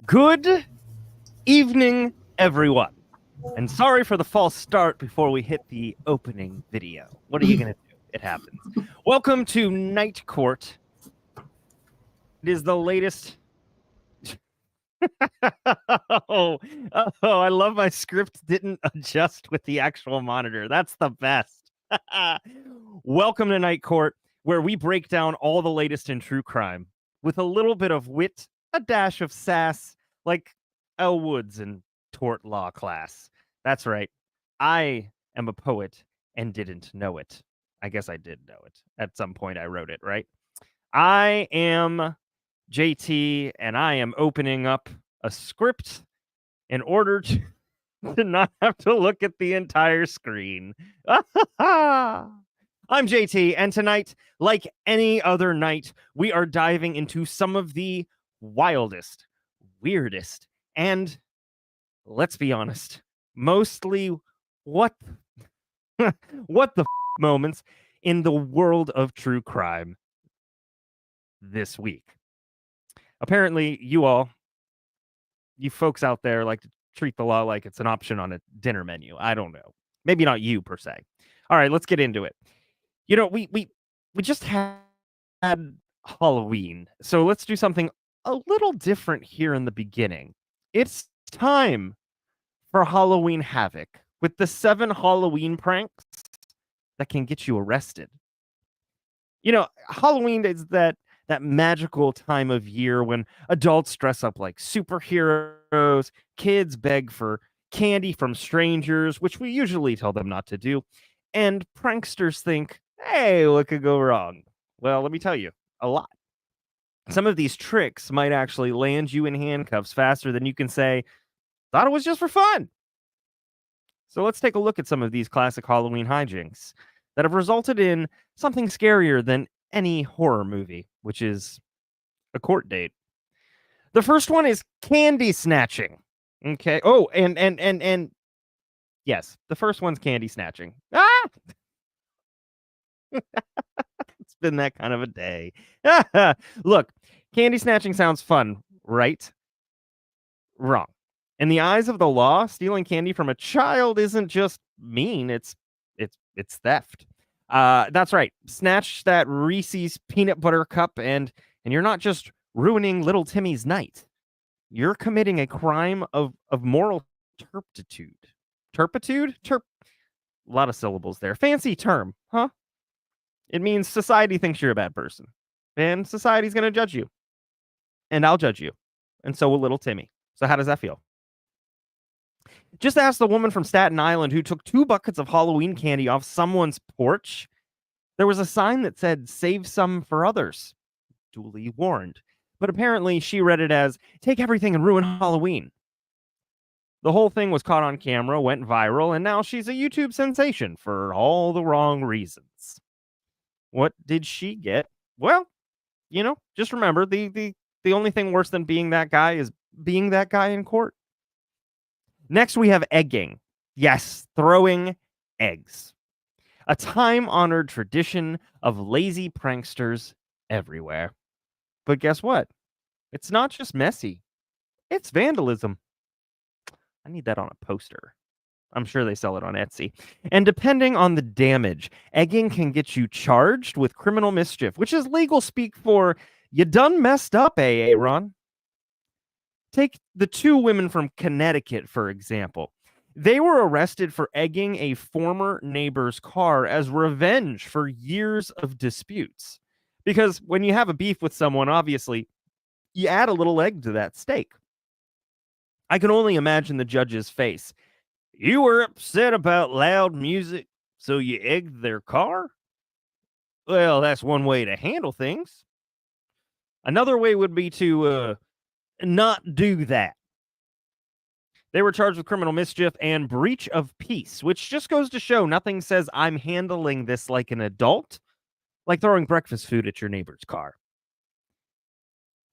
Good evening, everyone. And sorry for the false start before we hit the opening video. What are you going to do? It happens. Welcome to Night Court. It is the latest... oh, I love my script didn't adjust with the actual monitor. That's the best. Welcome to Night Court, where we break down all the latest in true crime with a little bit of wit, a dash of sass, like Elle Woods in tort law class. That's right. I am a poet and didn't know it. I guess I did know it. At some point I wrote it, right? I am JT, and I am opening up a script in order to not have to look at the entire screen. I'm JT, and tonight, like any other night, we are diving into some of the wildest, weirdest, and, let's be honest, mostly what the moments in the world of true crime this week. Apparently, you folks out there like to treat the law like it's an option on a dinner menu. I don't know. Maybe not you per se. All right, let's get into it. You know, we just had Halloween, so let's do something a little different here in the beginning. It's time for Halloween Havoc with the 7 Halloween pranks that can get you arrested. You know, Halloween is that magical time of year when adults dress up like superheroes, kids beg for candy from strangers, which we usually tell them not to do, and pranksters think, hey, what could go wrong? Well, let me tell you, a lot. Some of these tricks might actually land you in handcuffs faster than you can say, thought it was just for fun. So let's take a look at some of these classic Halloween hijinks that have resulted in something scarier than any horror movie, which is a court date. The first one is candy snatching. Okay. Oh, and yes, the first one's candy snatching. Ah! It's been that kind of a day. Look, candy snatching sounds fun, right? Wrong. In the eyes of the law, stealing candy from a child isn't just mean, it's theft. That's right. Snatch that Reese's peanut butter cup and you're not just ruining little Timmy's night. You're committing a crime of moral turpitude. Turpitude? A lot of syllables there. Fancy term, huh? It means society thinks you're a bad person. And society's going to judge you. And I'll judge you. And so will little Timmy. So how does that feel? Just ask the woman from Staten Island who took 2 buckets of Halloween candy off someone's porch. There was a sign that said, save some for others. Duly warned. But apparently she read it as, take everything and ruin Halloween. The whole thing was caught on camera, went viral, and now she's a YouTube sensation for all the wrong reasons. What did she get? Well, you know, just remember, the only thing worse than being that guy is being that guy in court. Next, we have egging. Yes, throwing eggs. A time-honored tradition of lazy pranksters everywhere. But guess what? It's not just messy. It's vandalism. I need that on a poster. I'm sure they sell it on Etsy. And depending on the damage, egging can get you charged with criminal mischief, which is legal speak for you done messed up, Ron. Take the 2 women from Connecticut, for example. They were arrested for egging a former neighbor's car as revenge for years of disputes. Because when you have a beef with someone, obviously, you add a little egg to that steak. I can only imagine the judge's face. You were upset about loud music, so you egged their car? Well, that's one way to handle things. Another way would be to not do that. They were charged with criminal mischief and breach of peace, which just goes to show nothing says I'm handling this like an adult, like throwing breakfast food at your neighbor's car.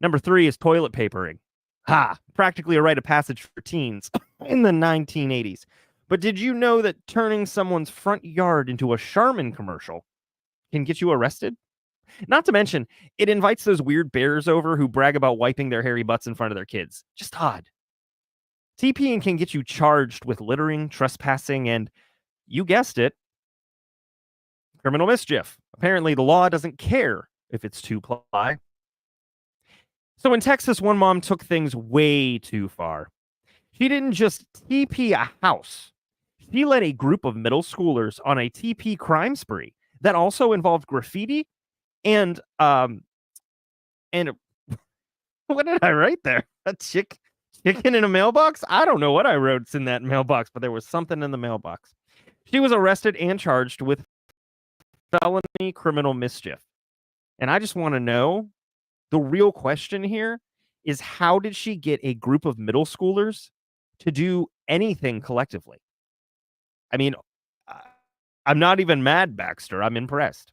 Number 3 is toilet papering. Ha! Practically a rite of passage for teens in the 1980s. But did you know that turning someone's front yard into a Charmin commercial can get you arrested? Not to mention, it invites those weird bears over who brag about wiping their hairy butts in front of their kids. Just odd. TPing can get you charged with littering, trespassing, and, you guessed it, criminal mischief. Apparently, the law doesn't care if it's two-ply. So in Texas, one mom took things way too far. She didn't just TP a house. She led a group of middle schoolers on a TP crime spree that also involved graffiti and what did I write there? A chicken in a mailbox? I don't know what I wrote in that mailbox, but there was something in the mailbox. She was arrested and charged with felony criminal mischief. And I just want to know, the real question here is, how did she get a group of middle schoolers to do anything collectively? I mean, I'm not even mad, Baxter. I'm impressed.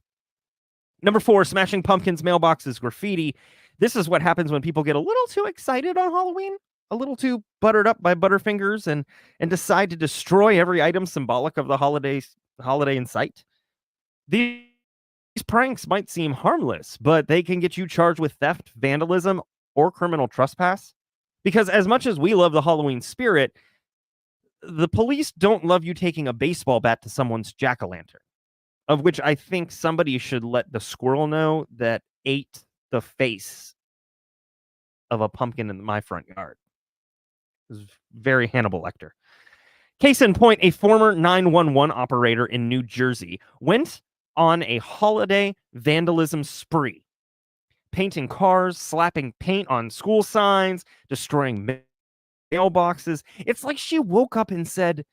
Number 4, smashing pumpkins, mailboxes, graffiti. This is what happens when people get a little too excited on Halloween, a little too buttered up by Butterfingers, and decide to destroy every item symbolic of the holiday in sight. These pranks might seem harmless, but they can get you charged with theft, vandalism, or criminal trespass. Because as much as we love the Halloween spirit, the police don't love you taking a baseball bat to someone's jack-o'-lantern, of which I think somebody should let the squirrel know that ate the face of a pumpkin in my front yard. It was very Hannibal Lecter. Case in point, a former 911 operator in New Jersey went on a holiday vandalism spree, painting cars, slapping paint on school signs, destroying mailboxes. It's like she woke up and said,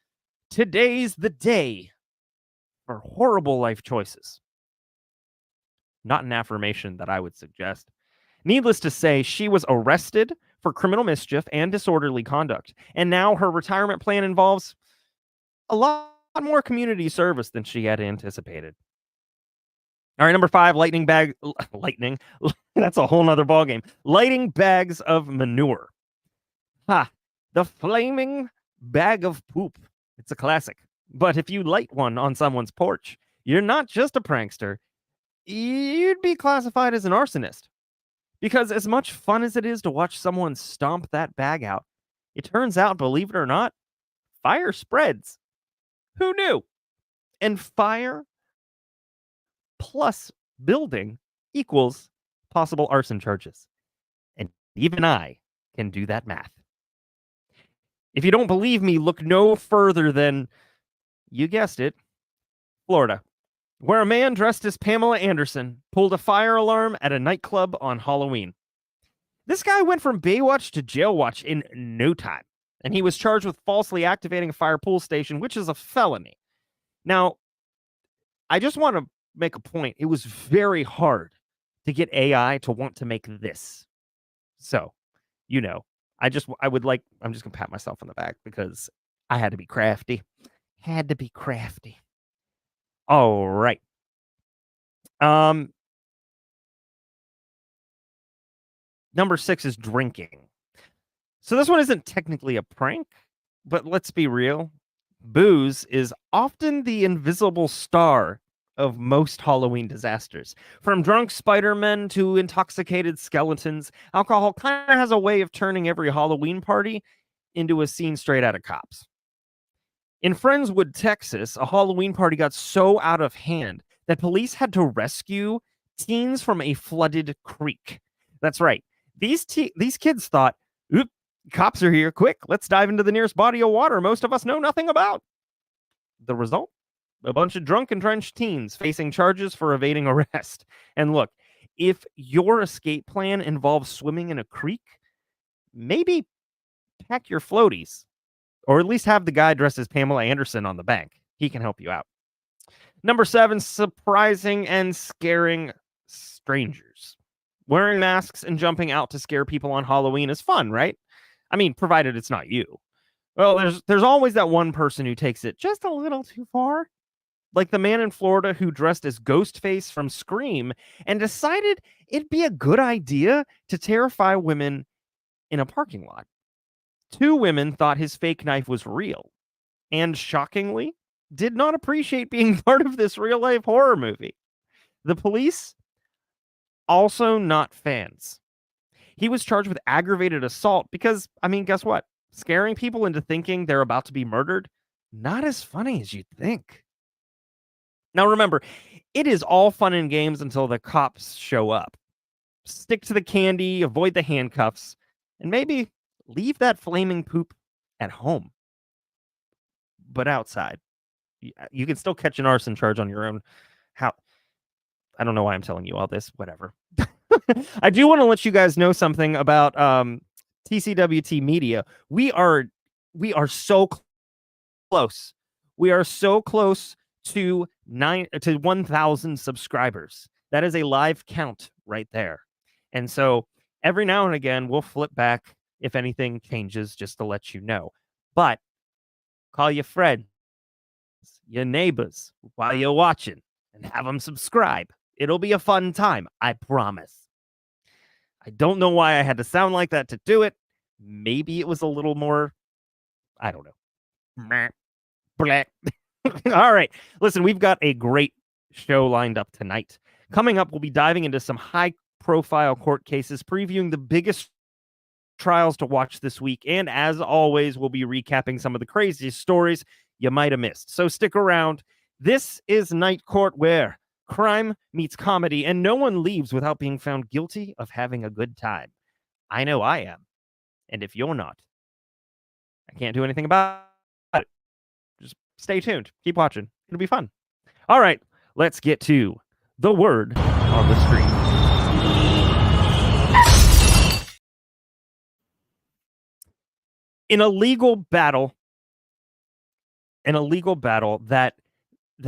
"Today's the day for horrible life choices." Not an affirmation that I would suggest. Needless to say, she was arrested for criminal mischief and disorderly conduct, and now her retirement plan involves a lot more community service than she had anticipated. All right, number 5, lightning. That's a whole nother ballgame. Lighting bags of manure. Ha! The flaming bag of poop. It's a classic. But if you light one on someone's porch, you're not just a prankster. You'd be classified as an arsonist. Because as much fun as it is to watch someone stomp that bag out, it turns out, believe it or not, fire spreads. Who knew? And fire plus building equals possible arson charges. And even I can do that math. If you don't believe me, look no further than, you guessed it, Florida, where a man dressed as Pamela Anderson pulled a fire alarm at a nightclub on Halloween. This guy went from Baywatch to jail watch in no time, and he was charged with falsely activating a fire pool station, which is a felony. Now, I just want to make a point. It was very hard to get AI to want to make this. So, I'm just gonna pat myself on the back because I had to be crafty. All right. Number 6 is drinking. So this one isn't technically a prank, but let's be real. Booze is often the invisible star of most Halloween disasters. From drunk Spider-Men to intoxicated skeletons, alcohol kind of has a way of turning every Halloween party into a scene straight out of Cops. In Friendswood, Texas, a Halloween party got so out of hand that police had to rescue teens from a flooded creek. That's right. These kids thought, oop, Cops are here. Quick, let's dive into the nearest body of water most of us know nothing about. The result? A bunch of drunk and drenched teens facing charges for evading arrest. And look, if your escape plan involves swimming in a creek, maybe pack your floaties, or at least have the guy dressed as Pamela Anderson on the bank. He can help you out. Number 7, surprising and scaring strangers. Wearing masks and jumping out to scare people on Halloween is fun, right? I mean, provided it's not you. Well, there's always that one person who takes it just a little too far. Like the man in Florida who dressed as Ghostface from Scream and decided it'd be a good idea to terrify women in a parking lot. 2 women thought his fake knife was real and, shockingly, did not appreciate being part of this real-life horror movie. The police, also not fans. He was charged with aggravated assault because, I mean, guess what? Scaring people into thinking they're about to be murdered, not as funny as you'd think. Now remember, it is all fun and games until the cops show up. Stick to the candy, avoid the handcuffs, and maybe leave that flaming poop at home. But outside. You can still catch an arson charge on your own. How? I don't know why I'm telling you all this. Whatever. I do want to let you guys know something about TCWT Media. We are so close. We are so close to 1,000 subscribers. That is a live count right there. And so every now and again, we'll flip back if anything changes, just to let you know. But call your friends, your neighbors while you're watching, and have them subscribe. It'll be a fun time, I promise. I don't know why I had to sound like that to do it. Maybe it was a little more, I don't know. All right. Listen, we've got a great show lined up tonight. Coming up, we'll be diving into some high-profile court cases, previewing the biggest trials to watch this week. And as always, we'll be recapping some of the craziest stories you might have missed. So stick around. This is Night Court, where crime meets comedy, and no one leaves without being found guilty of having a good time. I know I am. And if you're not, I can't do anything about it. Just stay tuned. Keep watching. It'll be fun. All right, let's get to the word on the street. In a legal battle that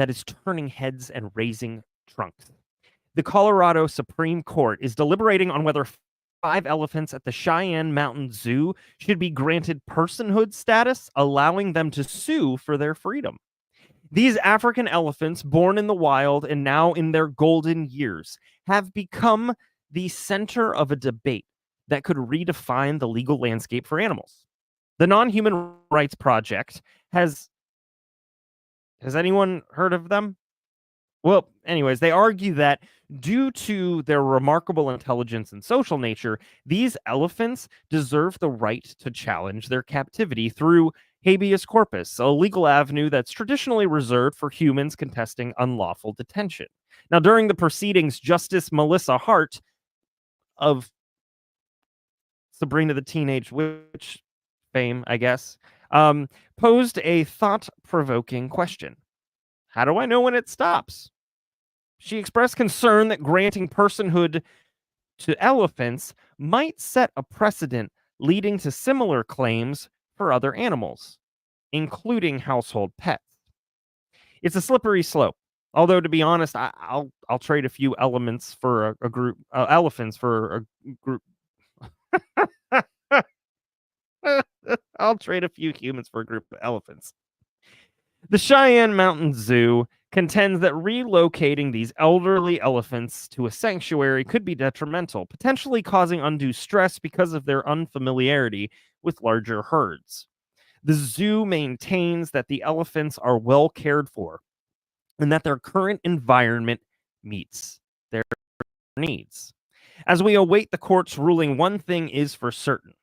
is turning heads and raising trunks, the Colorado Supreme Court is deliberating on whether 5 elephants at the Cheyenne Mountain Zoo should be granted personhood status, allowing them to sue for their freedom. These African elephants, born in the wild and now in their golden years, have become the center of a debate that could redefine the legal landscape for animals. The Non-Human Rights Project has anyone heard of them? Well, anyways, they argue that due to their remarkable intelligence and social nature, these elephants deserve the right to challenge their captivity through habeas corpus, a legal avenue that's traditionally reserved for humans contesting unlawful detention. Now, during the proceedings, Justice Melissa Hart of Sabrina the Teenage Witch fame, I guess, posed a thought-provoking question. How do I know when it stops? She expressed concern that granting personhood to elephants might set a precedent leading to similar claims for other animals, including household pets. It's a slippery slope. Although, to be honest, I'll trade a few elements for a group elephants for a group. I'll trade a few humans for a group of elephants. The Cheyenne Mountain Zoo contends that relocating these elderly elephants to a sanctuary could be detrimental, potentially causing undue stress because of their unfamiliarity with larger herds. The zoo maintains that the elephants are well cared for and that their current environment meets their needs. As we await the court's ruling, one thing is for certain.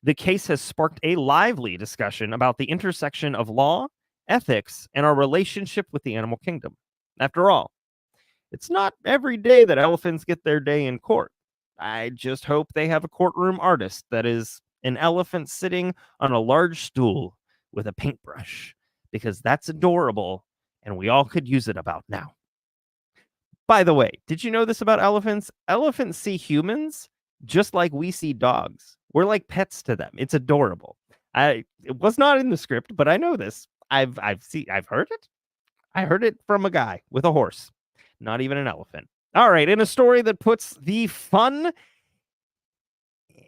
The case has sparked a lively discussion about the intersection of law, ethics, and our relationship with the animal kingdom. After all, it's not every day that elephants get their day in court. I just hope they have a courtroom artist that is an elephant sitting on a large stool with a paintbrush, because that's adorable and we all could use it about now. By the way, did you know this about elephants? Elephants see humans just like we see dogs. We're like pets to them. It's adorable. It was not in the script, but I know this. I've heard it. I heard it from a guy with a horse, not even an elephant. All right, in a story that puts the fun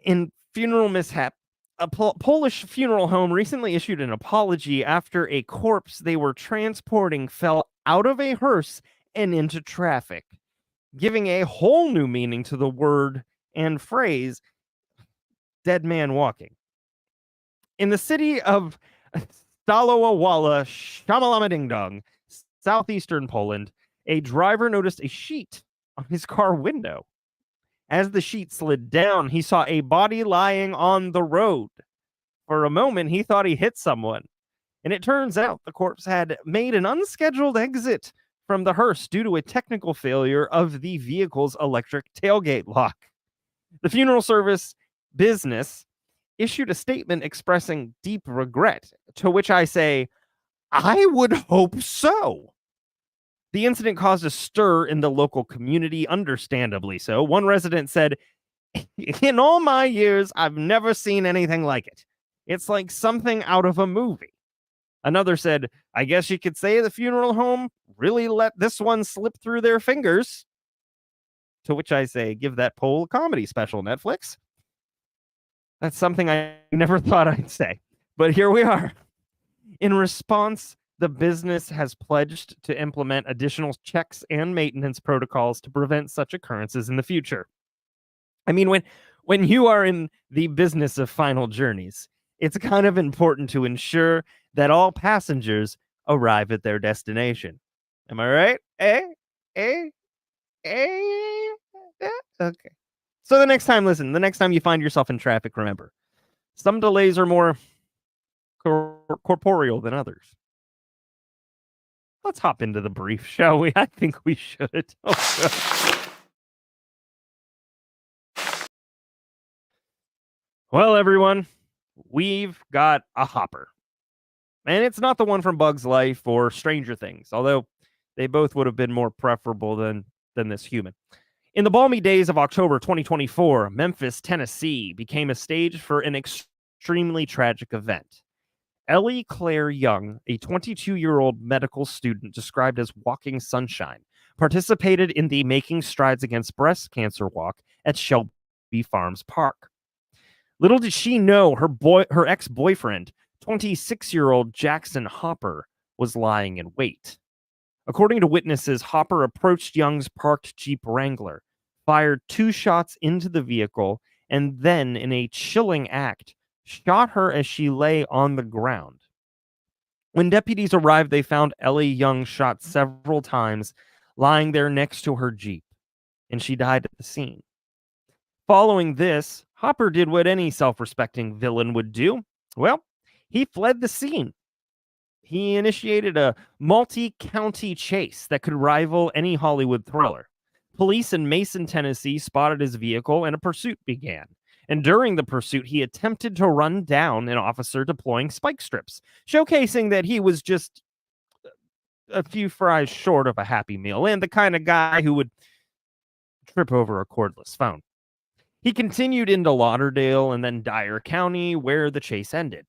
in funeral mishap, a Polish funeral home recently issued an apology after a corpse they were transporting fell out of a hearse and into traffic, giving a whole new meaning to the word and phrase dead man walking. In the city of Stalowa Shamalama Ding Dong, southeastern Poland, a driver noticed a sheet on his car window. As the sheet slid down, he saw a body lying on the road. For a moment, he thought he hit someone, and it turns out the corpse had made an unscheduled exit from the hearse due to a technical failure of the vehicle's electric tailgate lock. The funeral service business issued a statement expressing deep regret, to which I say, I would hope so. The incident caused a stir in the local community, understandably so. One resident said, in all my years, I've never seen anything like it. It's like something out of a movie. Another said, I guess you could say the funeral home really let this one slip through their fingers. To which I say, give that poll a comedy special, Netflix. That's something I never thought I'd say. But here we are. In response, the business has pledged to implement additional checks and maintenance protocols to prevent such occurrences in the future. I mean, when you are in the business of final journeys, it's kind of important to ensure that all passengers arrive at their destination. Am I right? Okay. So the next time you find yourself in traffic, remember, some delays are more corporeal than others. Let's hop into the brief, shall we? I think we should. Well, everyone, we've got a hopper. And it's not the one from Bug's Life or Stranger Things, although they both would have been more preferable than this human. In the balmy days of October 2024, Memphis, Tennessee became a stage for an extremely tragic event. Ellie Claire Young, a 22-year-old medical student described as walking sunshine, participated in the Making Strides Against Breast Cancer walk at Shelby Farms Park. Little did she know her ex-boyfriend, 26-year-old Jackson Hopper, was lying in wait. According to witnesses, Hopper approached Young's parked Jeep Wrangler, fired 2 shots into the vehicle, and then, in a chilling act, shot her as she lay on the ground. When deputies arrived, they found Ellie Young shot several times, lying there next to her Jeep, and she died at the scene. Following this, Hopper did what any self-respecting villain would do. Well, he fled the scene. He initiated a multi-county chase that could rival any Hollywood thriller. Police in Mason, Tennessee spotted his vehicle and a pursuit began. And during the pursuit, he attempted to run down an officer deploying spike strips, showcasing that he was just a few fries short of a Happy Meal and the kind of guy who would trip over a cordless phone. He continued into Lauderdale and then Dyer County, where the chase ended.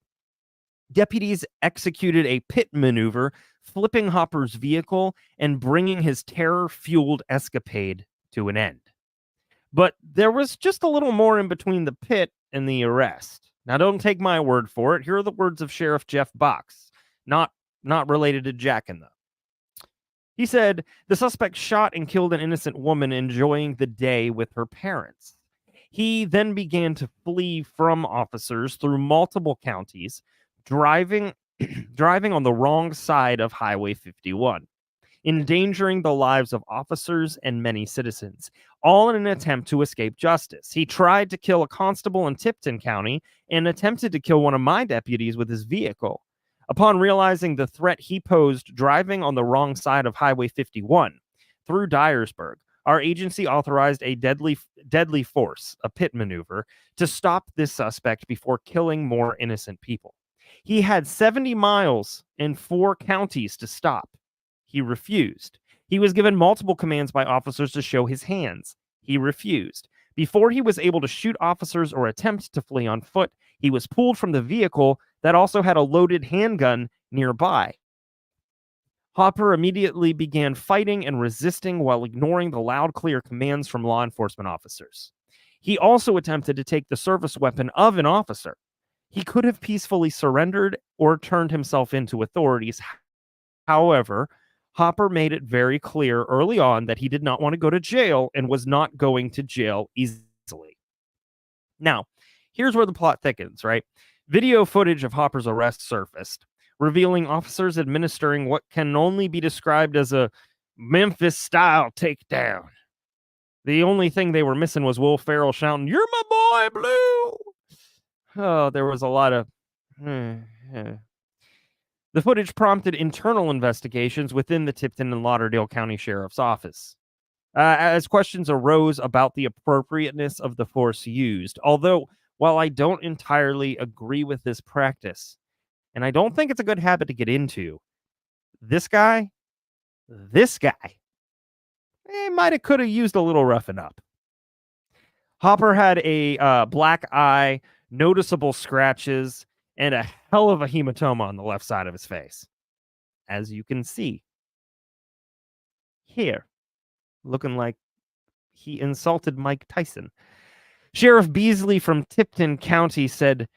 Deputies executed a pit maneuver, flipping Hopper's vehicle and bringing his terror-fueled escapade to an end. But there was just a little more in between the pit and the arrest. Now, don't take my word for it. Here are the words of Sheriff Jeff Box, not related to Jackin, though. He said, the suspect shot and killed an innocent woman enjoying the day with her parents. He then began to flee from officers through multiple counties, driving on the wrong side of Highway 51, endangering the lives of officers and many citizens, all in an attempt to escape justice. He tried to kill a constable in Tipton County and attempted to kill one of my deputies with his vehicle. Upon realizing the threat he posed driving on the wrong side of Highway 51 through Dyersburg, Our agency authorized a deadly force, a pit maneuver, to stop this suspect before killing more innocent people. He had 70 miles in 4 counties to stop. He refused. He was given multiple commands by officers to show his hands. He refused. Before he was able to shoot officers or attempt to flee on foot, he was pulled from the vehicle that also had a loaded handgun nearby. Hopper immediately began fighting and resisting while ignoring the loud, clear commands from law enforcement officers. He also attempted to take the service weapon of an officer. He could have peacefully surrendered or turned himself in to authorities. However, Hopper made it very clear early on that he did not want to go to jail and was not going to jail easily. Now, here's where the plot thickens, right? Video footage of Hopper's arrest surfaced, revealing officers administering what can only be described as a Memphis-style takedown. The only thing they were missing was Will Ferrell shouting, "You're my boy, Blue!" Oh, there was a lot of... The footage prompted internal investigations within the Tipton and Lauderdale County Sheriff's Office, as questions arose about the appropriateness of the force used. Although, while I don't entirely agree with this practice, and I don't think it's a good habit to get into, this guy, might have could have used a little roughing up. Hopper had a black eye, noticeable scratches, and a hell of a hematoma on the left side of his face, as you can see here, looking like he insulted Mike Tyson. Sheriff Beasley from Tipton County said,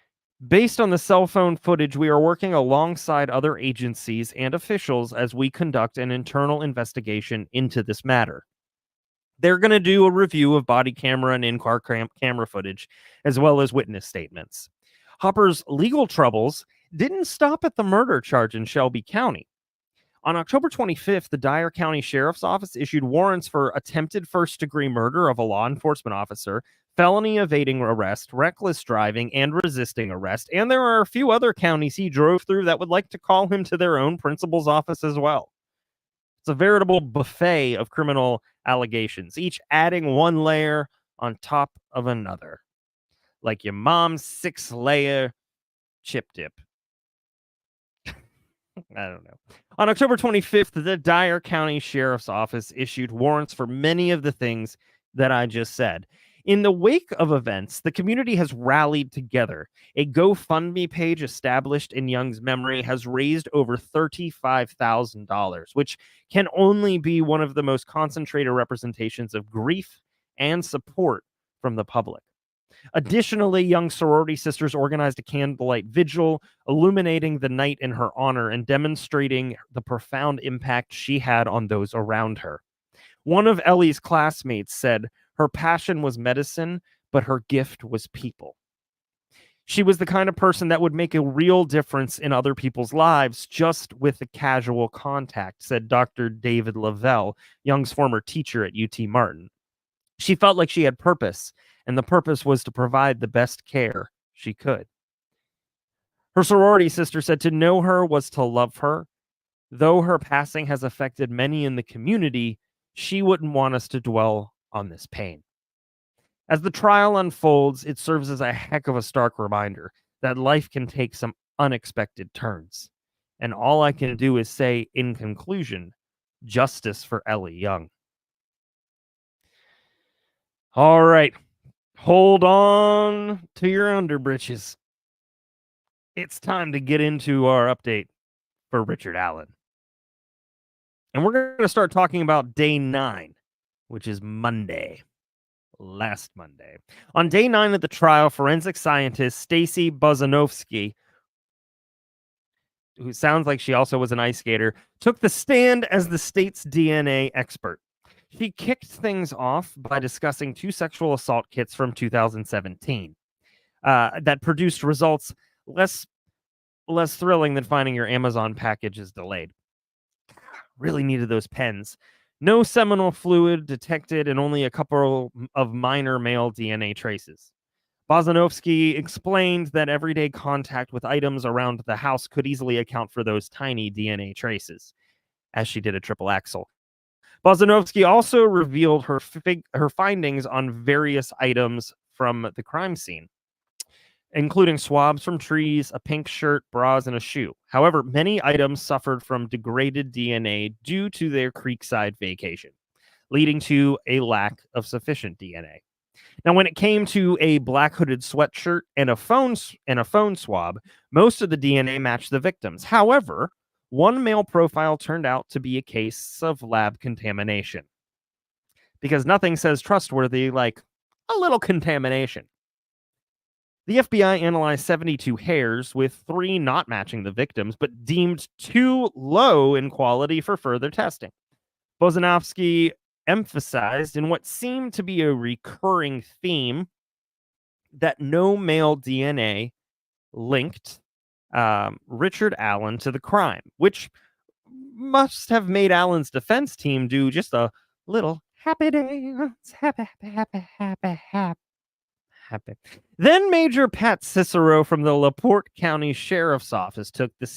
"Based on the cell phone footage, we are working alongside other agencies and officials as we conduct an internal investigation into this matter." They're going to do a review of body camera and in-car camera footage, as well as witness statements. Hopper's legal troubles didn't stop at the murder charge in Shelby County. On October 25th, the Dyer County Sheriff's Office issued warrants for attempted first-degree murder of a law enforcement officer, felony evading arrest, reckless driving, and resisting arrest, and there are a few other counties he drove through that would like to call him to their own principal's office as well. It's a veritable buffet of criminal allegations, each adding one layer on top of another, like your mom's 6-layer chip dip. I don't know. On October 25th, the Dyer County Sheriff's Office issued warrants for many of the things that I just said. In the wake of events, the community has rallied together. A GoFundMe page established in Young's memory has raised over $35,000, which can only be one of the most concentrated representations of grief and support from the public. Additionally, Young sorority sisters organized a candlelight vigil, illuminating the night in her honor and demonstrating the profound impact she had on those around her. One of Ellie's classmates said her passion was medicine, but her gift was people. She was the kind of person that would make a real difference in other people's lives just with a casual contact, said Dr. David Lavelle, Young's former teacher at UT Martin. She felt like she had purpose, and the purpose was to provide the best care she could. Her sorority sister said to know her was to love her. Though her passing has affected many in the community, she wouldn't want us to dwell on this pain. As the trial unfolds, it serves as a heck of a stark reminder that life can take some unexpected turns. And all I can do is say, in conclusion, justice for Ellie Young. All right. Hold on to your underbritches. It's time to get into our update for Richard Allen. And we're going to start talking about day 9, which is Monday. Last Monday. On day 9 of the trial, forensic scientist Stacy Bozanovsky, who sounds like she also was an ice skater, took the stand as the state's DNA expert. She kicked things off by discussing 2 sexual assault kits from 2017 that produced results less thrilling than finding your Amazon package is delayed. Really needed those pens. No seminal fluid detected and only a couple of minor male DNA traces. Bozanovsky explained that everyday contact with items around the house could easily account for those tiny DNA traces, as she did a triple axel. Bozanovsky also revealed her findings on various items from the crime scene, including swabs from trees, a pink shirt, bras, and a shoe. However, many items suffered from degraded DNA due to their creekside vacation, leading to a lack of sufficient DNA. Now, when it came to a black hooded sweatshirt and a phone swab, most of the DNA matched the victims. However, one male profile turned out to be a case of lab contamination, because nothing says trustworthy like a little contamination. The FBI analyzed 72 hairs, with 3 not matching the victims, but deemed too low in quality for further testing. Bozanovsky emphasized, in what seemed to be a recurring theme, that no male DNA linked Richard Allen to the crime, which must have made Allen's defense team do just a little happy dance, happy. Then Major Pat Cicero from the LaPorte County Sheriff's Office took the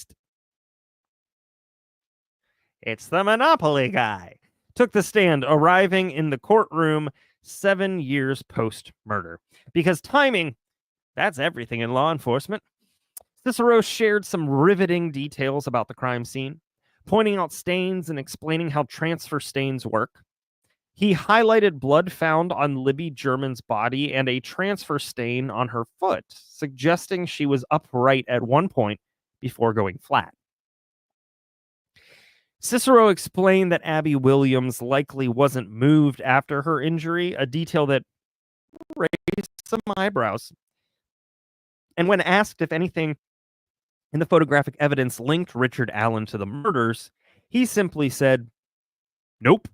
It's the Monopoly guy. Took the stand, arriving in the courtroom 7 years post-murder. Because timing, that's everything in law enforcement. Cicero shared some riveting details about the crime scene, pointing out stains and explaining how transfer stains work. He highlighted blood found on Libby German's body and a transfer stain on her foot, suggesting she was upright at one point before going flat. Cicero explained that Abby Williams likely wasn't moved after her injury, a detail that raised some eyebrows. And when asked if anything in the photographic evidence linked Richard Allen to the murders, he simply said, "Nope,"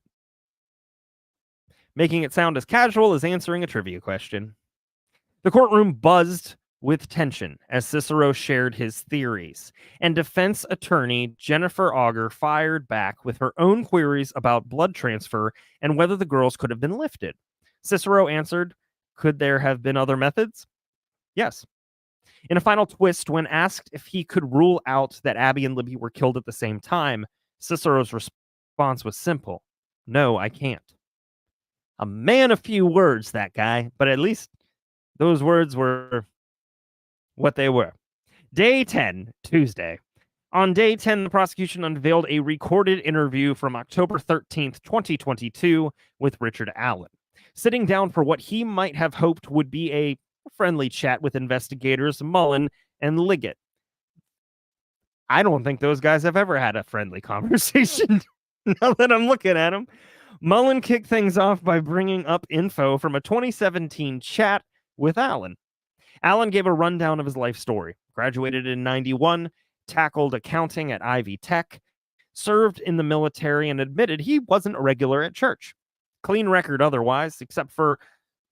making it sound as casual as answering a trivia question. The courtroom buzzed with tension as Cicero shared his theories, and defense attorney Jennifer Auger fired back with her own queries about blood transfer and whether the girls could have been lifted. Cicero answered, "Could there have been other methods?" Yes. In a final twist, when asked if he could rule out that Abby and Libby were killed at the same time, Cicero's response was simple: "No, I can't." A man of few words, that guy, but at least those words were what they were. Day 10, Tuesday. On day 10, the prosecution unveiled a recorded interview from October 13th, 2022 with Richard Allen, sitting down for what he might have hoped would be a friendly chat with investigators Mullen and Liggett. I don't think those guys have ever had a friendly conversation. Now that I'm looking at them, Mullen kicked things off by bringing up info from a 2017 chat with Allen. Allen gave a rundown of his life story. Graduated in 91, tackled accounting at Ivy Tech, served in the military, and admitted he wasn't a regular at church. Clean record otherwise, except for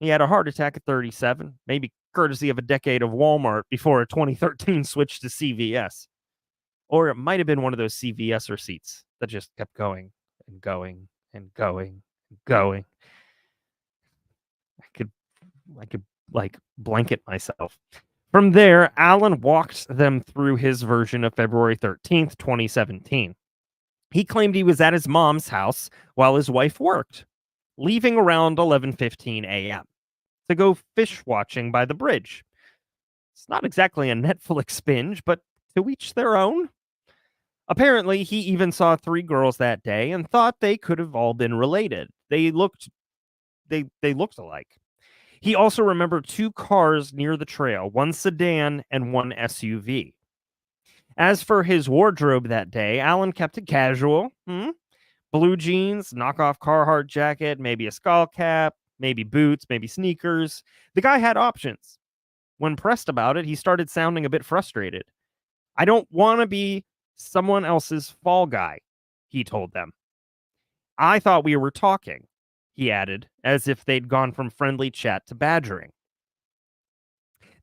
he had a heart attack at 37, maybe courtesy of a decade of Walmart before a 2013 switch to CVS. Or it might have been one of those CVS receipts that just kept going and going and going and going. I could like blanket myself. From there, Allen walked them through his version of February 13th, 2017. He claimed he was at his mom's house while his wife worked, leaving around 11:15 a.m. to go fish watching by the bridge. It's not exactly a Netflix binge, but to each their own. Apparently, he even saw 3 girls that day and thought they could have all been related. They looked alike. He also remembered 2 cars near the trail, one sedan and one SUV. As for his wardrobe that day, Allen kept it casual. Blue jeans, knockoff Carhartt jacket, maybe a skull cap, maybe boots, maybe sneakers. The guy had options. When pressed about it, he started sounding a bit frustrated. "I don't want to be someone else's fall guy," he told them. "I thought we were talking," he added, as if they'd gone from friendly chat to badgering.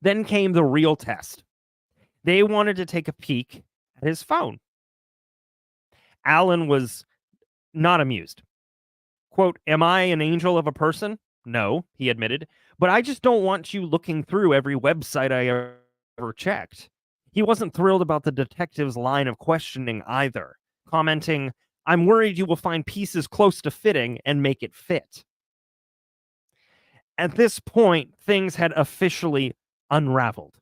Then came the real test. They wanted to take a peek at his phone. Allen was not amused. Quote, "Am I an angel of a person? No," he admitted, "but I just don't want you looking through every website I ever checked." He wasn't thrilled about the detective's line of questioning either, commenting, I'm worried you will find pieces close to fitting and make it fit. At this point, things had officially unraveled.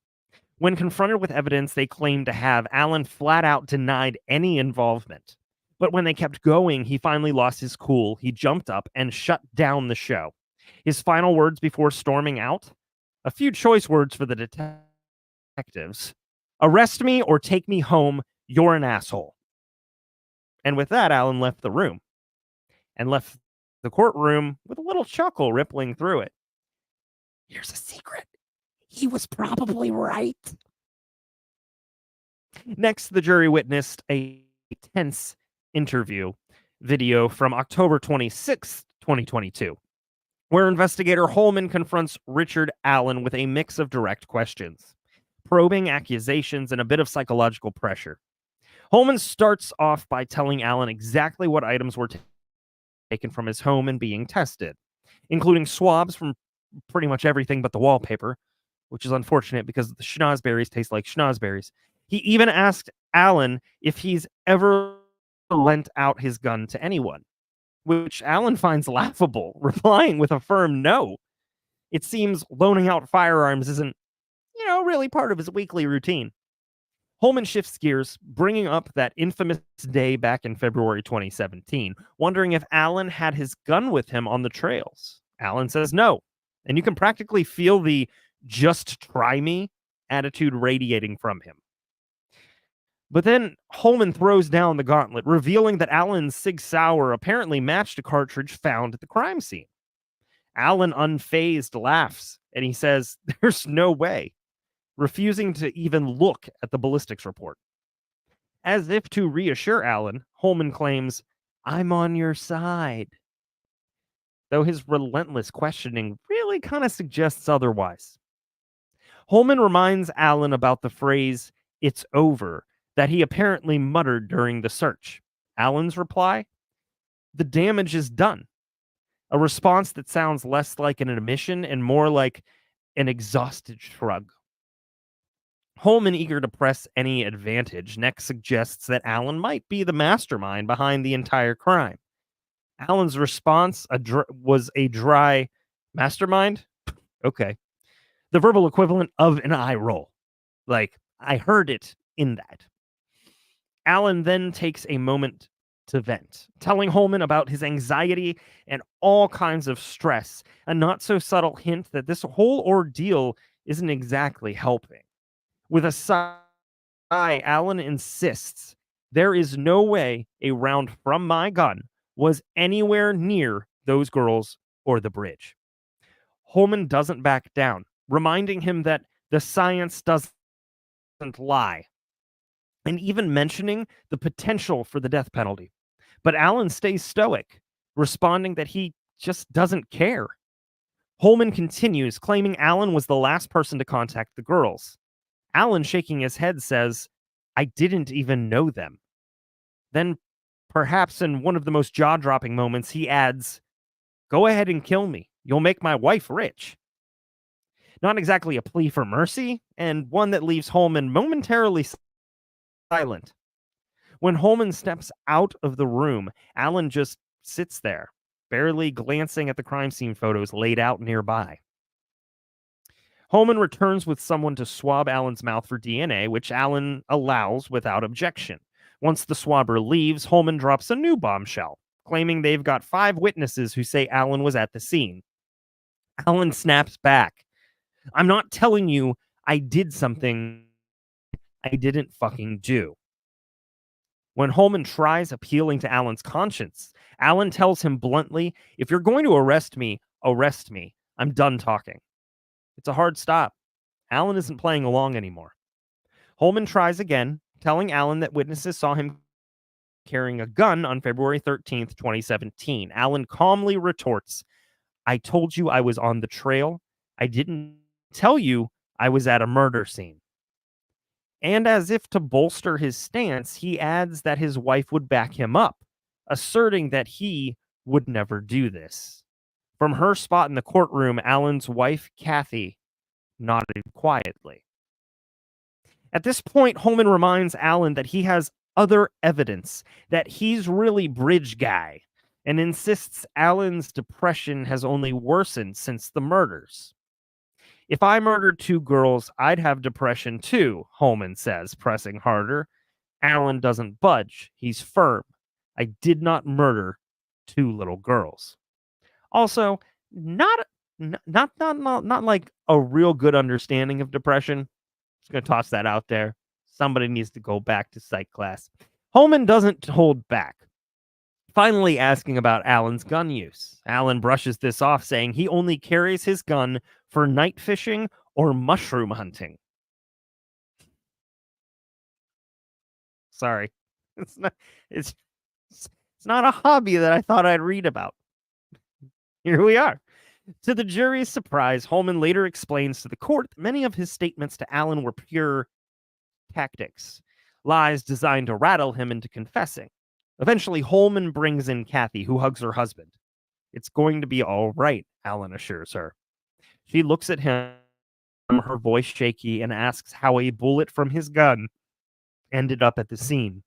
When confronted with evidence they claimed to have, Allen flat out denied any involvement. But when they kept going, he finally lost his cool. He jumped up and shut down the show. His final words before storming out? A few choice words for the detectives. Arrest me or take me home. You're an asshole. And with that, Allen left the room and left the courtroom with a little chuckle rippling through it. Here's a secret. He was probably right. Next, the jury witnessed a tense interview video from October 26th, 2022, where investigator Holman confronts Richard Allen with a mix of direct questions, probing accusations, and a bit of psychological pressure. Holman starts off by telling Allen exactly what items were taken from his home and being tested, including swabs from pretty much everything but the wallpaper, which is unfortunate because the schnozberries taste like schnozberries. He even asked Allen if he's ever lent out his gun to anyone, which Allen finds laughable, replying with a firm no. It seems loaning out firearms isn't, really part of his weekly routine. Holman shifts gears, bringing up that infamous day back in February 2017, wondering if Allen had his gun with him on the trails. Allen says no, and you can practically feel the just try me attitude radiating from him. But then Holman throws down the gauntlet, revealing that Allen's Sig Sauer apparently matched a cartridge found at the crime scene. Allen, unfazed, laughs, and he says, "There's no way," refusing to even look at the ballistics report. As if to reassure Allen, Holman claims, "I'm on your side," though his relentless questioning really kind of suggests otherwise. Holman reminds Allen about the phrase, "it's over," that he apparently muttered during the search. Allen's reply? The damage is done. A response that sounds less like an admission and more like an exhausted shrug. Holman, eager to press any advantage, next suggests that Allen might be the mastermind behind the entire crime. Allen's response was a dry, "Mastermind? Okay." The verbal equivalent of an eye roll. Like, I heard it in that. Allen then takes a moment to vent, telling Holman about his anxiety and all kinds of stress, a not so subtle hint that this whole ordeal isn't exactly helping. With a sigh, Allen insists there is no way a round from my gun was anywhere near those girls or the bridge. Holman doesn't back down, reminding him that the science doesn't lie, and even mentioning the potential for the death penalty. But Allen stays stoic, responding that he just doesn't care. Holman continues, claiming Allen was the last person to contact the girls. Allen, shaking his head, says, "I didn't even know them." Then, perhaps in one of the most jaw-dropping moments, he adds, "Go ahead and kill me. You'll make my wife rich." Not exactly a plea for mercy, and one that leaves Holman momentarily silent. When Holman steps out of the room, Allen just sits there, barely glancing at the crime scene photos laid out nearby. Holman returns with someone to swab Allen's mouth for DNA, which Allen allows without objection. Once the swabber leaves, Holman drops a new bombshell, claiming they've got 5 witnesses who say Allen was at the scene. Allen snaps back. "I'm not telling you I did something I didn't fucking do." When Holman tries appealing to Allen's conscience, Allen tells him bluntly, "If you're going to arrest me, arrest me. I'm done talking." It's a hard stop. Allen isn't playing along anymore. Holman tries again, telling Allen that witnesses saw him carrying a gun on February 13th, 2017. Allen calmly retorts, "I told you I was on the trail. I didn't tell you I was at a murder scene." And as if to bolster his stance, he adds that his wife would back him up, asserting that he would never do this. From her spot in the courtroom, Allen's wife, Kathy, nodded quietly. At this point, Holman reminds Allen that he has other evidence that he's really bridge guy and insists Alan's depression has only worsened since the murders. If I murdered 2 girls, I'd have depression too, Holman says, pressing harder. Alan doesn't budge. He's firm. I did not murder 2 little girls. Also, not like a real good understanding of depression. Just gonna toss that out there. Somebody needs to go back to psych class. Holman doesn't hold back, finally asking about Alan's gun use. Alan brushes this off, saying he only carries his gun for night fishing or mushroom hunting. Sorry. It's not a hobby that I thought I'd read about. Here we are. To the jury's surprise, Holman later explains to the court that many of his statements to Alan were pure tactics, lies designed to rattle him into confessing. Eventually, Holman brings in Kathy, who hugs her husband. It's going to be all right, Alan assures her. She looks at him, her voice shaky, and asks how a bullet from his gun ended up at the scene,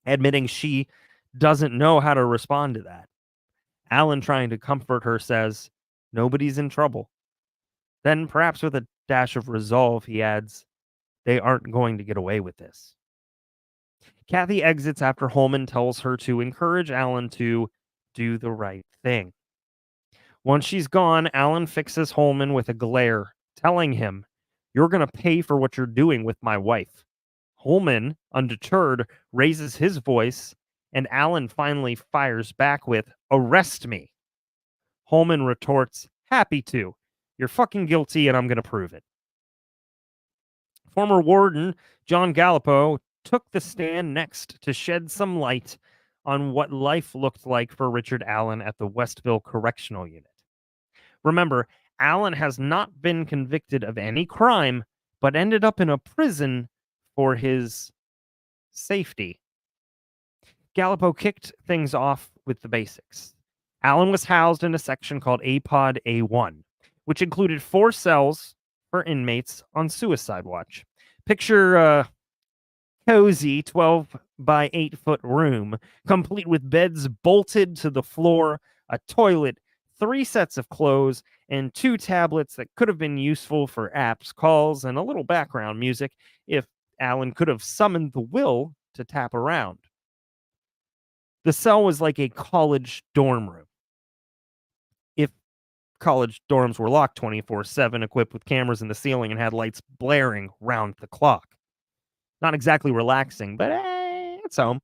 admitting she doesn't know how to respond to that. Alan, trying to comfort her, says, "Nobody's in trouble." Then, perhaps with a dash of resolve, he adds, "They aren't going to get away with this." Kathy exits after Holman tells her to encourage Alan to do the right thing. Once she's gone, Alan fixes Holman with a glare, telling him, "You're going to pay for what you're doing with my wife." Holman, undeterred, raises his voice, and Alan finally fires back with, "Arrest me." Holman retorts, "Happy to. You're fucking guilty, and I'm going to prove it." Former warden John Gallipo took the stand next to shed some light on what life looked like for Richard Allen at the Westville Correctional Unit. Remember, Allen has not been convicted of any crime, but ended up in a prison for his safety. Gallipo kicked things off with the basics. Allen was housed in a section called APOD A1, which included 4 cells for inmates on suicide watch. Picture a cozy 12 by 8 foot room, complete with beds bolted to the floor, a toilet, 3 sets of clothes, and 2 tablets that could have been useful for apps, calls, and a little background music if Allen could have summoned the will to tap around. The cell was like a college dorm room. If college dorms were locked 24/7, equipped with cameras in the ceiling, and had lights blaring round the clock. Not exactly relaxing, but it's home.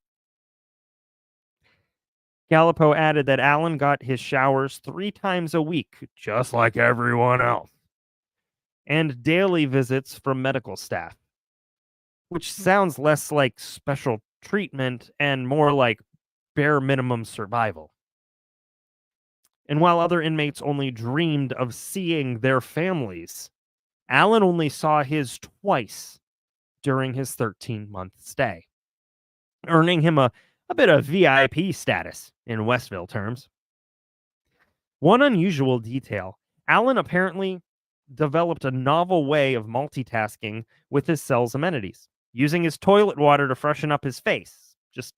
Gallipo added that Allen got his showers 3 times a week, just like everyone else, and daily visits from medical staff, which sounds less like special treatment and more like bare minimum survival. And while other inmates only dreamed of seeing their families, Allen only saw his twice during his 13-month stay, earning him a bit of VIP status in Westville terms. One unusual detail, Allen apparently developed a novel way of multitasking with his cell's amenities, using his toilet water to freshen up his face. Just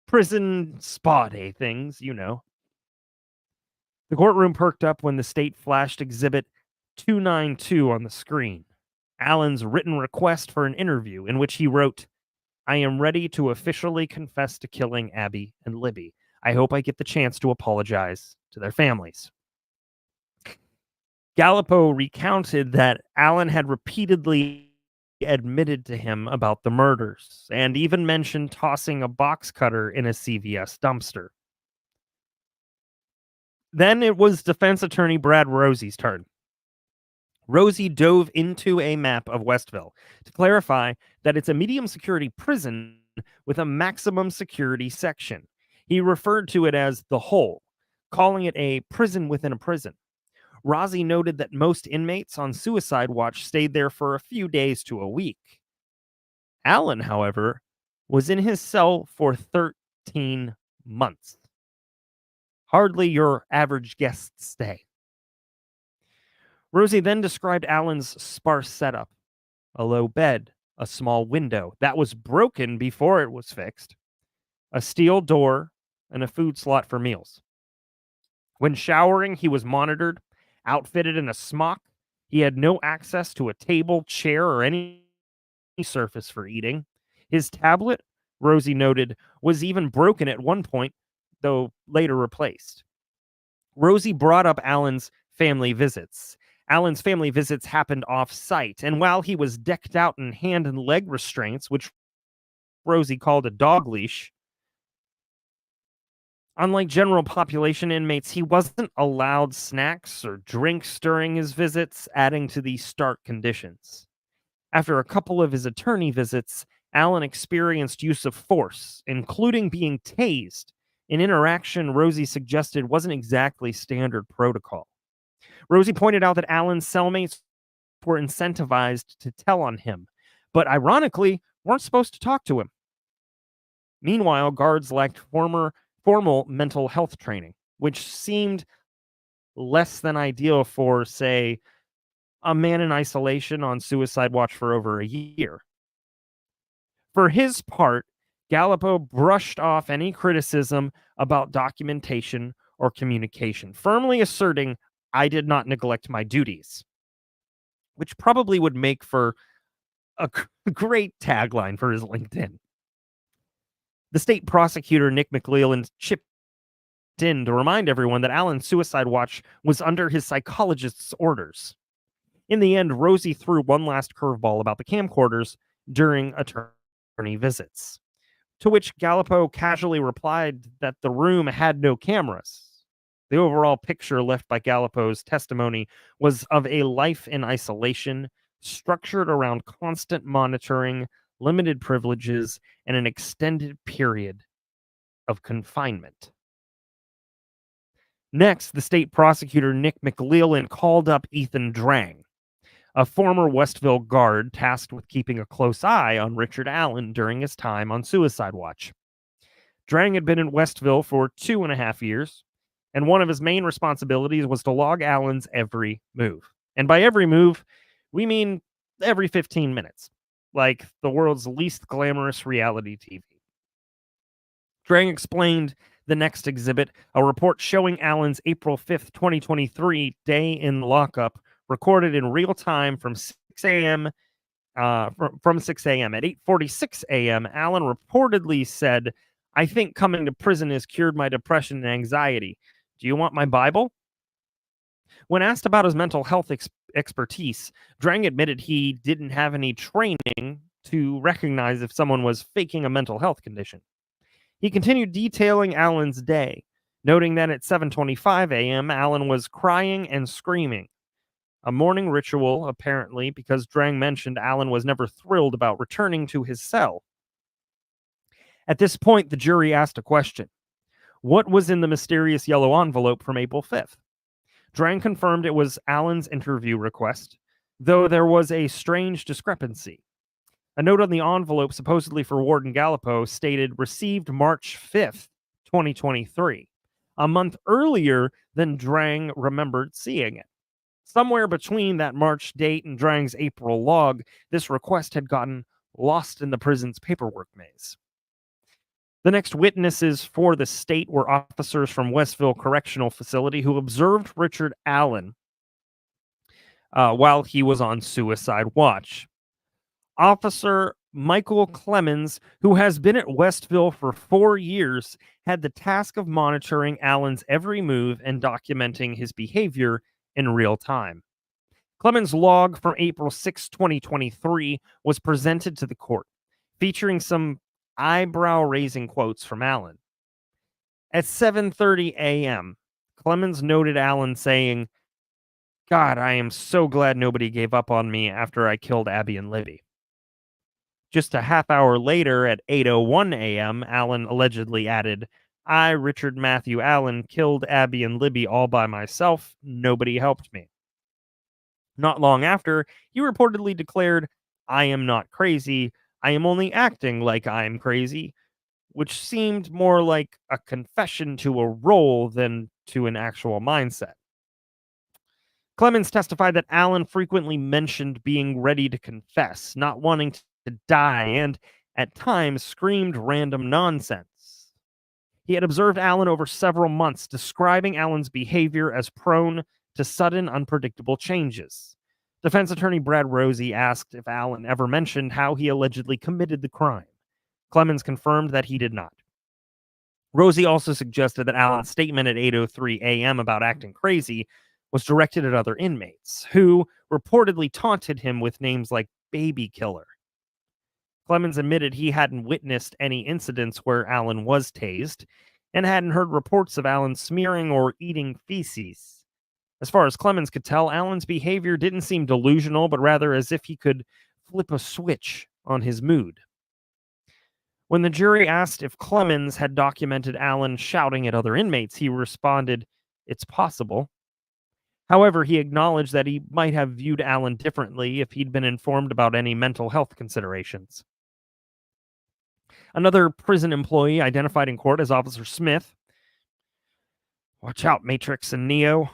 prison spa day things, you know. The courtroom perked up when the state flashed Exhibit 292 on the screen, Allen's written request for an interview, in which he wrote, "I am ready to officially confess to killing Abby and Libby. I hope I get the chance to apologize to their families." Gallipo recounted that Allen had repeatedly admitted to him about the murders, and even mentioned tossing a box cutter in a CVS dumpster. Then it was defense attorney Brad Rosie's turn. Rosie dove into a map of Westville to clarify that it's a medium security prison with a maximum security section. He referred to it as the hole, calling it a prison within a prison. Rosie noted that most inmates on suicide watch stayed there for a few days to a week. Allen, however, was in his cell for 13 months. Hardly your average guest stay. Rosie then described Allen's sparse setup: a low bed, a small window that was broken before it was fixed, a steel door, and a food slot for meals. When showering, he was monitored, outfitted in a smock. He had no access to a table, chair, or any surface for eating. His tablet, Rosie noted, was even broken at one point, though later replaced. Rosie brought up Alan's family visits. Alan's family visits happened off site, and while he was decked out in hand and leg restraints, which Rosie called a dog leash, unlike general population inmates, he wasn't allowed snacks or drinks during his visits, adding to these stark conditions. After a couple of his attorney visits, Alan experienced use of force, including being tased, an interaction Rosie suggested wasn't exactly standard protocol. Rosie pointed out that Alan's cellmates were incentivized to tell on him, but ironically, weren't supposed to talk to him. Meanwhile, guards lacked formal mental health training, which seemed less than ideal for, say, a man in isolation on suicide watch for over a year. For his part, Gallipo brushed off any criticism about documentation or communication, firmly asserting, "I did not neglect my duties," which probably would make for a great tagline for his LinkedIn. The state prosecutor, Nick McLeland, chipped in to remind everyone that Alan's suicide watch was under his psychologist's orders. In the end, Rosie threw one last curveball about the camcorders during attorney visits, to which Gallipo casually replied that the room had no cameras. The overall picture left by Gallipo's testimony was of a life in isolation, structured around constant monitoring, limited privileges, and an extended period of confinement. Next, the state prosecutor, Nick McLeland, called up Ethan Drang, a former Westville guard tasked with keeping a close eye on Richard Allen during his time on suicide watch. Drang had been in Westville for 2.5 years, and one of his main responsibilities was to log Allen's every move. And by every move, we mean every 15 minutes, like the world's least glamorous reality TV. Drang explained the next exhibit, a report showing Allen's April 5th, 2023 day in lockup, recorded in real time from 6 a.m. From 6 a.m. At 8:46 a.m., Allen reportedly said, "I think coming to prison has cured my depression and anxiety. Do you want my Bible?" When asked about his mental health expertise, Drang admitted he didn't have any training to recognize if someone was faking a mental health condition. He continued detailing Allen's day, noting that at 7:25 a.m., Allen was crying and screaming. A morning ritual, apparently, because Drang mentioned Allen was never thrilled about returning to his cell. At this point, the jury asked a question. What was in the mysterious yellow envelope from April 5th? Drang confirmed it was Allen's interview request, though there was a strange discrepancy. A note on the envelope, supposedly for Warden Gallipo, stated received March 5th, 2023, a month earlier than Drang remembered seeing it. Somewhere between that March date and Drang's April log, this request had gotten lost in the prison's paperwork maze. The next witnesses for the state were officers from Westville Correctional Facility who observed Richard Allen while he was on suicide watch. Officer Michael Clemens, who has been at Westville for 4 years, had the task of monitoring Allen's every move and documenting his behavior in real time. Clemens' log from April 6, 2023 was presented to the court, featuring some eyebrow-raising quotes from Allen. At 7:30 a.m., Clemens noted Allen saying, "God, I am so glad nobody gave up on me after I killed Abby and Libby." Just a half hour later, at 8:01 a.m., Allen allegedly added, "I, Richard Matthew Allen, killed Abby and Libby all by myself. Nobody helped me." Not long after, he reportedly declared, "I am not crazy. I am only acting like I am crazy," which seemed more like a confession to a role than to an actual mindset. Clemens testified that Allen frequently mentioned being ready to confess, not wanting to die and, at times, screamed random nonsense. He had observed Allen over several months, describing Allen's behavior as prone to sudden, unpredictable changes. Defense attorney Brad Rosie asked if Allen ever mentioned how he allegedly committed the crime. Clemens confirmed that he did not. Rosie also suggested that Allen's statement at 8:03 a.m. about acting crazy was directed at other inmates, who reportedly taunted him with names like baby killer. Clemens admitted he hadn't witnessed any incidents where Allen was tased, and hadn't heard reports of Allen smearing or eating feces. As far as Clemens could tell, Allen's behavior didn't seem delusional, but rather as if he could flip a switch on his mood. When the jury asked if Clemens had documented Allen shouting at other inmates, he responded, "It's possible." However, he acknowledged that he might have viewed Allen differently if he'd been informed about any mental health considerations. Another prison employee identified in court as Officer Smith, watch out, Matrix and Neo,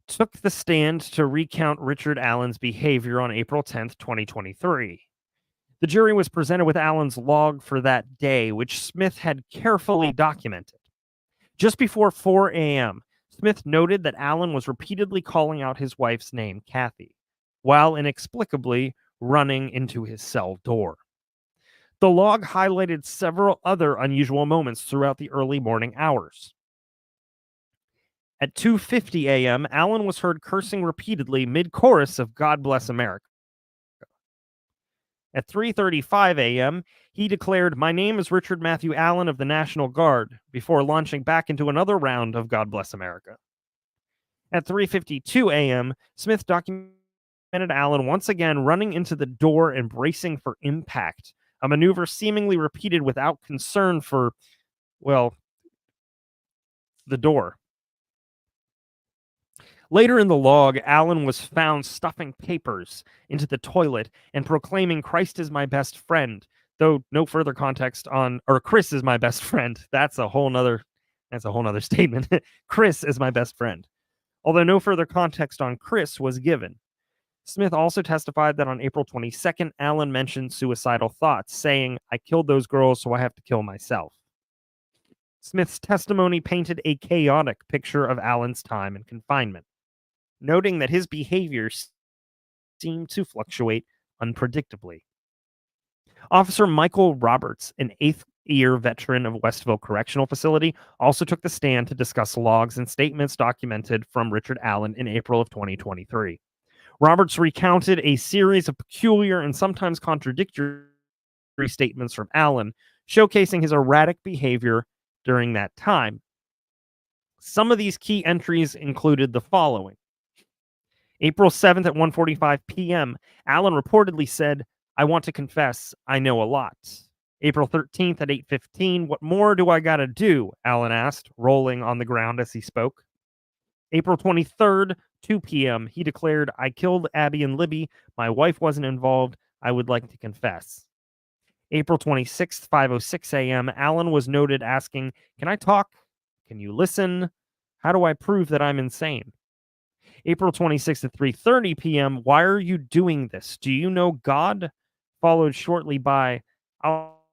took the stand to recount Richard Allen's behavior on April 10th, 2023. The jury was presented with Allen's log for that day, which Smith had carefully documented. Just before 4 a.m., Smith noted that Allen was repeatedly calling out his wife's name, Kathy, while inexplicably running into his cell door. The log highlighted several other unusual moments throughout the early morning hours. At 2:50 a.m., Allen was heard cursing repeatedly mid-chorus of God Bless America. At 3:35 a.m., he declared, "My name is Richard Matthew Allen of the National Guard," before launching back into another round of God Bless America. At 3:52 a.m., Smith documented Allen once again running into the door and bracing for impact, a maneuver seemingly repeated without concern for, well, the door. Later in the log, Allen was found stuffing papers into the toilet and proclaiming "Christ is my best friend," though no further context on, or Chris is my best friend. That's a whole nother statement. Chris is my best friend. Although no further context on Chris was given. Smith also testified that on April 22nd, Allen mentioned suicidal thoughts, saying, "I killed those girls, so I have to kill myself." Smith's testimony painted a chaotic picture of Allen's time in confinement, noting that his behavior seemed to fluctuate unpredictably. Officer Michael Roberts, an eighth-year veteran of Westville Correctional Facility, also took the stand to discuss logs and statements documented from Richard Allen in April of 2023. Roberts recounted a series of peculiar and sometimes contradictory statements from Allen, showcasing his erratic behavior during that time. Some of these key entries included the following. April 7th at 1:45 p.m., Allen reportedly said, "I want to confess, I know a lot." April 13th at 8:15, "What more do I gotta do?" Allen asked, rolling on the ground as he spoke. April 23rd, 2 p.m., he declared, "I killed Abby and Libby. My wife wasn't involved. I would like to confess." April 26th, 5:06 a.m., Allen was noted asking, "Can I talk? Can you listen? How do I prove that I'm insane?" April 26th at 3:30 p.m., "Why are you doing this? Do you know God?" Followed shortly by, "I'll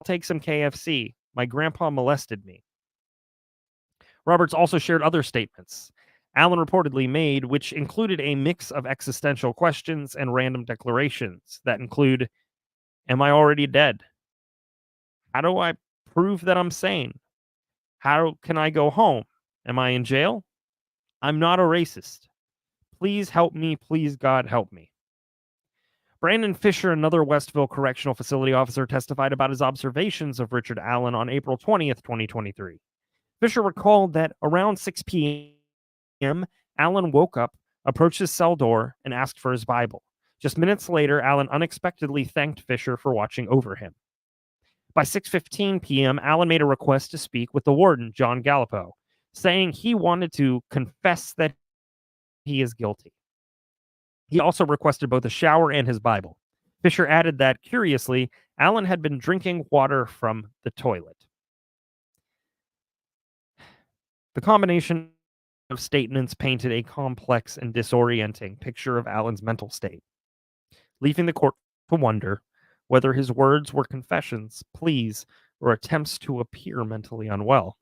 take some KFC. My grandpa molested me." Roberts also shared other statements Allen reportedly made, which included a mix of existential questions and random declarations that include, "Am I already dead? How do I prove that I'm sane? How can I go home? Am I in jail? I'm not a racist. Please help me. Please, God, help me." Brandon Fisher, another Westville Correctional Facility officer, testified about his observations of Richard Allen on April 20th, 2023. Fisher recalled that around 6 p.m., Allen woke up, approached his cell door, and asked for his Bible. Just minutes later, Allen unexpectedly thanked Fisher for watching over him. By 6:15 p.m., Allen made a request to speak with the warden, John Gallipo, saying he wanted to confess that he is guilty. He also requested both a shower and his Bible. Fisher added that, curiously, Allen had been drinking water from the toilet. The combination of statements painted a complex and disorienting picture of Allen's mental state, leaving the court to wonder whether his words were confessions, pleas, or attempts to appear mentally unwell.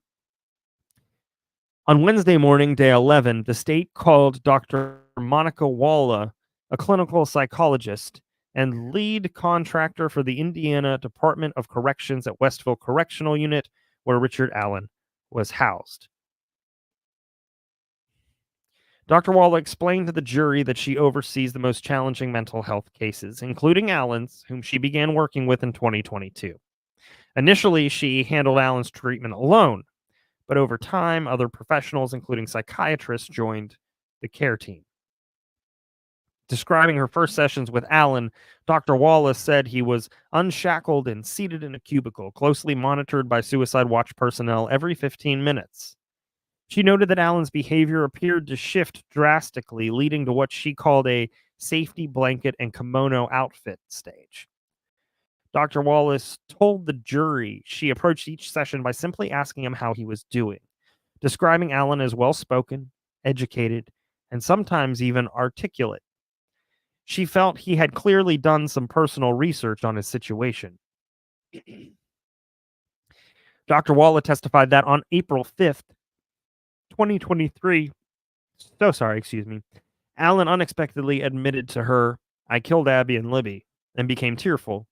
On Wednesday morning, day 11, the state called Dr. Monica Walla, a clinical psychologist and lead contractor for the Indiana Department of Corrections at Westville Correctional Unit, where Richard Allen was housed. Dr. Walla explained to the jury that she oversees the most challenging mental health cases, including Allen's, whom she began working with in 2022. Initially, she handled Allen's treatment alone, but over time, other professionals, including psychiatrists, joined the care team. Describing her first sessions with Allen, Dr. Wallace said he was unshackled and seated in a cubicle, closely monitored by Suicide Watch personnel every 15 minutes. She noted that Allen's behavior appeared to shift drastically, leading to what she called a safety blanket and kimono outfit stage. Dr. Wallace told the jury she approached each session by simply asking him how he was doing, describing Allen as well-spoken, educated, and sometimes even articulate. She felt he had clearly done some personal research on his situation. Dr. Wallace testified that on April 5th, 2023, Allen unexpectedly admitted to her, "I killed Abby and Libby," and became tearful.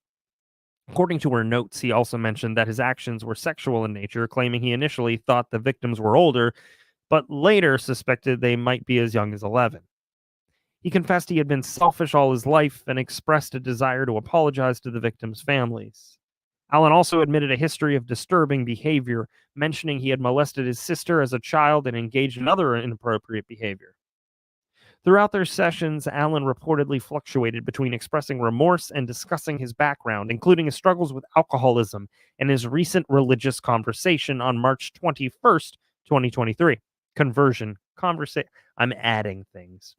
According to her notes, he also mentioned that his actions were sexual in nature, claiming he initially thought the victims were older, but later suspected they might be as young as 11. He confessed he had been selfish all his life and expressed a desire to apologize to the victims' families. Allen also admitted a history of disturbing behavior, mentioning he had molested his sister as a child and engaged in other inappropriate behavior. Throughout their sessions, Allen reportedly fluctuated between expressing remorse and discussing his background, including his struggles with alcoholism and his recent religious conversation on March 21st, 2023. Conversion conversation. I'm adding things.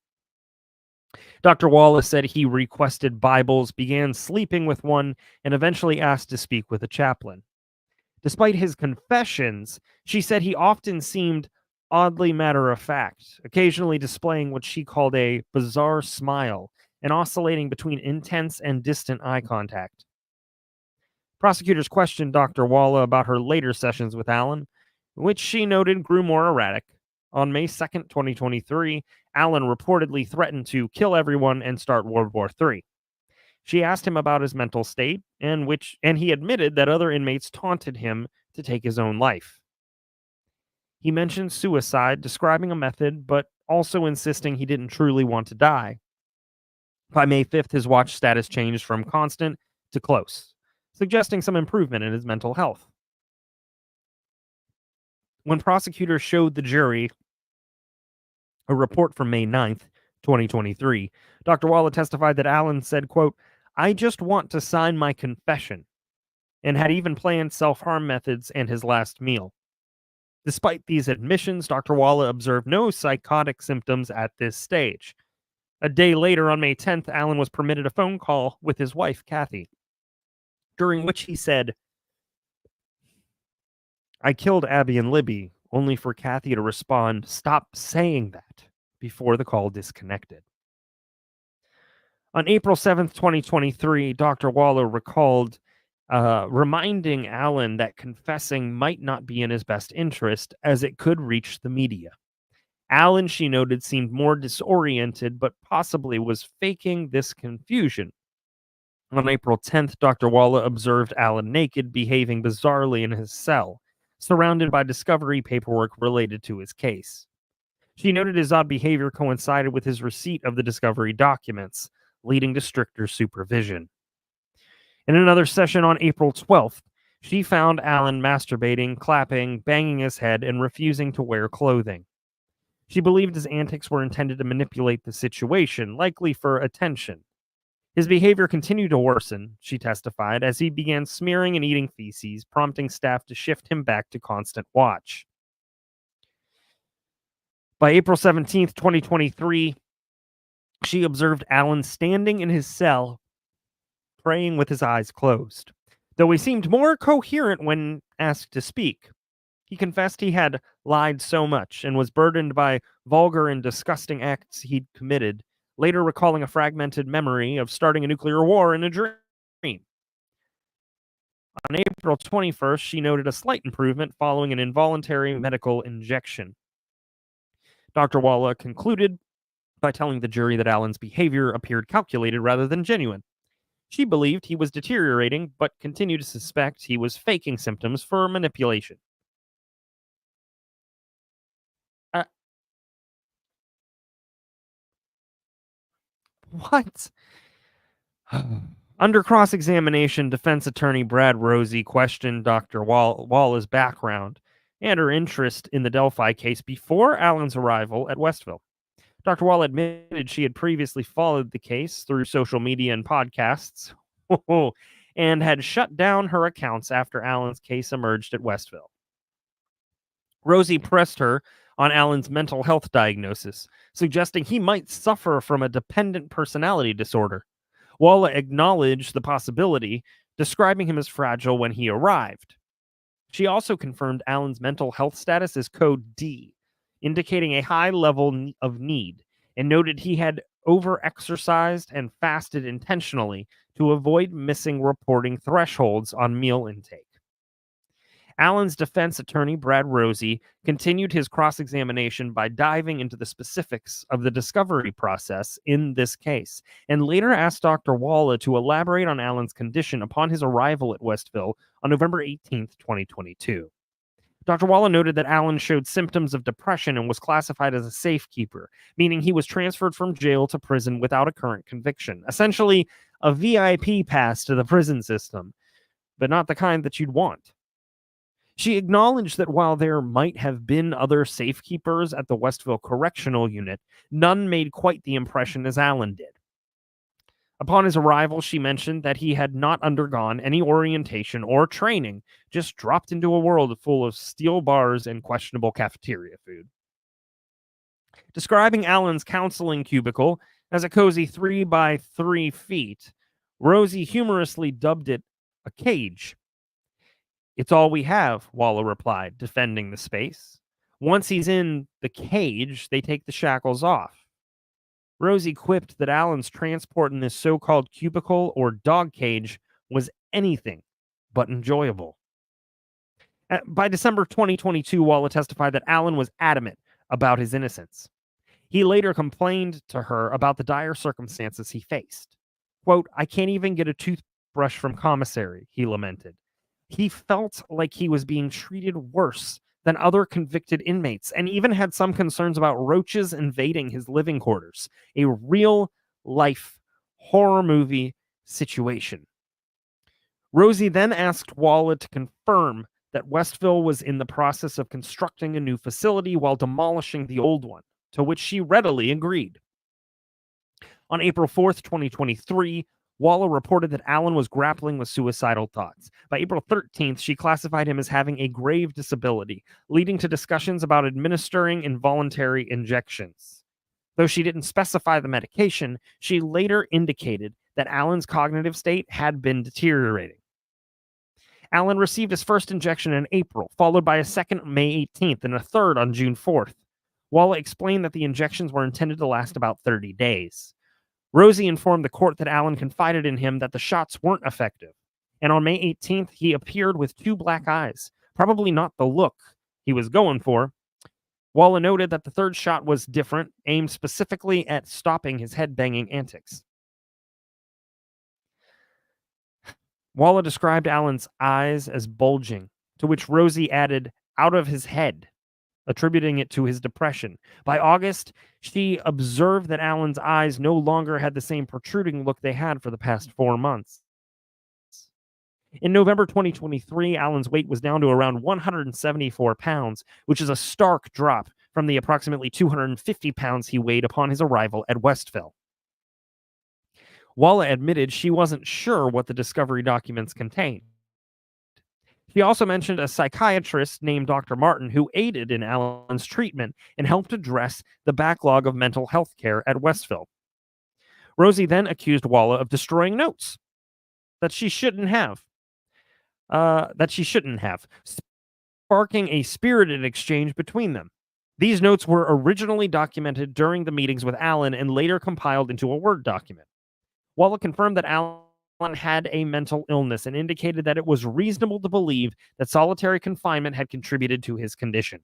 Dr. Wallace said he requested Bibles, began sleeping with one, and eventually asked to speak with a chaplain. Despite his confessions, she said he often seemed oddly matter-of-fact, occasionally displaying what she called a bizarre smile and oscillating between intense and distant eye contact. Prosecutors questioned Dr. Walla about her later sessions with Allen, which she noted grew more erratic. On May 2nd, 2023, Allen reportedly threatened to kill everyone and start World War III. She asked him about his mental state, and he admitted that other inmates taunted him to take his own life. He mentioned suicide, describing a method, but also insisting he didn't truly want to die. By May 5th, his watch status changed from constant to close, suggesting some improvement in his mental health. When prosecutors showed the jury a report from May 9th, 2023, Dr. Walla testified that Allen said, quote, "I just want to sign my confession," and had even planned self-harm methods and his last meal. Despite these admissions, Dr. Walla observed no psychotic symptoms at this stage. A day later, on May 10th, Allen was permitted a phone call with his wife, Kathy, during which he said, "I killed Abby and Libby," only for Kathy to respond, "Stop saying that," before the call disconnected. On April 7th, 2023, Dr. Waller recalled reminding Allen that confessing might not be in his best interest as it could reach the media. Allen, she noted, seemed more disoriented, but possibly was faking this confusion. On April 10th, Dr. Waller observed Allen naked, behaving bizarrely in his cell, surrounded by discovery paperwork related to his case. She noted his odd behavior coincided with his receipt of the discovery documents, leading to stricter supervision. In another session on April 12th, she found Allen masturbating, clapping, banging his head, and refusing to wear clothing. She believed his antics were intended to manipulate the situation, likely for attention. His behavior continued to worsen, she testified, as he began smearing and eating feces, prompting staff to shift him back to constant watch. By April 17th, 2023, she observed Allen standing in his cell, praying with his eyes closed, though he seemed more coherent when asked to speak. He confessed he had lied so much and was burdened by vulgar and disgusting acts he'd committed, later recalling a fragmented memory of starting a nuclear war in a dream. On April 21st, she noted a slight improvement following an involuntary medical injection. Dr. Walla concluded by telling the jury that Allen's behavior appeared calculated rather than genuine. She believed he was deteriorating, but continued to suspect he was faking symptoms for manipulation. Uh, what? Under cross examination, defense attorney Brad Rosie questioned Dr. Walla's background and her interest in the Delphi case before Allen's arrival at Westville. Dr. Wall admitted she had previously followed the case through social media and podcasts and had shut down her accounts after Allen's case emerged at Westville. Rosie pressed her on Allen's mental health diagnosis, suggesting he might suffer from a dependent personality disorder. Walla acknowledged the possibility, describing him as fragile when he arrived. She also confirmed Allen's mental health status as Code D, indicating a high level of need, and noted he had overexercised and fasted intentionally to avoid missing reporting thresholds on meal intake. Allen's defense attorney, Brad Rosie, continued his cross-examination by diving into the specifics of the discovery process in this case, and later asked Dr. Walla to elaborate on Allen's condition upon his arrival at Westville on November 18, 2022. Dr. Walla noted that Allen showed symptoms of depression and was classified as a safekeeper, meaning he was transferred from jail to prison without a current conviction, essentially a VIP pass to the prison system, but not the kind that you'd want. She acknowledged that while there might have been other safekeepers at the Westville Correctional Unit, none made quite the impression as Allen did. Upon his arrival, she mentioned that he had not undergone any orientation or training, just dropped into a world full of steel bars and questionable cafeteria food. Describing Allen's counseling cubicle as a cozy 3 by 3 feet, Rosie humorously dubbed it a cage. "It's all we have," Walla replied, defending the space. "Once he's in the cage, they take the shackles off." Rosie quipped that Allen's transport in this so-called cubicle or dog cage was anything but enjoyable. By December 2022, Walla testified that Allen was adamant about his innocence. He later complained to her about the dire circumstances he faced. Quote, "I can't even get a toothbrush from commissary," he lamented. He felt like he was being treated worse than other convicted inmates and even had some concerns about roaches invading his living quarters. A real life horror movie situation. Rosie then asked Walla to confirm that Westville was in the process of constructing a new facility while demolishing the old one, to which she readily agreed. On April 4th, 2023, Walla reported that Allen was grappling with suicidal thoughts. By April 13th, she classified him as having a grave disability, leading to discussions about administering involuntary injections. Though she didn't specify the medication, she later indicated that Allen's cognitive state had been deteriorating. Allen received his first injection in April, followed by a second on May 18th and a third on June 4th. Walla explained that the injections were intended to last about 30 days. Rosie informed the court that Allen confided in him that the shots weren't effective, and on May 18th, he appeared with 2 black eyes, probably not the look he was going for. Walla noted that the third shot was different, aimed specifically at stopping his head-banging antics. Walla described Allen's eyes as bulging, to which Rosie added, "out of his head," attributing it to his depression. By August, she observed that Allen's eyes no longer had the same protruding look they had for the past 4 months. In November 2023, Allen's weight was down to around 174 pounds, which is a stark drop from the approximately 250 pounds he weighed upon his arrival at Westville. Walla admitted she wasn't sure what the discovery documents contained. She also mentioned a psychiatrist named Dr. Martin who aided in Allen's treatment and helped address the backlog of mental health care at Westville. Rosie then accused Walla of destroying notes that she shouldn't have. Sparking a spirited exchange between them. These notes were originally documented during the meetings with Allen and later compiled into a Word document. Walla confirmed that Allen had a mental illness and indicated that it was reasonable to believe that solitary confinement had contributed to his condition.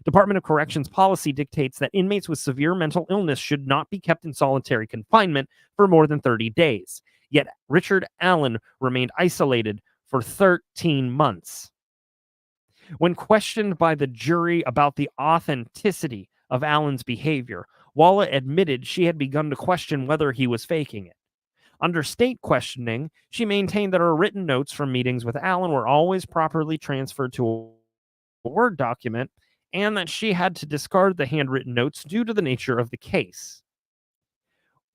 Department of Corrections policy dictates that inmates with severe mental illness should not be kept in solitary confinement for more than 30 days. Yet Richard Allen remained isolated for 13 months. When questioned by the jury about the authenticity of Allen's behavior, Walla admitted she had begun to question whether he was faking it. Under state questioning, she maintained that her written notes from meetings with Allen were always properly transferred to a Word document, and that she had to discard the handwritten notes due to the nature of the case.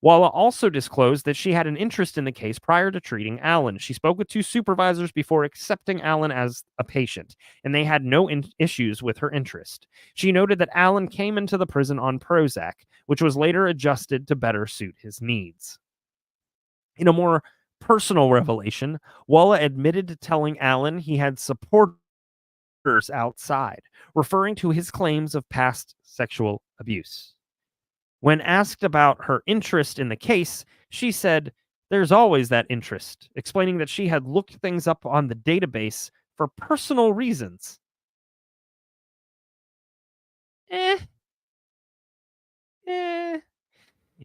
Walla also disclosed that she had an interest in the case prior to treating Allen. She spoke with 2 supervisors before accepting Allen as a patient, and they had no issues with her interest. She noted that Allen came into the prison on Prozac, which was later adjusted to better suit his needs. In a more personal revelation, Walla admitted to telling Allen he had supporters outside, referring to his claims of past sexual abuse. When asked about her interest in the case, she said, "There's always that interest," explaining that she had looked things up on the database for personal reasons. Eh, eh.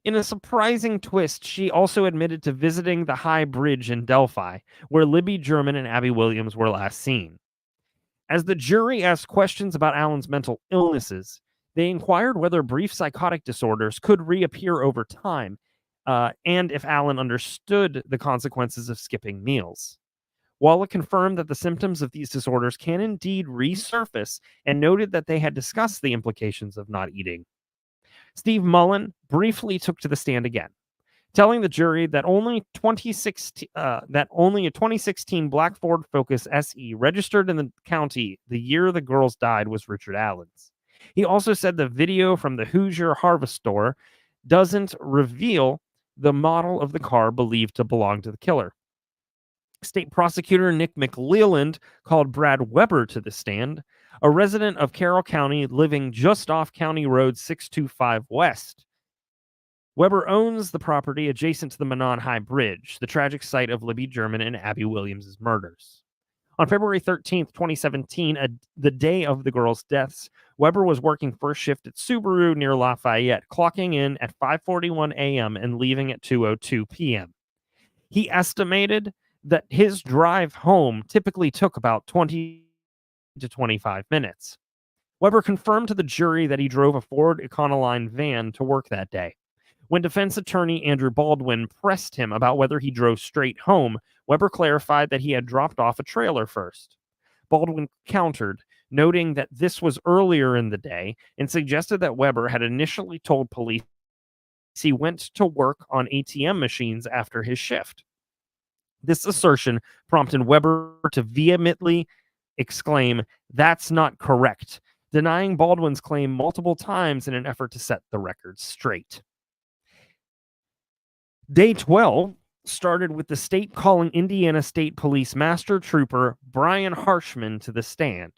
In a surprising twist, she also admitted to visiting the High Bridge in Delphi, where Libby German and Abby Williams were last seen. As the jury asked questions about Allen's mental illnesses, they inquired whether brief psychotic disorders could reappear over time, and if Allen understood the consequences of skipping meals. Walla confirmed that the symptoms of these disorders can indeed resurface and noted that they had discussed the implications of not eating. Steve Mullen briefly took to the stand again, telling the jury that only a 2016 Black Ford Focus SE registered in the county the year the girls died was Richard Allen's. He also said the video from the Hoosier Harvest Store doesn't reveal the model of the car believed to belong to the killer. State prosecutor Nick McLeland called Brad Weber to the stand, a resident of Carroll County living just off County Road 625 West. Weber owns the property adjacent to the Manon High Bridge, the tragic site of Libby German and Abby Williams' murders. On February 13th, 2017, the day of the girls' deaths, Weber was working first shift at Subaru near Lafayette, clocking in at 5:41 a.m. and leaving at 2:02 p.m. He estimated that his drive home typically took about 20 to 25 minutes. Weber confirmed to the jury that he drove a Ford Econoline van to work that day. When defense attorney Andrew Baldwin pressed him about whether he drove straight home, Weber clarified that he had dropped off a trailer first. Baldwin countered, noting that this was earlier in the day, and suggested that Weber had initially told police he went to work on ATM machines after his shift. This assertion prompted Weber to vehemently exclaim, "That's not correct," denying Baldwin's claim multiple times in an effort to set the record straight. Day 12 started with the state calling Indiana State Police Master Trooper Brian Harshman to the stand.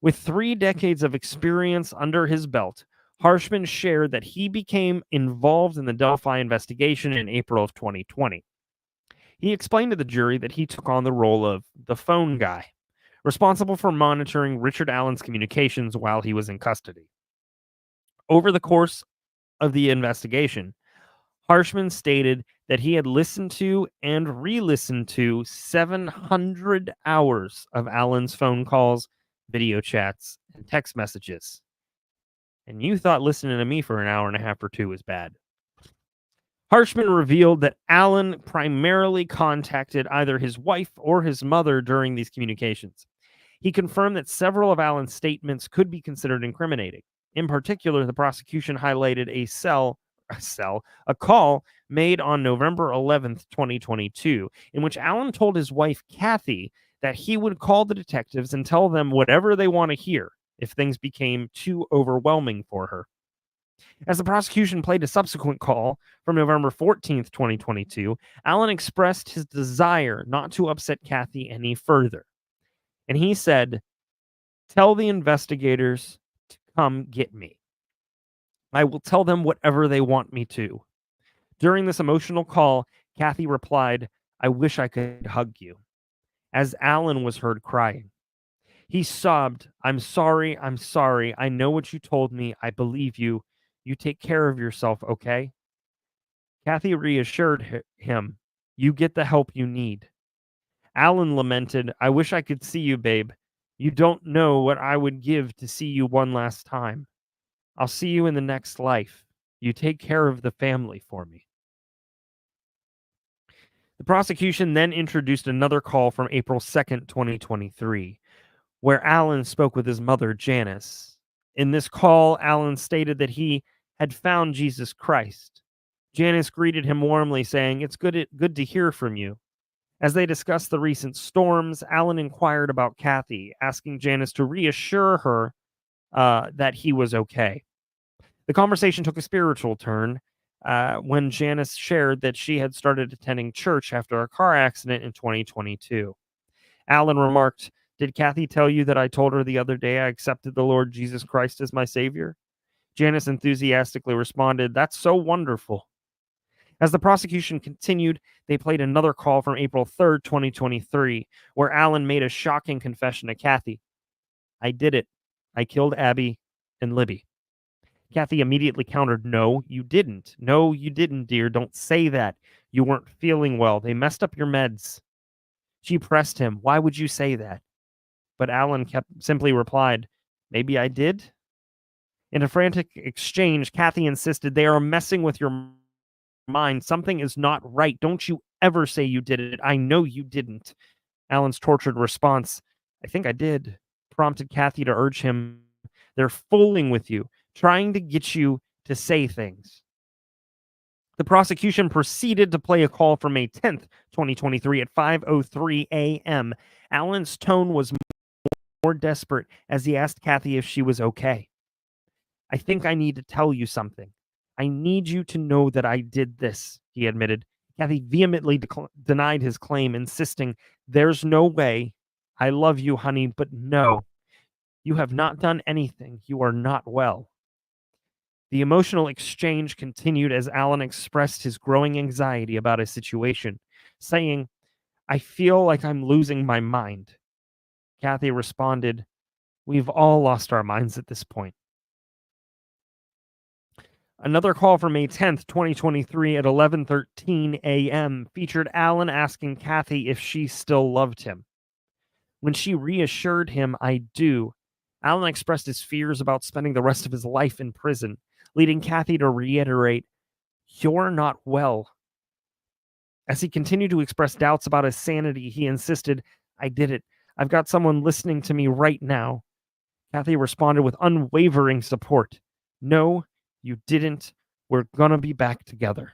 With 3 decades of experience under his belt, Harshman shared that he became involved in the Delphi investigation in April of 2020. He explained to the jury that he took on the role of the phone guy, responsible for monitoring Richard Allen's communications while he was in custody. Over the course of the investigation, Harshman stated that he had listened to and re-listened to 700 hours of Allen's phone calls, video chats, and text messages. And you thought listening to me for an hour and a half or 2 was bad. Harshman revealed that Allen primarily contacted either his wife or his mother during these communications. He confirmed that several of Allen's statements could be considered incriminating. In particular, the prosecution highlighted a call made on November 11th, 2022, in which Allen told his wife, Kathy, that he would call the detectives and tell them whatever they want to hear if things became too overwhelming for her. As the prosecution played a subsequent call from November 14th, 2022, Allen expressed his desire not to upset Kathy any further. And he said, "Tell the investigators to come get me. I will tell them whatever they want me to." During this emotional call, Kathy replied, I wish I could hug you. As Alan was heard crying, he sobbed, I'm sorry, I'm sorry. I know what you told me. I believe you. You take care of yourself, okay? Kathy reassured him, you get the help you need. Alan lamented, I wish I could see you, babe. You don't know what I would give to see you one last time. I'll see you in the next life. You take care of the family for me. The prosecution then introduced another call from April 2nd, 2023, where Alan spoke with his mother, Janice. In this call, Alan stated that he had found Jesus Christ. Janice greeted him warmly, saying, It's good to hear from you. As they discussed the recent storms, Alan inquired about Kathy, asking Janice to reassure her that he was okay. The conversation took a spiritual turn when Janice shared that she had started attending church after a car accident in 2022. Alan remarked, Did Kathy tell you that I told her the other day I accepted the Lord Jesus Christ as my Savior? Janice enthusiastically responded, That's so wonderful. As the prosecution continued, they played another call from April 3rd, 2023, where Alan made a shocking confession to Kathy. I did it. I killed Abby and Libby. Kathy immediately countered, No, you didn't. No, you didn't, dear. Don't say that. You weren't feeling well. They messed up your meds. She pressed him. Why would you say that? But Alan simply replied, Maybe I did. In a frantic exchange, Kathy insisted, They are messing with your mind. Something is not right. Don't you ever say you did it. I know you didn't. Alan's tortured response, I think I did, prompted Kathy to urge him, They're fooling with you, trying to get you to say things. The prosecution proceeded to play a call from May 10th, 2023 at 5:03 a.m. Alan's tone was more desperate as he asked Kathy if she was okay. I think I need to tell you something. I need you to know that I did this, he admitted. Kathy vehemently denied his claim, insisting, There's no way. I love you, honey, but no. You have not done anything. You are not well. The emotional exchange continued as Alan expressed his growing anxiety about his situation, saying, I feel like I'm losing my mind. Kathy responded, We've all lost our minds at this point. Another call from May 10th, 2023 at 11:13 a.m. featured Alan asking Kathy if she still loved him. When she reassured him, I do, Alan expressed his fears about spending the rest of his life in prison, leading Kathy to reiterate, You're not well. As he continued to express doubts about his sanity, he insisted, I did it. I've got someone listening to me right now. Kathy responded with unwavering support. No, you didn't. We're gonna be back together.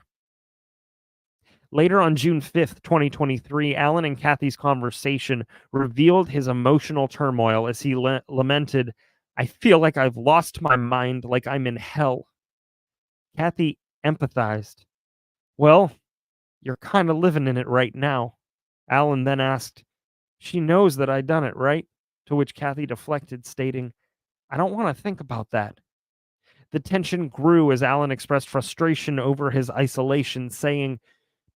Later on June 5th, 2023, Alan and Kathy's conversation revealed his emotional turmoil as he lamented, I feel like I've lost my mind, like I'm in hell. Kathy empathized. Well, you're kind of living in it right now. Alan then asked, She knows that I done it, right? To which Kathy deflected, stating, I don't want to think about that. The tension grew as Alan expressed frustration over his isolation, saying,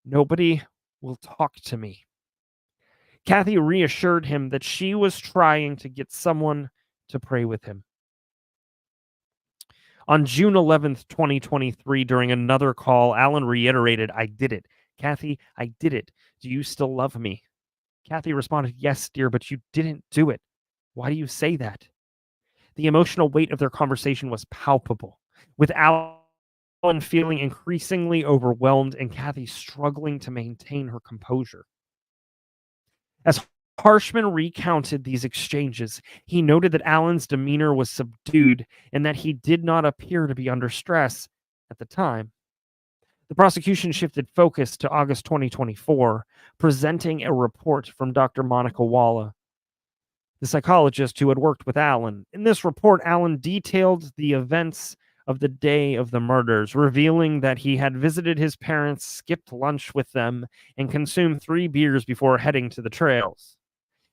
Nobody will talk to me. Kathy reassured him that she was trying to get someone to pray with him. On June 11th, 2023, during another call, Alan reiterated, I did it. Kathy, I did it. Do you still love me? Kathy responded, Yes, dear, but you didn't do it. Why do you say that? The emotional weight of their conversation was palpable, with Alan feeling increasingly overwhelmed and Kathy struggling to maintain her composure. As Harshman recounted these exchanges, he noted that Alan's demeanor was subdued and that he did not appear to be under stress at the time. The prosecution shifted focus to August 2024, presenting a report from Dr. Monica Walla, the psychologist who had worked with Alan. In this report, Alan detailed the events of the day of the murders, revealing that he had visited his parents, skipped lunch with them, and consumed 3 beers before heading to the trails.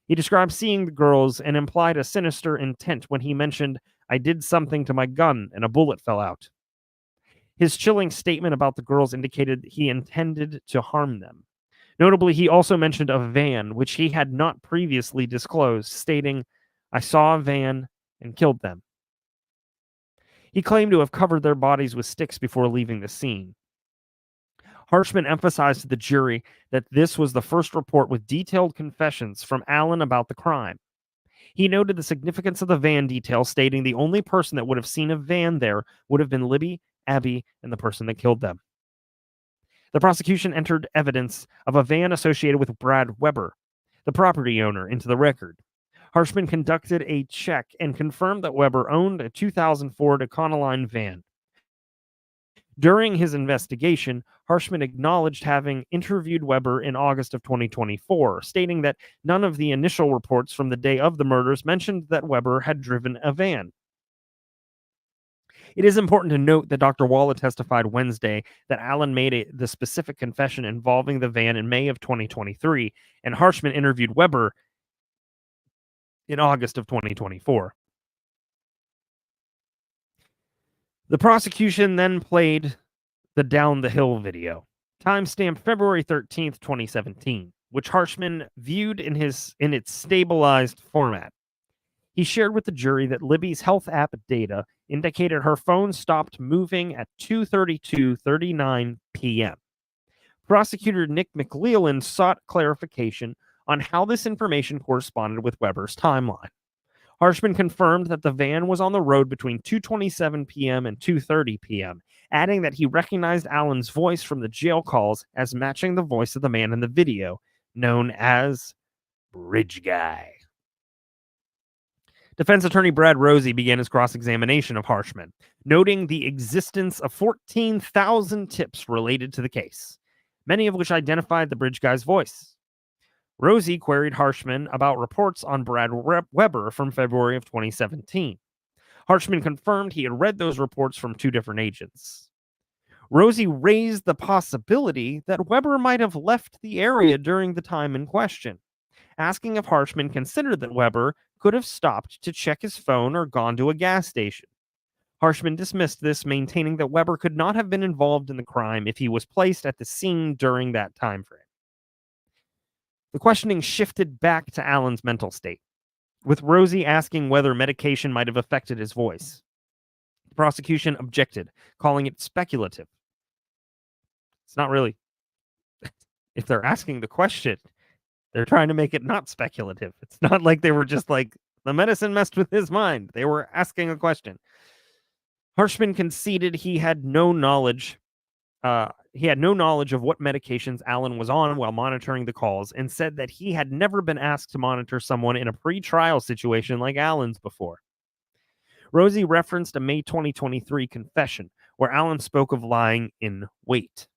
He described seeing the girls and implied a sinister intent when he mentioned, I did something to my gun and a bullet fell out. His chilling statement about the girls indicated he intended to harm them. Notably, he also mentioned a van, which he had not previously disclosed, stating, "I saw a van and killed them." He claimed to have covered their bodies with sticks before leaving the scene. Harshman emphasized to the jury that this was the first report with detailed confessions from Allen about the crime. He noted the significance of the van detail, stating the only person that would have seen a van there would have been Libby, Abby, and the person that killed them. The prosecution entered evidence of a van associated with Brad Weber, the property owner, into the record. Harshman conducted a check and confirmed that Weber owned a 2004 Econoline van. During his investigation, Harshman acknowledged having interviewed Weber in August of 2024, stating that none of the initial reports from the day of the murders mentioned that Weber had driven a van. It is important to note that Dr. Walla testified Wednesday that Allen made the specific confession involving the van in May of 2023, and Harshman interviewed Weber in August of 2024. The prosecution then played the Down the Hill video, timestamped February 13th, 2017, which Harshman viewed in its stabilized format. He shared with the jury that Libby's health app data indicated her phone stopped moving at 2:32:39 p.m. Prosecutor Nick McLeland sought clarification on how this information corresponded with Weber's timeline. Harshman confirmed that the van was on the road between 2:27 p.m. and 2:30 p.m., adding that he recognized Allen's voice from the jail calls as matching the voice of the man in the video, known as Bridge Guy. Defense attorney Brad Rosie began his cross-examination of Harshman, noting the existence of 14,000 tips related to the case, many of which identified the Bridge Guy's voice. Rosie queried Harshman about reports on Brad Weber from February of 2017. Harshman confirmed he had read those reports from two different agents. Rosie raised the possibility that Weber might have left the area during the time in question, asking if Harshman considered that Weber could have stopped to check his phone or gone to a gas station. Harshman dismissed this, maintaining that Weber could not have been involved in the crime if he was placed at the scene during that time frame. The questioning shifted back to Allen's mental state, with Rosie asking whether medication might have affected his voice. The prosecution objected, calling it speculative. It's not really. If they're asking the question, they're trying to make it not speculative. It's not like they were just like, the medicine messed with his mind. They were asking a question. Harshman conceded he had no knowledge of what medications Allen was on while monitoring the calls, and said that he had never been asked to monitor someone in a pre-trial situation like Allen's before. Rosie referenced a May 2023 confession where Allen spoke of lying in wait.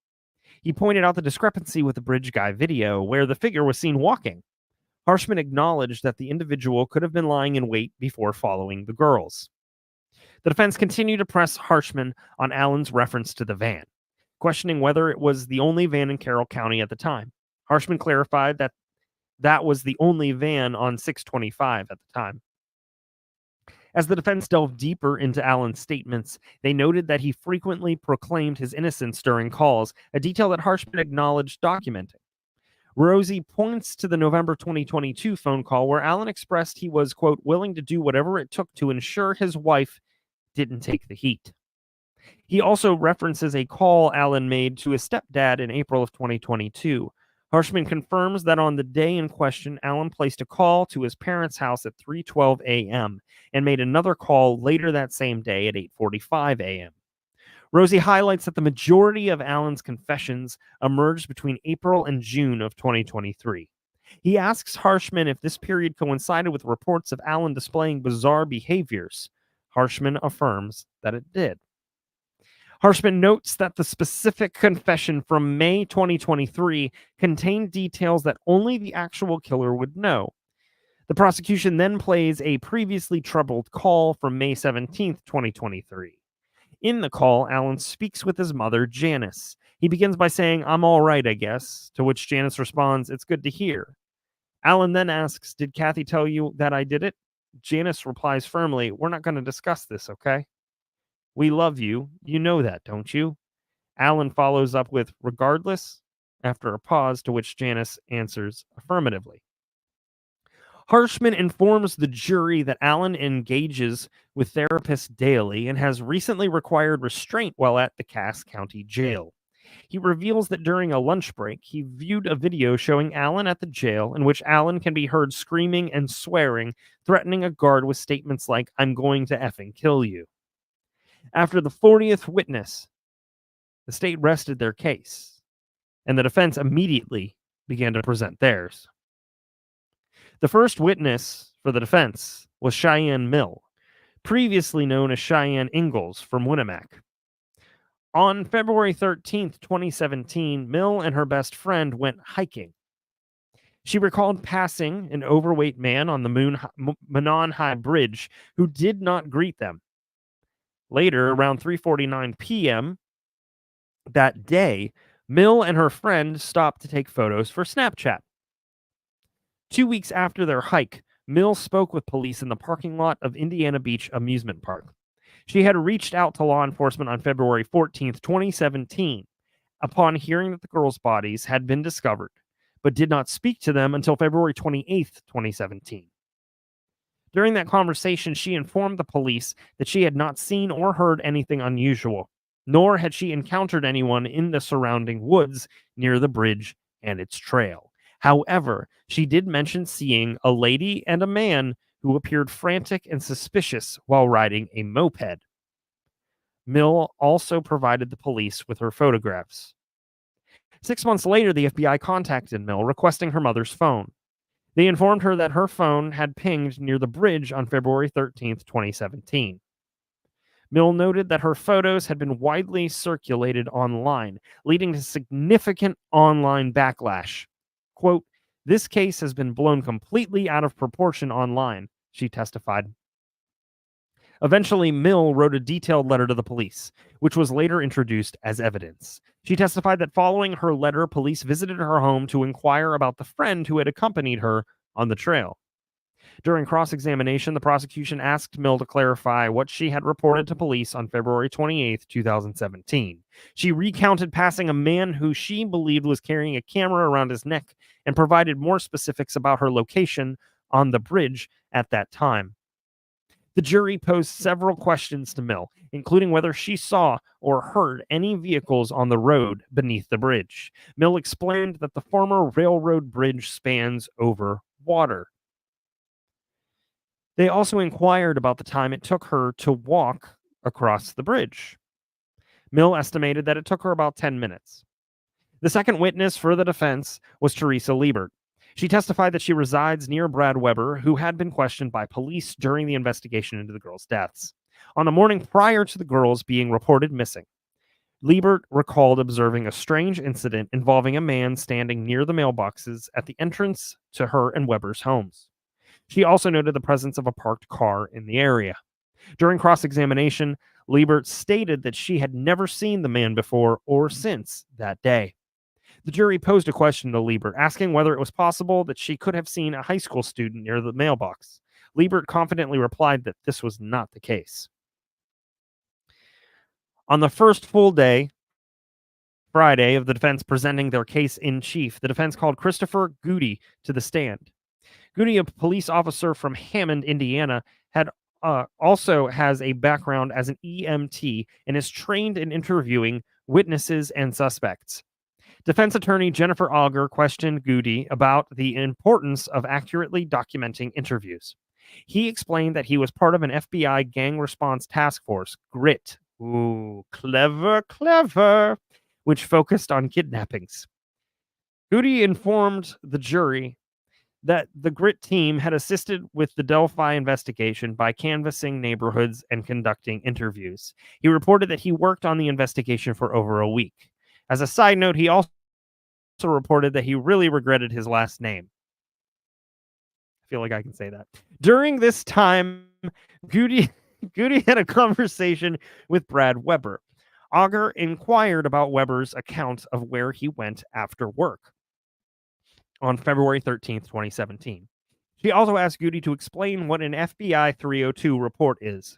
He pointed out the discrepancy with the Bridge Guy video, where the figure was seen walking. Harshman acknowledged that the individual could have been lying in wait before following the girls. The defense continued to press Harshman on Allen's reference to the van, questioning whether it was the only van in Carroll County at the time. Harshman clarified that that was the only van on 625 at the time. As the defense delved deeper into Allen's statements, they noted that he frequently proclaimed his innocence during calls, a detail that Harshman acknowledged documenting. Rosie points to the November 2022 phone call where Allen expressed he was, quote, willing to do whatever it took to ensure his wife didn't take the heat. He also references a call Allen made to his stepdad in April of 2022. Harshman confirms that on the day in question, Allen placed a call to his parents' house at 3:12 a.m. and made another call later that same day at 8:45 a.m. Rosie highlights that the majority of Allen's confessions emerged between April and June of 2023. He asks Harshman if this period coincided with reports of Allen displaying bizarre behaviors. Harshman affirms that it did. Harshman notes that the specific confession from May 2023 contained details that only the actual killer would know. The prosecution then plays a previously troubled call from May 17th, 2023. In the call, Allen speaks with his mother, Janice. He begins by saying, "I'm all right, I guess," to which Janice responds, "It's good to hear." Allen then asks, "Did Kathy tell you that I did it?" Janice replies firmly, "We're not going to discuss this, okay? We love you. You know that, don't you?" Allen follows up with, "Regardless, after a pause, to which Janice answers affirmatively. Harshman informs the jury that Allen engages with therapists daily and has recently required restraint while at the Cass County Jail. He reveals that during a lunch break, he viewed a video showing Allen at the jail in which Allen can be heard screaming and swearing, threatening a guard with statements like, "I'm going to effing kill you." After the 40th witness, the state rested their case, and the defense immediately began to present theirs. The first witness for the defense was Cheyenne Mill, previously known as Cheyenne Ingalls from Winnemac. On February 13th, 2017, Mill and her best friend went hiking. She recalled passing an overweight man on the Manon High Bridge who did not greet them. Later, around 3:49 p.m. that day, Mill and her friend stopped to take photos for Snapchat. 2 weeks after their hike, Mill spoke with police in the parking lot of Indiana Beach Amusement Park. She had reached out to law enforcement on February 14th, 2017, upon hearing that the girls' bodies had been discovered, but did not speak to them until February 28th, 2017. During that conversation, she informed the police that she had not seen or heard anything unusual, nor had she encountered anyone in the surrounding woods near the bridge and its trail. However, she did mention seeing a lady and a man who appeared frantic and suspicious while riding a moped. Mill also provided the police with her photographs. 6 months later, the FBI contacted Mill, requesting her mother's phone. They informed her that her phone had pinged near the bridge on February 13th, 2017. Mill noted that her photos had been widely circulated online, leading to significant online backlash. Quote, "This case has been blown completely out of proportion online," she testified. Eventually, Mill wrote a detailed letter to the police, which was later introduced as evidence. She testified that following her letter, police visited her home to inquire about the friend who had accompanied her on the trail. During cross-examination, the prosecution asked Mill to clarify what she had reported to police on February 28th, 2017. She recounted passing a man who she believed was carrying a camera around his neck and provided more specifics about her location on the bridge at that time. The jury posed several questions to Mill, including whether she saw or heard any vehicles on the road beneath the bridge. Mill explained that the former railroad bridge spans over water. They also inquired about the time it took her to walk across the bridge. Mill estimated that it took her about 10 minutes. The second witness for the defense was Teresa Liebert. She testified that she resides near Brad Weber, who had been questioned by police during the investigation into the girls' deaths. On the morning prior to the girls being reported missing, Liebert recalled observing a strange incident involving a man standing near the mailboxes at the entrance to her and Weber's homes. She also noted the presence of a parked car in the area. During cross-examination, Liebert stated that she had never seen the man before or since that day. The jury posed a question to Liebert, asking whether it was possible that she could have seen a high school student near the mailbox. Liebert confidently replied that this was not the case. On the first full day, Friday, of the defense presenting their case in chief, the defense called Christopher Goody to the stand. Goody, a police officer from Hammond, Indiana, also has a background as an EMT and is trained in interviewing witnesses and suspects. Defense attorney Jennifer Auger questioned Goody about the importance of accurately documenting interviews. He explained that he was part of an FBI gang response task force, GRIT. Ooh, clever, clever, which focused on kidnappings. Goody informed the jury that the GRIT team had assisted with the Delphi investigation by canvassing neighborhoods and conducting interviews. He reported that he worked on the investigation for over a week. As a side note, he also reported that he really regretted his last name. I feel like I can say that. During this time, Goody had a conversation with Brad Weber. Auger inquired about Weber's account of where he went after work on February 13th, 2017. She also asked Goody to explain what an FBI 302 report is,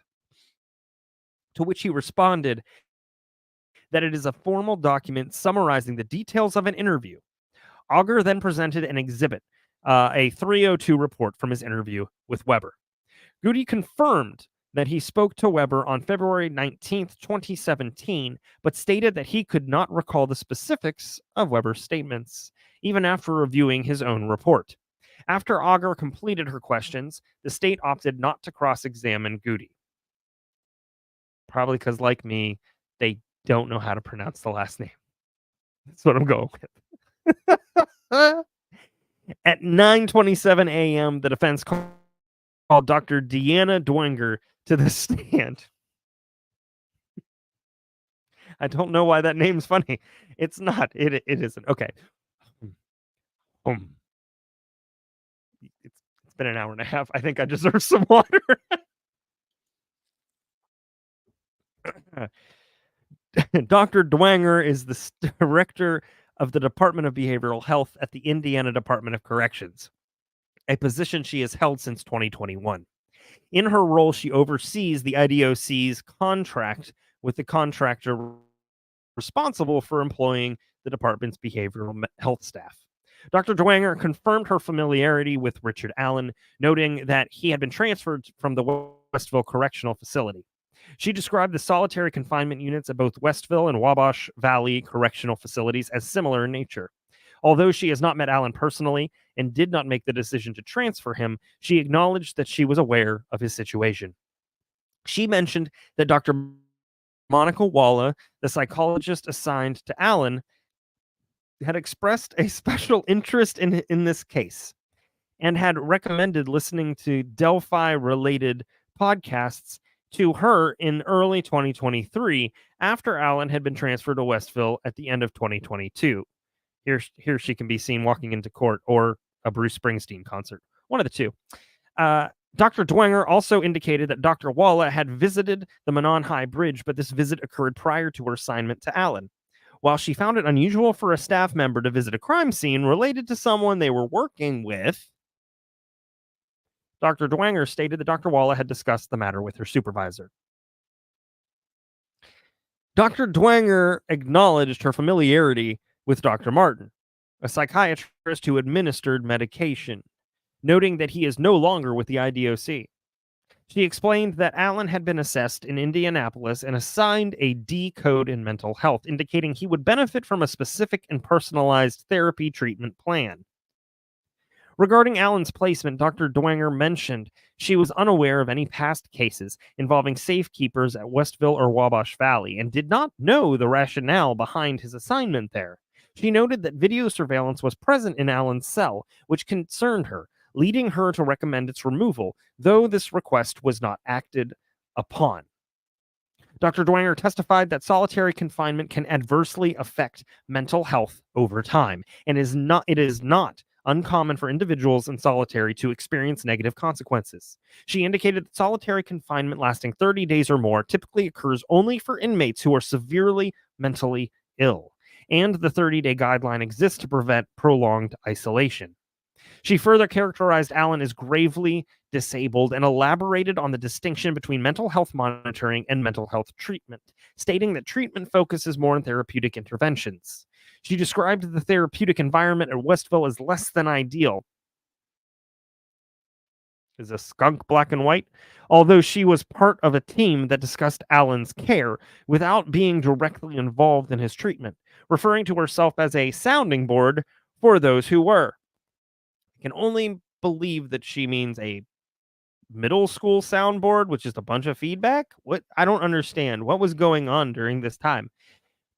to which he responded that it is a formal document summarizing the details of an interview. Auger then presented an exhibit, a 302 report from his interview with Weber. Goody confirmed that he spoke to Weber on February 19th, 2017, but stated that he could not recall the specifics of Weber's statements, even after reviewing his own report. After Auger completed her questions, the state opted not to cross-examine Goody. Probably because, like me, they don't know how to pronounce the last name. That's what I'm going with. At 9:27 a.m., the defense called Dr. Deanna Dwenger to the stand. I don't know why that name's funny. It's not. It isn't. Okay. It's been an hour and a half. I think I deserve some water. Dr. Dwenger is the director of the Department of Behavioral Health at the Indiana Department of Corrections, a position she has held since 2021. In her role, she oversees the IDOC's contract with the contractor responsible for employing the department's behavioral health staff. Dr. Dwenger confirmed her familiarity with Richard Allen, noting that he had been transferred from the Westville Correctional Facility. She described the solitary confinement units at both Westville and Wabash Valley Correctional Facilities as similar in nature. Although she has not met Allen personally and did not make the decision to transfer him, she acknowledged that she was aware of his situation. She mentioned that Dr. Monica Walla, the psychologist assigned to Allen, had expressed a special interest in this case and had recommended listening to Delphi-related podcasts to her in early 2023 after Allen had been transferred to Westville at the end of 2022. Here she can be seen walking into court or a Bruce Springsteen concert. One of the two. Dr. Dwenger also indicated that Dr. Walla had visited the Manon High Bridge, but this visit occurred prior to her assignment to Allen. While she found it unusual for a staff member to visit a crime scene related to someone they were working with, Dr. Dwenger stated that Dr. Walla had discussed the matter with her supervisor. Dr. Dwenger acknowledged her familiarity with Dr. Martin, a psychiatrist who administered medication, noting that he is no longer with the IDOC. She explained that Allen had been assessed in Indianapolis and assigned a D code in mental health, indicating he would benefit from a specific and personalized therapy treatment plan. Regarding Allen's placement, Dr. Dwenger mentioned she was unaware of any past cases involving safekeepers at Westville or Wabash Valley and did not know the rationale behind his assignment there. She noted that video surveillance was present in Allen's cell, which concerned her, leading her to recommend its removal, though this request was not acted upon. Dr. Dwenger testified that solitary confinement can adversely affect mental health over time, and it is not uncommon for individuals in solitary to experience negative consequences. She indicated that solitary confinement lasting 30 days or more typically occurs only for inmates who are severely mentally ill, and the 30-day guideline exists to prevent prolonged isolation. She further characterized Allen as gravely disabled and elaborated on the distinction between mental health monitoring and mental health treatment, stating that treatment focuses more on therapeutic interventions. She described the therapeutic environment at Westville as less than ideal. Is a skunk black and white? Although she was part of a team that discussed Allen's care without being directly involved in his treatment, referring to herself as a sounding board for those who were. I can only believe that she means a middle school soundboard, which is a bunch of feedback. What? I don't understand. What was going on during this time?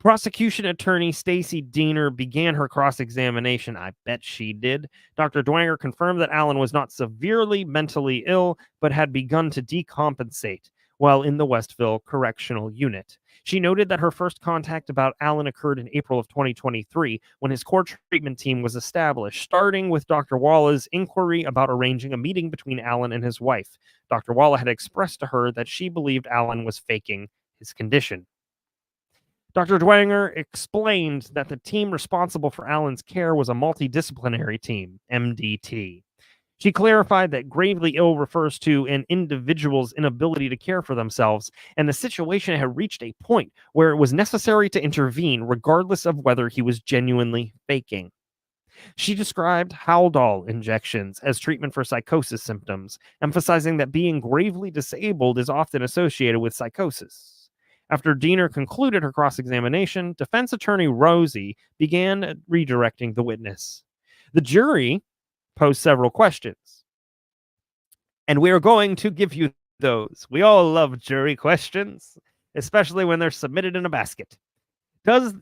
Prosecution attorney Stacy Diener began her cross-examination. I bet she did. Dr. Dwenger confirmed that Allen was not severely mentally ill, but had begun to decompensate while in the Westville Correctional Unit. She noted that her first contact about Allen occurred in April of 2023 when his core treatment team was established, starting with Dr. Walla's inquiry about arranging a meeting between Allen and his wife. Dr. Walla had expressed to her that she believed Allen was faking his condition. Dr. Dwenger explained that the team responsible for Allen's care was a multidisciplinary team, MDT. She clarified that gravely ill refers to an individual's inability to care for themselves, and the situation had reached a point where it was necessary to intervene regardless of whether he was genuinely faking. She described Haldol injections as treatment for psychosis symptoms, emphasizing that being gravely disabled is often associated with psychosis. After Diener concluded her cross-examination, defense attorney Rosie began redirecting the witness. The jury posed several questions, and we are going to give you those. We all love jury questions, especially when they're submitted in a basket. If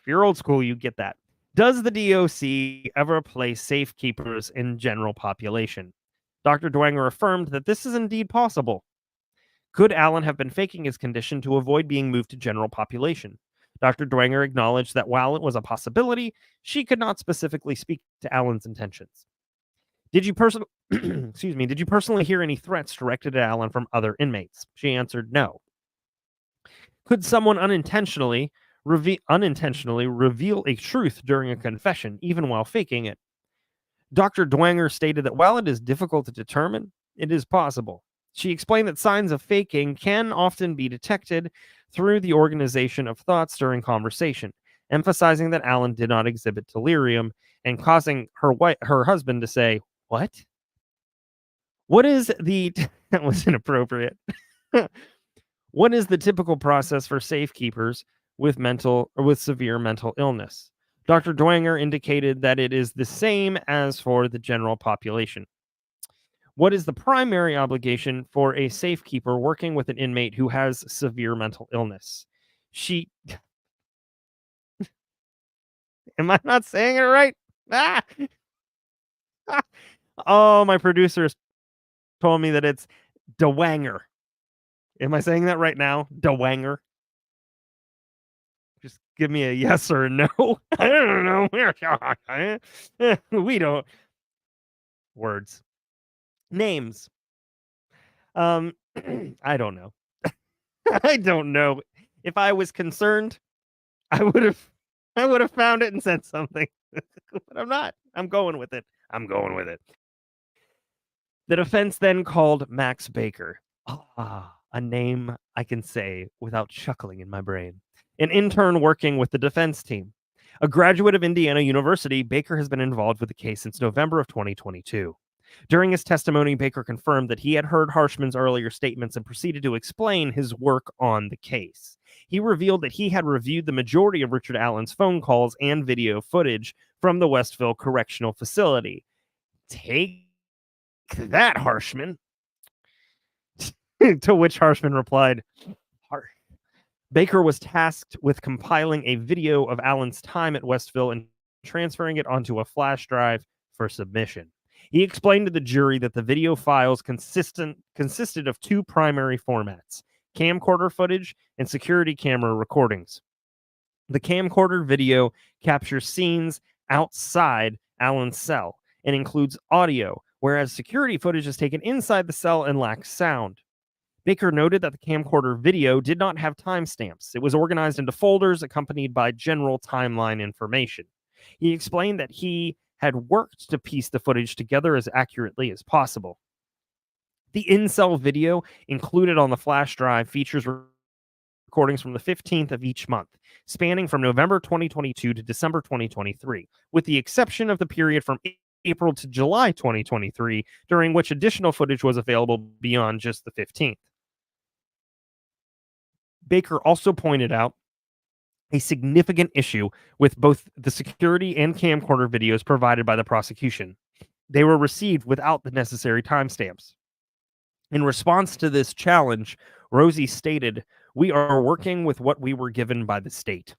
you're old school, you get that. Does the DOC ever place safekeepers in general population? Dr. Dwanger affirmed that this is indeed possible. Could Allen have been faking his condition to avoid being moved to general population? Dr. Dwanger acknowledged that while it was a possibility, she could not specifically speak to Allen's intentions. Did you personally hear any threats directed at Allen from other inmates? She answered no. Could someone unintentionally reveal a truth during a confession, even while faking it? Dr. Dwanger stated that while it is difficult to determine, it is possible. She explained that signs of faking can often be detected through the organization of thoughts during conversation, emphasizing that Allen did not exhibit delirium and causing her husband to say, "What? What is the..." That was inappropriate. What is the typical process for safekeepers with severe mental illness? Dr. Dwanger indicated that it is the same as for the general population. What is the primary obligation for a safekeeper working with an inmate who has severe mental illness? Am I not saying it right? Ah! Oh, my producers told me that it's Dwanger. Am I saying that right now? Dwanger. Just give me a yes or a no. I don't know. We don't. Words. Names. I don't know. I don't know. If I was concerned, I would have found it and said something. But I'm not. I'm going with it. The defense then called Max Baker. A name I can say without chuckling in my brain. An intern working with the defense team. A graduate of Indiana University, Baker has been involved with the case since November of 2022. During his testimony, Baker confirmed that he had heard Harshman's earlier statements and proceeded to explain his work on the case. He revealed that he had reviewed the majority of Richard Allen's phone calls and video footage from the Westville Correctional Facility. Take that, Harshman. To which Harshman replied, Baker was tasked with compiling a video of Allen's time at Westville and transferring it onto a flash drive for submission. He explained to the jury that the video files consisted of two primary formats: camcorder footage and security camera recordings. The camcorder video captures scenes outside Allen's cell and includes audio, whereas security footage is taken inside the cell and lacks sound. Baker noted that the camcorder video did not have timestamps. It was organized into folders accompanied by general timeline information. He explained that he had worked to piece the footage together as accurately as possible. The in-cell video included on the flash drive features recordings from the 15th of each month, spanning from November 2022 to December 2023, with the exception of the period from April to July 2023, during which additional footage was available beyond just the 15th. Baker also pointed out a significant issue with both the security and camcorder videos provided by the prosecution. They were received without the necessary timestamps. In response to this challenge, Rosie stated, "We are working with what we were given by the state."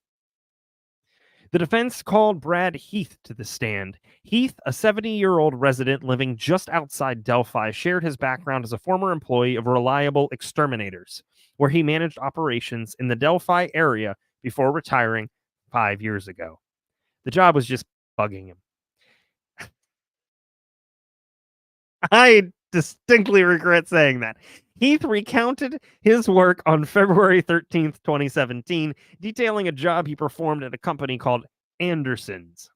The defense called Brad Heath to the stand. Heath, a 70-year-old resident living just outside Delphi, shared his background as a former employee of Reliable Exterminators, where he managed operations in the Delphi area before retiring 5 years ago. The job was just bugging him. I distinctly regret saying that. Heath recounted his work on February 13th, 2017, detailing a job he performed at a company called Anderson's.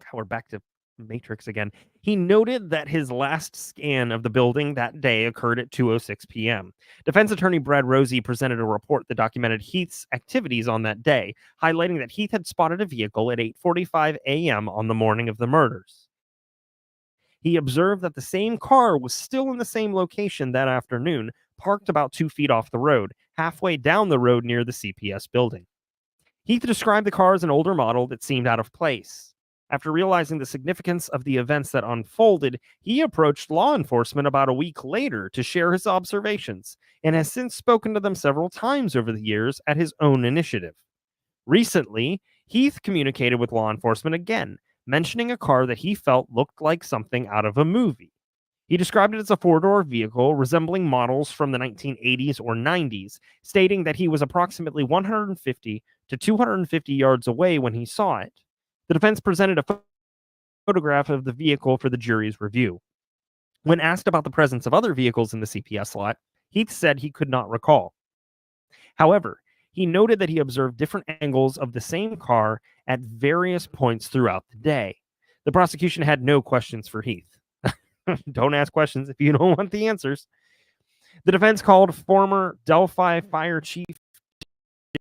God, we're back to Matrix again. He noted that his last scan of the building that day occurred at 2:06 p.m. Defense attorney Brad Rosie presented a report that documented Heath's activities on that day, highlighting that Heath had spotted a vehicle at 8:45 a.m. on the morning of the murders. He observed that the same car was still in the same location that afternoon, parked about 2 feet off the road, halfway down the road near the CPS building. Heath described the car as an older model that seemed out of place. After realizing the significance of the events that unfolded, he approached law enforcement about a week later to share his observations, and has since spoken to them several times over the years at his own initiative. Recently, Heath communicated with law enforcement again, mentioning a car that he felt looked like something out of a movie. He described it as a four-door vehicle resembling models from the 1980s or 90s, stating that he was approximately 150 to 250 yards away when he saw it. The defense presented a photograph of the vehicle for the jury's review. When asked about the presence of other vehicles in the CPS lot, Heath said he could not recall. However, he noted that he observed different angles of the same car at various points throughout the day. The prosecution had no questions for Heath. Don't ask questions if you don't want the answers. The defense called former Delphi Fire Chief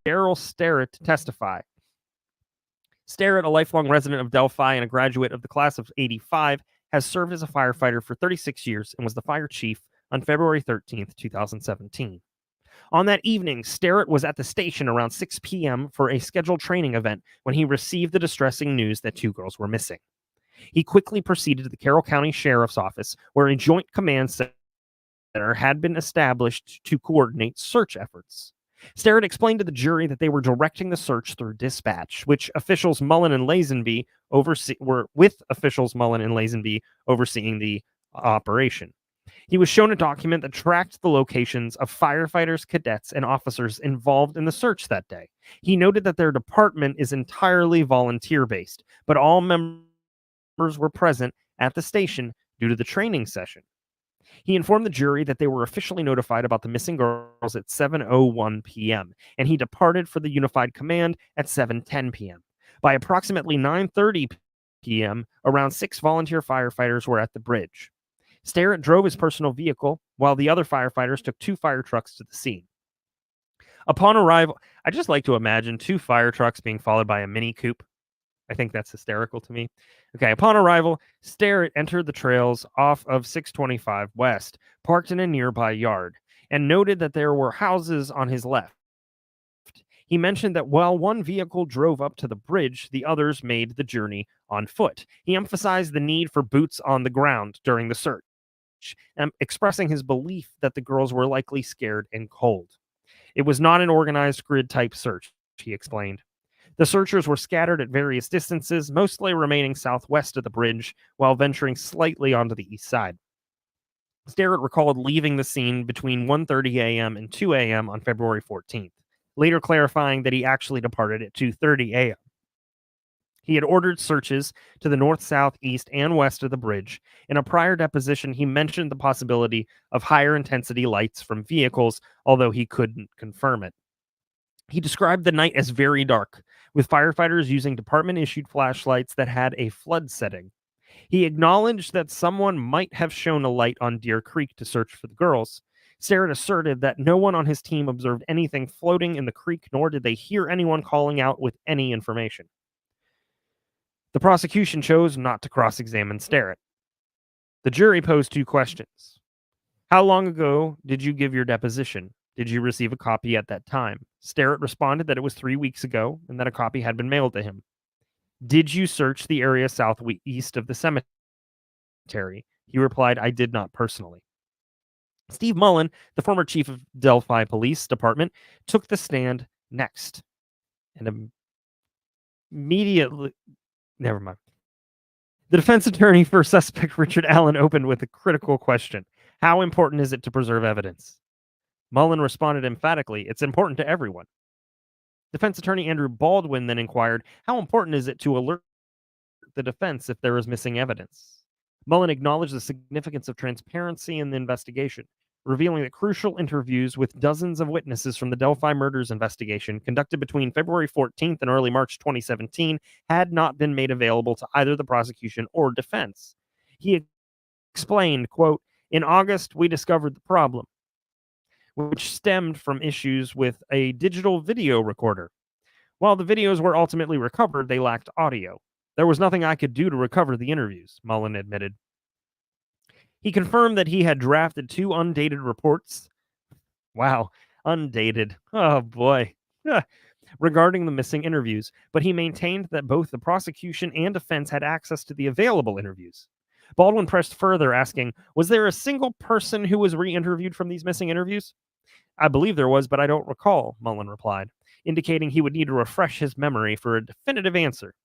Daryl Sterrett to testify. Sterrett, a lifelong resident of Delphi and a graduate of the class of '85, has served as a firefighter for 36 years and was the fire chief on February 13th, 2017. On that evening, Sterrett was at the station around 6 p.m. for a scheduled training event when he received the distressing news that 2 girls were missing. He quickly proceeded to the Carroll County Sheriff's Office, where a joint command center had been established to coordinate search efforts. Sterrett explained to the jury that they were directing the search through dispatch, which officials Mullen and Lazenby were with officials Mullen and Lazenby overseeing the operation. He was shown a document that tracked the locations of firefighters, cadets, and officers involved in the search that day. He noted that their department is entirely volunteer-based, but all members were present at the station due to the training session. He informed the jury that they were officially notified about the missing girls at 7:01 p.m., and he departed for the Unified Command at 7:10 p.m. By approximately 9:30 p.m., around 6 volunteer firefighters were at the bridge. Sterrett drove his personal vehicle, while the other firefighters took 2 fire trucks to the scene. Upon arrival, I just like to imagine 2 fire trucks being followed by a Mini Coupe. I think that's hysterical to me. Okay, upon arrival, Sterrett entered the trails off of 625 West, parked in a nearby yard, and noted that there were houses on his left. He mentioned that while one vehicle drove up to the bridge, the others made the journey on foot. He emphasized the need for boots on the ground during the search, expressing his belief that the girls were likely scared and cold. It was not an organized grid-type search, he explained. The searchers were scattered at various distances, mostly remaining southwest of the bridge, while venturing slightly onto the east side. Sterrett recalled leaving the scene between 1:30 a.m. and 2 a.m. on February 14th, later clarifying that he actually departed at 2:30 a.m. He had ordered searches to the north, south, east, and west of the bridge. In a prior deposition, he mentioned the possibility of higher intensity lights from vehicles, although he couldn't confirm it. He described the night as very dark, with firefighters using department-issued flashlights that had a flood setting. He acknowledged that someone might have shown a light on Deer Creek to search for the girls. Sterrett asserted that no one on his team observed anything floating in the creek, nor did they hear anyone calling out with any information. The prosecution chose not to cross-examine Sterrett. The jury posed 2 questions. How long ago did you give your deposition? Did you receive a copy at that time? Sterrett responded that it was 3 weeks ago and that a copy had been mailed to him. Did you search the area southeast of the cemetery? He replied, I did not personally. Steve Mullen, the former chief of Delphi Police Department, took the stand next. And immediately, never mind. The defense attorney for suspect Richard Allen opened with a critical question. How important is it to preserve evidence? Mullen responded emphatically, it's important to everyone. Defense attorney Andrew Baldwin then inquired, how important is it to alert the defense if there is missing evidence? Mullen acknowledged the significance of transparency in the investigation. revealing that crucial interviews with dozens of witnesses from the Delphi murders investigation conducted between February 14th and early March 2017 had not been made available to either the prosecution or defense. He explained, quote, "In August, we discovered the problem, which stemmed from issues with a digital video recorder. While the videos were ultimately recovered, they lacked audio. There was nothing I could do to recover the interviews," Mullen admitted. He confirmed that he had drafted 2 undated reports. Wow, undated. Oh boy. Regarding the missing interviews, but he maintained that both the prosecution and defense had access to the available interviews. Baldwin pressed further, asking, "Was there a single person who was re-interviewed from these missing interviews?" "I believe there was, but I don't recall," Mullen replied, indicating he would need to refresh his memory for a definitive answer.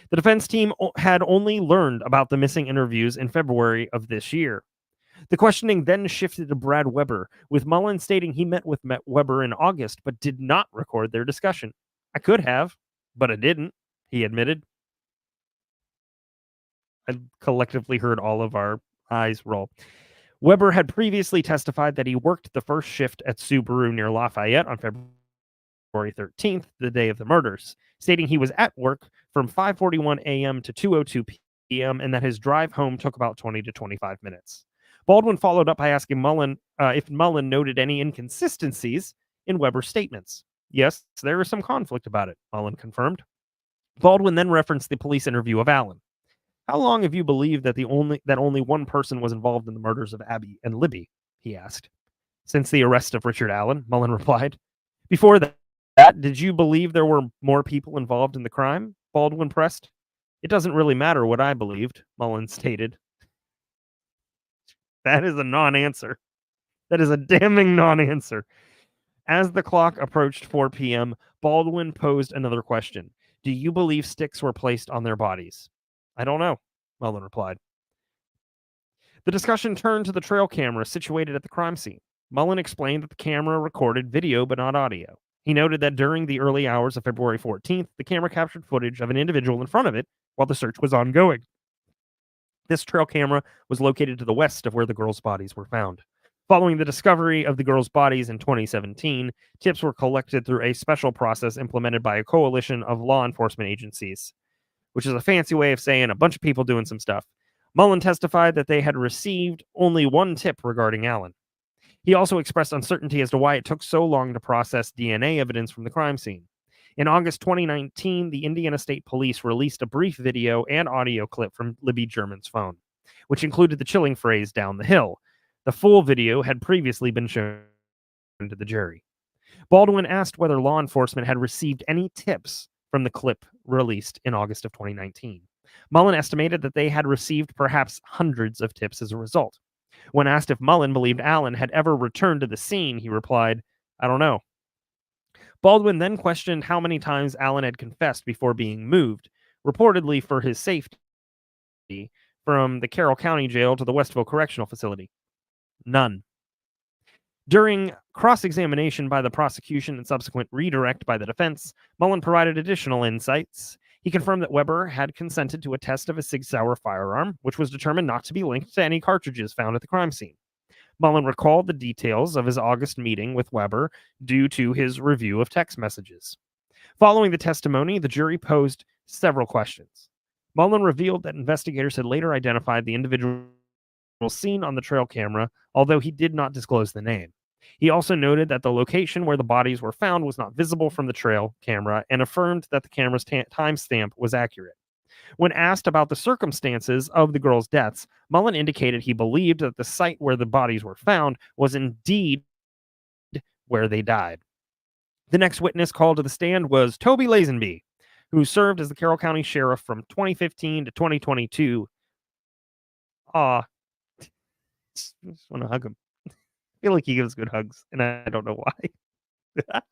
The defense team had only learned about the missing interviews in February of this year. The questioning then shifted to Brad Weber, with Mullen stating he met with Weber in August but did not record their discussion. "I could have, but I didn't," he admitted. I collectively heard all of our eyes roll. Weber had previously testified that he worked the first shift at Subaru near Lafayette on February 13th, the day of the murders, stating he was at work from 5:41 a.m. to 2:02 p.m. and that his drive home took about 20 to 25 minutes. Baldwin followed up by asking Mullen if Mullen noted any inconsistencies in Weber's statements. "Yes, there was some conflict about it," Mullen confirmed. Baldwin then referenced the police interview of Allen. "How long have you believed that only one person was involved in the murders of Abby and Libby?" he asked. "Since the arrest of Richard Allen," Mullen replied. "Before that, did you believe there were more people involved in the crime?" Baldwin pressed. "It doesn't really matter what I believed," Mullen stated. That is a non-answer. That is a damning non-answer. As the clock approached 4 p.m., Baldwin posed another question. "Do you believe sticks were placed on their bodies?" "I don't know," Mullen replied. The discussion turned to the trail camera situated at the crime scene. Mullen explained that the camera recorded video but not audio. He noted that during the early hours of February 14th, the camera captured footage of an individual in front of it while the search was ongoing. This trail camera was located to the west of where the girls' bodies were found. Following the discovery of the girls' bodies in 2017, tips were collected through a special process implemented by a coalition of law enforcement agencies, which is a fancy way of saying a bunch of people doing some stuff. Mullen testified that they had received only one tip regarding Allen. He also expressed uncertainty as to why it took so long to process DNA evidence from the crime scene. In August 2019, the Indiana State Police released a brief video and audio clip from Libby German's phone, which included the chilling phrase "down the hill." The full video had previously been shown to the jury. Baldwin asked whether law enforcement had received any tips from the clip released in August of 2019. Mullen estimated that they had received perhaps hundreds of tips as a result. When asked if Mullen believed Allen had ever returned to the scene, he replied, "I don't know." Baldwin then questioned how many times Allen had confessed before being moved, reportedly for his safety, from the Carroll County Jail to the Westville Correctional Facility. None. During cross-examination by the prosecution and subsequent redirect by the defense, Mullen provided additional insights. He confirmed that Weber had consented to a test of a Sig Sauer firearm, which was determined not to be linked to any cartridges found at the crime scene. Mullen recalled the details of his August meeting with Weber due to his review of text messages. Following the testimony, the jury posed several questions. Mullen revealed that investigators had later identified the individual seen on the trail camera, although he did not disclose the name. He also noted that the location where the bodies were found was not visible from the trail camera and affirmed that the camera's timestamp was accurate. When asked about the circumstances of the girls' deaths, Mullen indicated he believed that the site where the bodies were found was indeed where they died. The next witness called to the stand was Toby Lazenby, who served as the Carroll County Sheriff from 2015 to 2022. I just want to hug him. I feel like he gives good hugs, and I don't know why.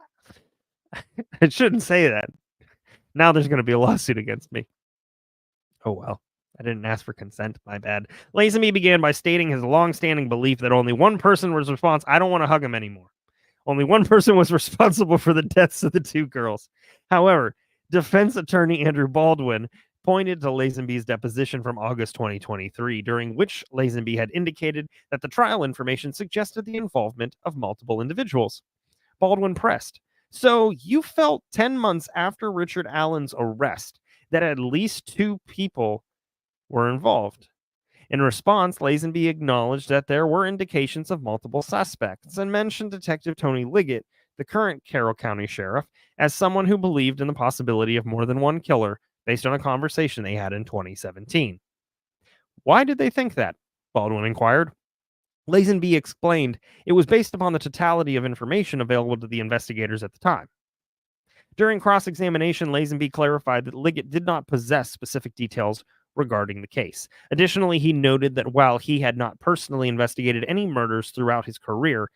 I shouldn't say that. Now there's going to be a lawsuit against me. Oh, well. I didn't ask for consent. My bad. Lazenby began by stating his long-standing belief that only one person was responsible. I don't want to hug him anymore. Only one person was responsible for the deaths of the two girls. However, defense attorney Andrew Baldwin pointed to Lazenby's deposition from August 2023, during which Lazenby had indicated that the trial information suggested the involvement of multiple individuals. Baldwin pressed, "So you felt 10 months after Richard Allen's arrest that at least 2 people were involved?" In response, Lazenby acknowledged that there were indications of multiple suspects and mentioned Detective Tony Liggett, the current Carroll County Sheriff, as someone who believed in the possibility of more than one killer based on a conversation they had in 2017. "Why did they think that?" Baldwin inquired. Lazenby explained it was based upon the totality of information available to the investigators at the time. During cross-examination, Lazenby clarified that Liggett did not possess specific details regarding the case. Additionally, he noted that while he had not personally investigated any murders throughout his career,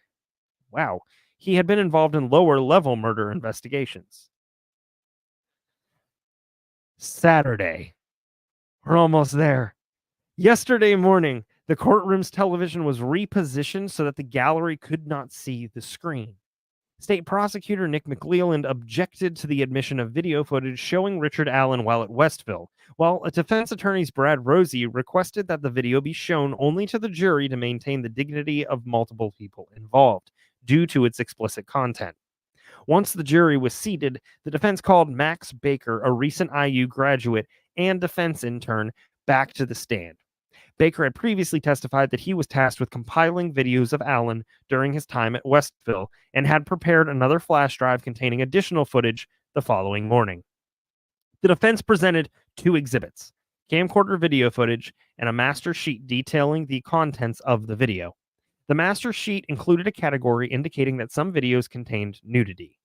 he had been involved in lower-level murder investigations. Saturday. We're almost there. Yesterday morning, the courtroom's television was repositioned so that the gallery could not see the screen. State Prosecutor Nick McLeland objected to the admission of video footage showing Richard Allen while at Westville, while defense attorneys Brad Rosie requested that the video be shown only to the jury to maintain the dignity of multiple people involved, due to its explicit content. Once the jury was seated, the defense called Max Baker, a recent IU graduate and defense intern, back to the stand. Baker had previously testified that he was tasked with compiling videos of Allen during his time at Westville and had prepared another flash drive containing additional footage the following morning. The defense presented 2 exhibits, camcorder video footage and a master sheet detailing the contents of the video. The master sheet included a category indicating that some videos contained nudity.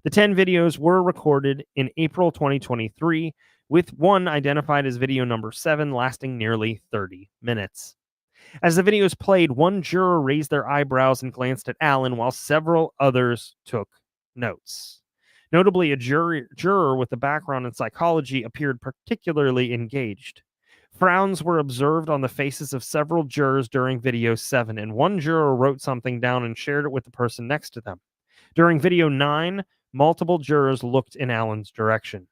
The 10 videos were recorded in April 2023, with one identified as video number 7 lasting nearly 30 minutes. As the videos played, one juror raised their eyebrows and glanced at Allen while several others took notes. Notably, a juror with a background in psychology appeared particularly engaged. Frowns were observed on the faces of several jurors during video 7, and one juror wrote something down and shared it with the person next to them. During video 9, multiple jurors looked in Allen's direction.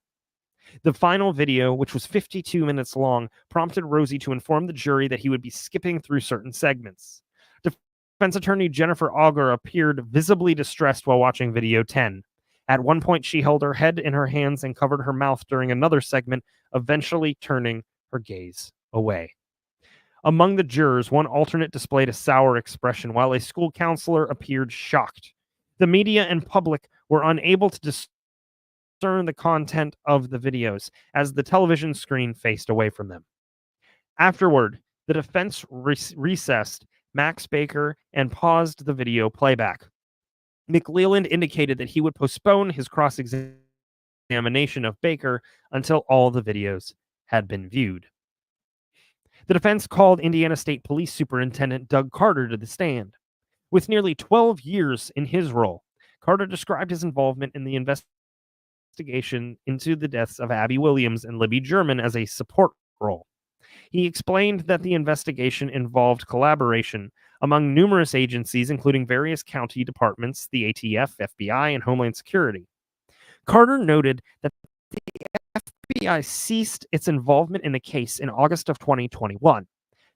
The final video, which was 52 minutes long, prompted Rosie to inform the jury that he would be skipping through certain segments. Defense attorney Jennifer Auger appeared visibly distressed while watching video 10. At one point, she held her head in her hands and covered her mouth during another segment, eventually turning her gaze away. Among the jurors, one alternate displayed a sour expression, while a school counselor appeared shocked. The media and public were unable to discern the content of the videos as the television screen faced away from them. Afterward, the defense recessed Max Baker and paused the video playback. McLeland indicated that he would postpone his cross-examination of Baker until all the videos had been viewed. The defense called Indiana State Police Superintendent Doug Carter to the stand. With nearly 12 years in his role, Carter described his involvement in the investigation into the deaths of Abby Williams and Libby German as a support role. He explained that the investigation involved collaboration among numerous agencies, including various county departments, the ATF, FBI, and Homeland Security. Carter noted that the FBI ceased its involvement in the case in August of 2021.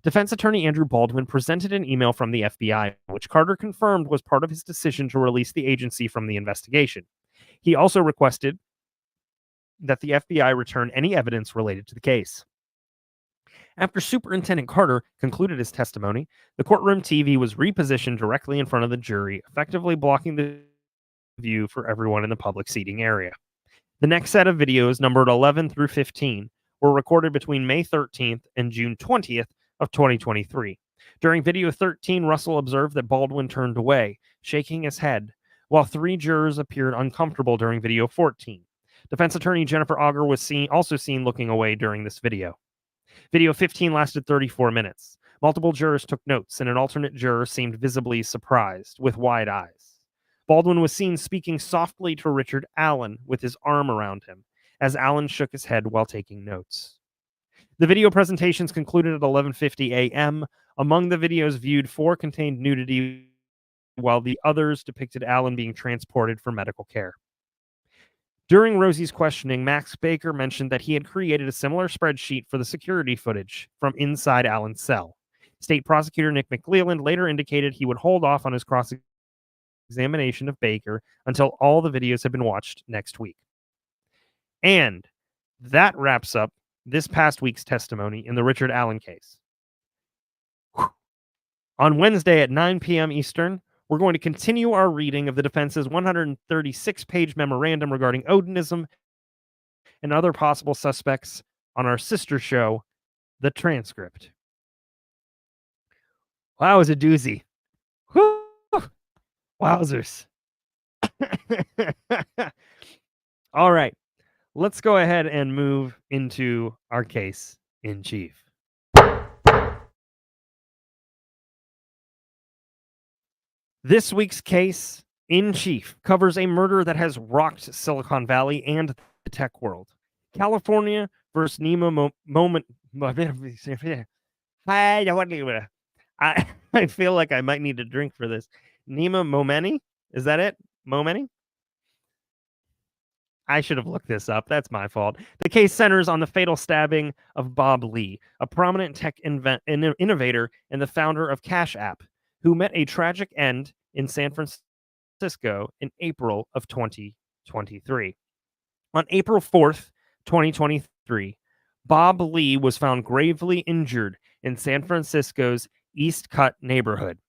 Defense attorney Andrew Baldwin presented an email from the FBI, which Carter confirmed was part of his decision to release the agency from the investigation. He also requested that the FBI return any evidence related to the case. After Superintendent Carter concluded his testimony, the courtroom TV was repositioned directly in front of the jury, effectively blocking the view for everyone in the public seating area. The next set of videos, numbered 11 through 15, were recorded between May 13th and June 20th of 2023. During video 13, Russell observed that Baldwin turned away, shaking his head, while 3 jurors appeared uncomfortable during video 14. Defense attorney Jennifer Auger was also seen looking away during this video. Video 15 lasted 34 minutes. Multiple jurors took notes, and an alternate juror seemed visibly surprised, with wide eyes. Baldwin was seen speaking softly to Richard Allen with his arm around him, as Allen shook his head while taking notes. The video presentations concluded at 11:50 a.m. Among the videos viewed, 4 contained nudity, while the others depicted Allen being transported for medical care. During Rosie's questioning, Max Baker mentioned that he had created a similar spreadsheet for the security footage from inside Allen's cell. State prosecutor Nick McClelland later indicated he would hold off on his cross-examination of Baker until all the videos had been watched next week. And that wraps up this past week's testimony in the Richard Allen case. On Wednesday at 9 p.m. Eastern, we're going to continue our reading of the defense's 136-page memorandum regarding Odinism and other possible suspects on our sister show, The Transcript. Wow, it was a doozy. Whew. Wowzers. All right, let's go ahead and move into our case in chief. This week's case in chief covers a murder that has rocked Silicon Valley and the tech world. California versus Nima Momeni. I feel like I might need a drink for this. Nima Momeni? Is that it? Momeni? I should have looked this up. That's my fault. The case centers on the fatal stabbing of Bob Lee, a prominent tech innovator and the founder of Cash App, who met a tragic end in San Francisco in April of 2023. On April 4th, 2023, Bob Lee was found gravely injured in San Francisco's East Cut neighborhood,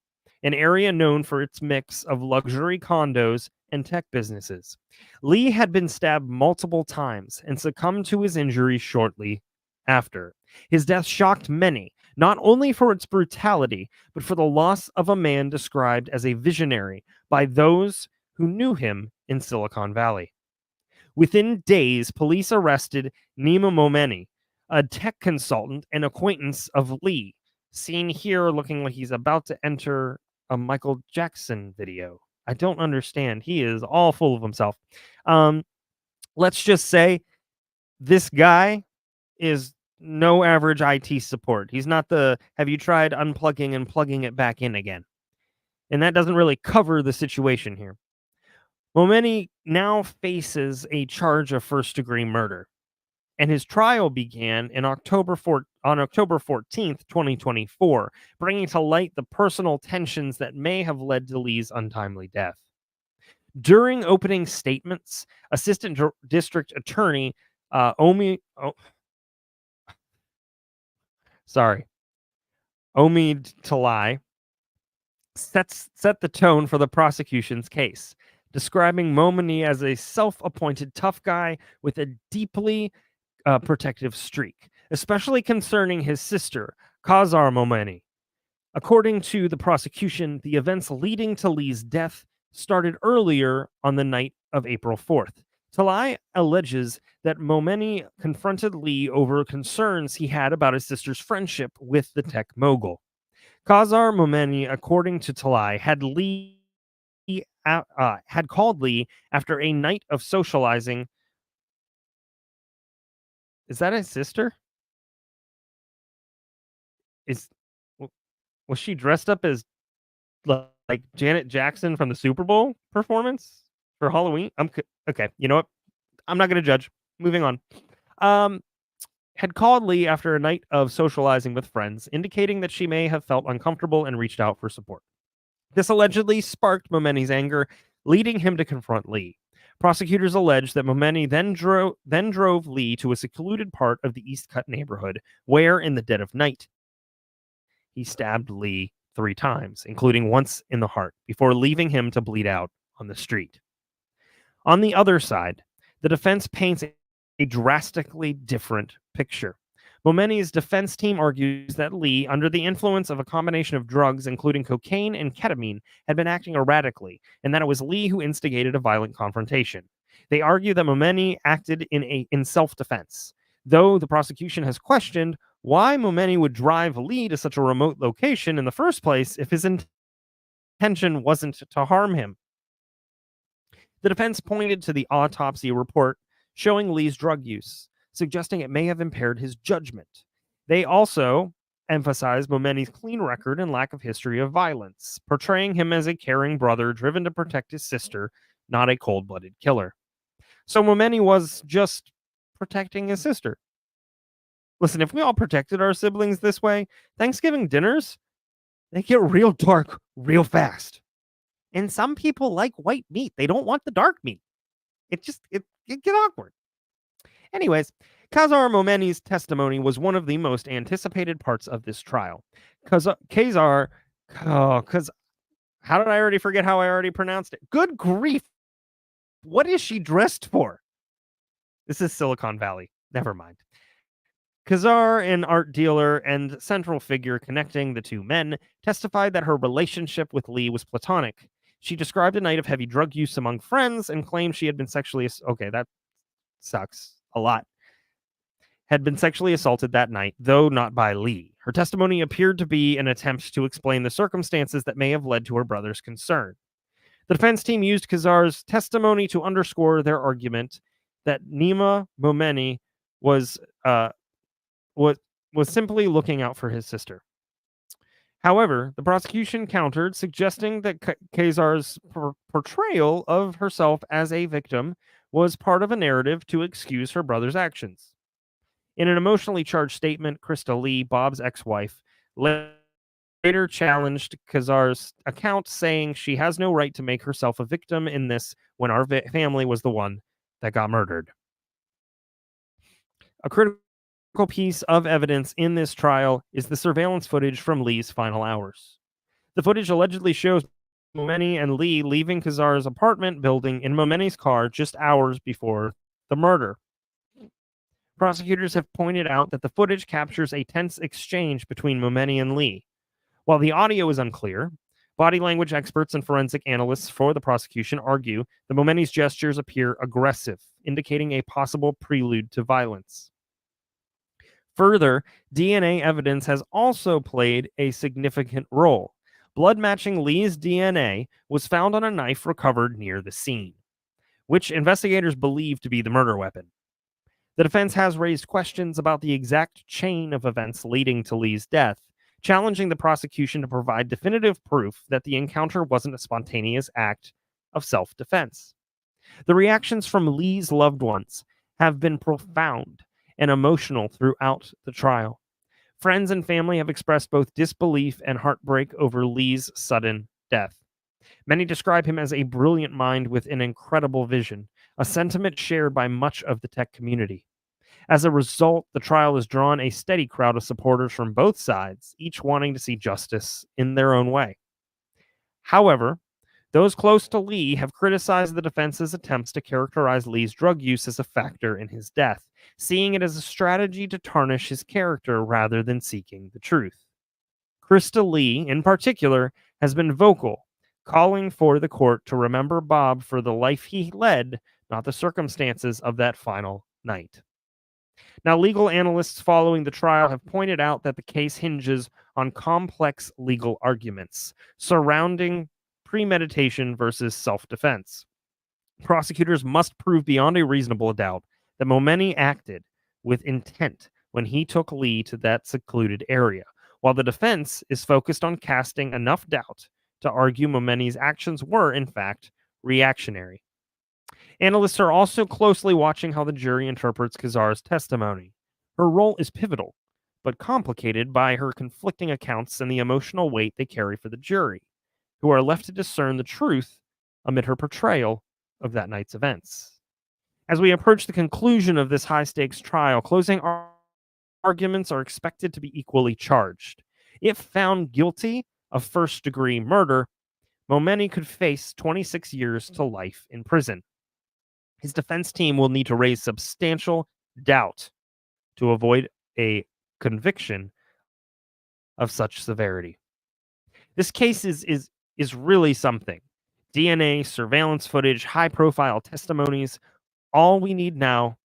an area known for its mix of luxury condos and tech businesses. Lee had been stabbed multiple times and succumbed to his injuries shortly after. His death shocked many, not only for its brutality, but for the loss of a man described as a visionary by those who knew him in Silicon Valley. Within days, police arrested Nima Momeni, a tech consultant and acquaintance of Lee, seen here looking like he's about to enter a Michael Jackson video. I don't understand. He is all full of himself. Let's just say this guy is no average IT support. He's not the, have you tried unplugging and plugging it back in again? And that doesn't really cover the situation here. Momeni now faces a charge of first-degree murder, and his trial began on October 14th, 2024, bringing to light the personal tensions that may have led to Lee's untimely death. During opening statements, Assistant District Attorney Omid Talai set the tone for the prosecution's case, describing Momeni as a self-appointed tough guy with a deeply protective streak, especially concerning his sister, Kazar Momeni. According to the prosecution, the events leading to Lee's death started earlier on the night of April 4th. Talai alleges that Momeni confronted Lee over concerns he had about his sister's friendship with the tech mogul. Kazar Momeni, according to Talai, had called Lee after a night of socializing. Is that his sister? Was she dressed up as like Janet Jackson from the Super Bowl performance for Halloween? Okay. You know what? I'm not going to judge. Moving on. Had called Lee after a night of socializing with friends, indicating that she may have felt uncomfortable and reached out for support. This allegedly sparked Momeni's anger, leading him to confront Lee. Prosecutors allege that Momeni then drove Lee to a secluded part of the East Cut neighborhood, where, in the dead of night, he stabbed Lee 3 times, including once in the heart, before leaving him to bleed out on the street. On the other side, the defense paints a drastically different picture. Momeni's defense team argues that Lee, under the influence of a combination of drugs, including cocaine and ketamine, had been acting erratically, and that it was Lee who instigated a violent confrontation. They argue that Momeni acted in self-defense, though the prosecution has questioned why Momeni would drive Lee to such a remote location in the first place if his intention wasn't to harm him. The defense pointed to the autopsy report showing Lee's drug use, suggesting it may have impaired his judgment. They also emphasized Momeni's clean record and lack of history of violence, portraying him as a caring brother driven to protect his sister, not a cold-blooded killer. So Momeni was just protecting his sister. Listen, if we all protected our siblings this way, Thanksgiving dinners, they get real dark real fast. And some people like white meat. They don't want the dark meat. It get awkward. Anyways, Khazar Momeni's testimony was one of the most anticipated parts of this trial. Khazar, because how did I already forget how I already pronounced it? Good grief. What is she dressed for? This is Silicon Valley. Never mind. Khazar, an art dealer and central figure connecting the two men, testified that her relationship with Lee was platonic. She described a night of heavy drug use among friends and claimed she had been sexually okay, that sucks a lot. Had been sexually assaulted that night, though not by Lee. Her testimony appeared to be an attempt to explain the circumstances that may have led to her brother's concern. The defense team used Khazar's testimony to underscore their argument that Nima Momeni was simply looking out for his sister. However, the prosecution countered, suggesting that Khazar's portrayal of herself as a victim was part of a narrative to excuse her brother's actions. In an emotionally charged statement, Krista Lee, Bob's ex-wife, later challenged Khazar's account, saying she has no right to make herself a victim in this when our family was the one that got murdered. A critical piece of evidence in this trial is the surveillance footage from Lee's final hours. The footage allegedly shows Momeni and Lee leaving Khazar's apartment building in Momeni's car just hours before the murder. Prosecutors have pointed out that the footage captures a tense exchange between Momeni and Lee. While the audio is unclear, body language experts and forensic analysts for the prosecution argue that Momeni's gestures appear aggressive, indicating a possible prelude to violence. Further, DNA evidence has also played a significant role. Blood matching Lee's DNA was found on a knife recovered near the scene, which investigators believe to be the murder weapon. The defense has raised questions about the exact chain of events leading to Lee's death, challenging the prosecution to provide definitive proof that the encounter wasn't a spontaneous act of self-defense. The reactions from Lee's loved ones have been profound and emotional throughout the trial. Friends and family have expressed both disbelief and heartbreak over Lee's sudden death. Many describe him as a brilliant mind with an incredible vision, a sentiment shared by much of the tech community. As a result, the trial has drawn a steady crowd of supporters from both sides, each wanting to see justice in their own way. However, those close to Lee have criticized the defense's attempts to characterize Lee's drug use as a factor in his death, seeing it as a strategy to tarnish his character rather than seeking the truth. Krista Lee, in particular, has been vocal, calling for the court to remember Bob for the life he led, not the circumstances of that final night. Now, legal analysts following the trial have pointed out that the case hinges on complex legal arguments surrounding premeditation versus self-defense. Prosecutors must prove beyond a reasonable doubt that Momeni acted with intent when he took Lee to that secluded area, while the defense is focused on casting enough doubt to argue Momeni's actions were, in fact, reactionary. Analysts are also closely watching how the jury interprets Khazar's testimony. Her role is pivotal, but complicated by her conflicting accounts and the emotional weight they carry for the jury, who are left to discern the truth amid her portrayal of that night's events. As we approach the conclusion of this high-stakes trial, closing arguments are expected to be equally charged. If found guilty of first-degree murder, Momeni could face 26 years to life in prison. His defense team will need to raise substantial doubt to avoid a conviction of such severity. This case is really something. DNA, surveillance footage, high-profile testimonies. All we need now,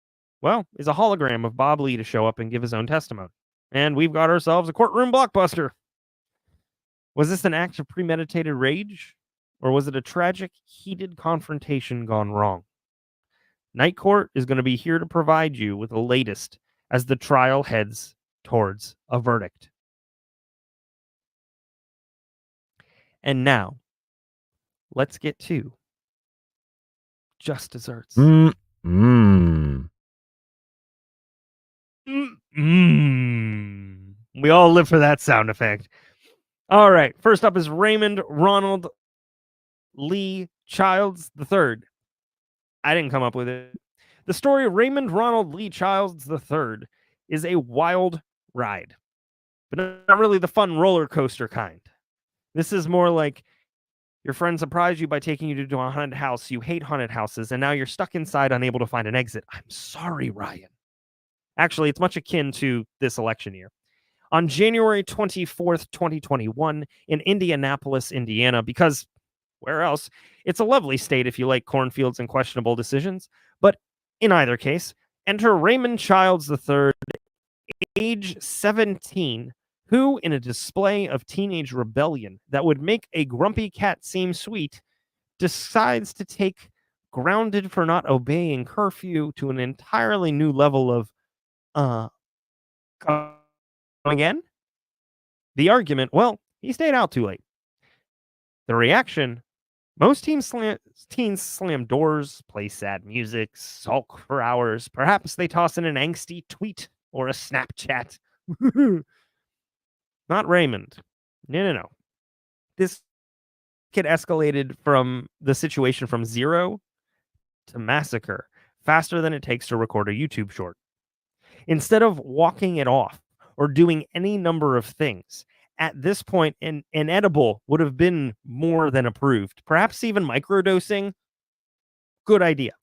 well, is a hologram of Bob Lee to show up and give his own testimony. And we've got ourselves a courtroom blockbuster. Was this an act of premeditated rage? Or was it a tragic, heated confrontation gone wrong? Night Court is going to be here to provide you with the latest as the trial heads towards a verdict. And now, let's get to Just Desserts. Mm. We all live for that sound effect. All right. First up is Raymond Ronald Lee Childs III. I didn't come up with it. The story of Raymond Ronald Lee Childs III is a wild ride, but not really the fun roller coaster kind. This is more like your friend surprised you by taking you to a haunted house. You hate haunted houses, and now you're stuck inside, unable to find an exit. I'm sorry, Ryan. Actually, it's much akin to this election year. On January 24th, 2021, in Indianapolis, Indiana, because where else? It's a lovely state if you like cornfields and questionable decisions. But in either case, enter Raymond Childs III, age 17, who, in a display of teenage rebellion that would make a grumpy cat seem sweet, decides to take grounded for not obeying curfew to an entirely new level of, come again? The argument, well, he stayed out too late. The reaction, most teens slam doors, play sad music, sulk for hours. Perhaps they toss in an angsty tweet or a Snapchat. Not Raymond. No. This kid escalated from the situation from zero to massacre faster than it takes to record a YouTube short. Instead of walking it off or doing any number of things, at this point, an edible would have been more than approved. Perhaps even microdosing. Good idea.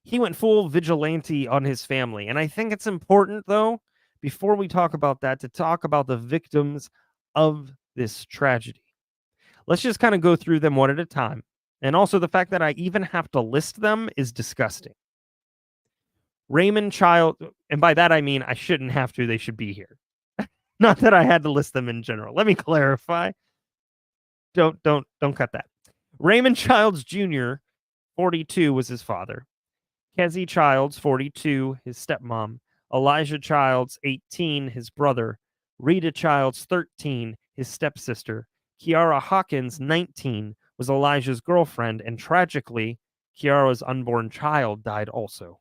He went full vigilante on his family. And I think it's important, though, before we talk about that, to talk about the victims of this tragedy. Let's just kind of go through them one at a time. And also the fact that I even have to list them is disgusting. Raymond Child, and by that I mean I shouldn't have to, they should be here. Not that I had to list them in general. Let me clarify. Don't cut that. Raymond Childs Jr., 42, was his father. Kezzy Childs, 42, his stepmom. Elijah Childs, 18, his brother. Rita Childs, 13, his stepsister. Kiara Hawkins, 19, was Elijah's girlfriend, and tragically, Kiara's unborn child died also.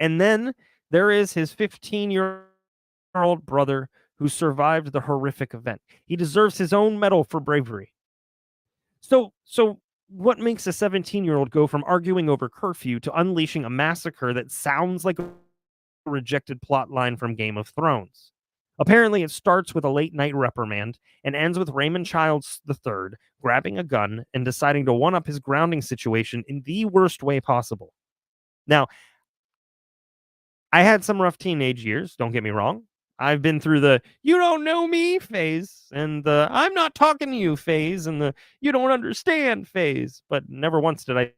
And then there is his 15-year-old brother who survived the horrific event. He deserves his own medal for bravery. So what makes a 17-year-old go from arguing over curfew to unleashing a massacre that sounds like a rejected plot line from Game of Thrones? Apparently, it starts with a late-night reprimand and ends with Raymond Childs III grabbing a gun and deciding to one-up his grounding situation in the worst way possible. Now, I had some rough teenage years, don't get me wrong. I've been through the "you don't know me" phase and the "I'm not talking to you" phase and the "you don't understand" phase, but never once did I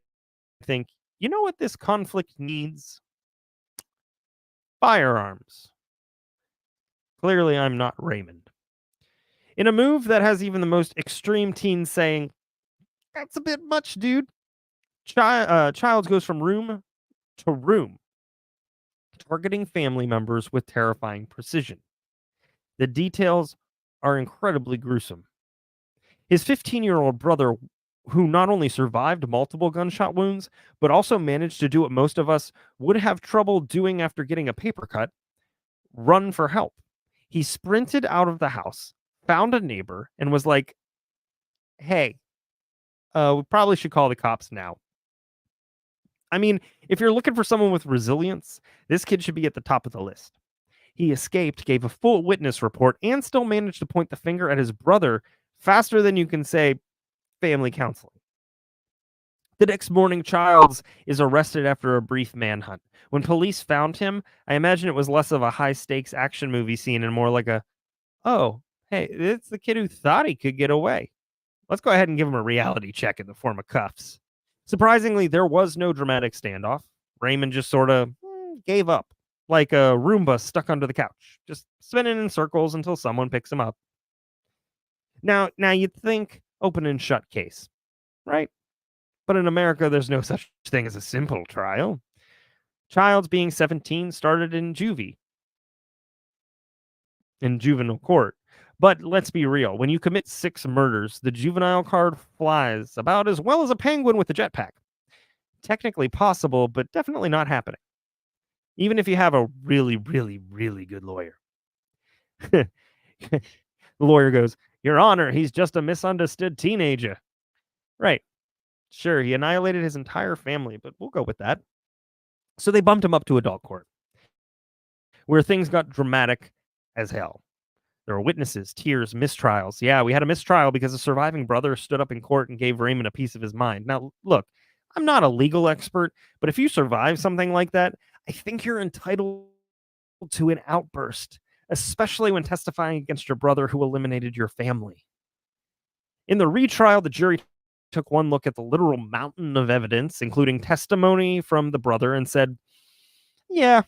think, you know what this conflict needs? Firearms. Clearly, I'm not Raymond. In a move that has even the most extreme teens saying, "That's a bit much, dude," Childs goes from room to room, targeting family members with terrifying precision. The details are incredibly gruesome. His 15-year-old brother, who not only survived multiple gunshot wounds, but also managed to do what most of us would have trouble doing after getting a paper cut, run for help. He sprinted out of the house, found a neighbor, and was like, "Hey, we probably should call the cops now." I mean, if you're looking for someone with resilience, this kid should be at the top of the list. He escaped, gave a full witness report, and still managed to point the finger at his brother faster than you can say family counseling. The next morning, Childs is arrested after a brief manhunt. When police found him, I imagine it was less of a high-stakes action movie scene and more like a, "Oh, hey, it's the kid who thought he could get away. Let's go ahead and give him a reality check in the form of cuffs." Surprisingly, there was no dramatic standoff. Raymond just sort of gave up, like a Roomba stuck under the couch, just spinning in circles until someone picks him up. Now you'd think open and shut case, right? But in America, there's no such thing as a simple trial. Childs, being 17, started in juvenile court. But let's be real, when you commit 6 murders, the juvenile card flies about as well as a penguin with a jetpack. technically possible, but definitely not happening, even if you have a really, really, really good lawyer. The lawyer goes, "Your Honor, he's just a misunderstood teenager." Right. Sure, he annihilated his entire family, but we'll go with that. So they bumped him up to adult court, where things got dramatic as hell. There were witnesses, tears, mistrials. Yeah, we had a mistrial because a surviving brother stood up in court and gave Raymond a piece of his mind. Now, look, I'm not a legal expert, but if you survive something like that, I think you're entitled to an outburst, especially when testifying against your brother who eliminated your family. In the retrial, the jury took one look at the literal mountain of evidence, including testimony from the brother, and said, yeah,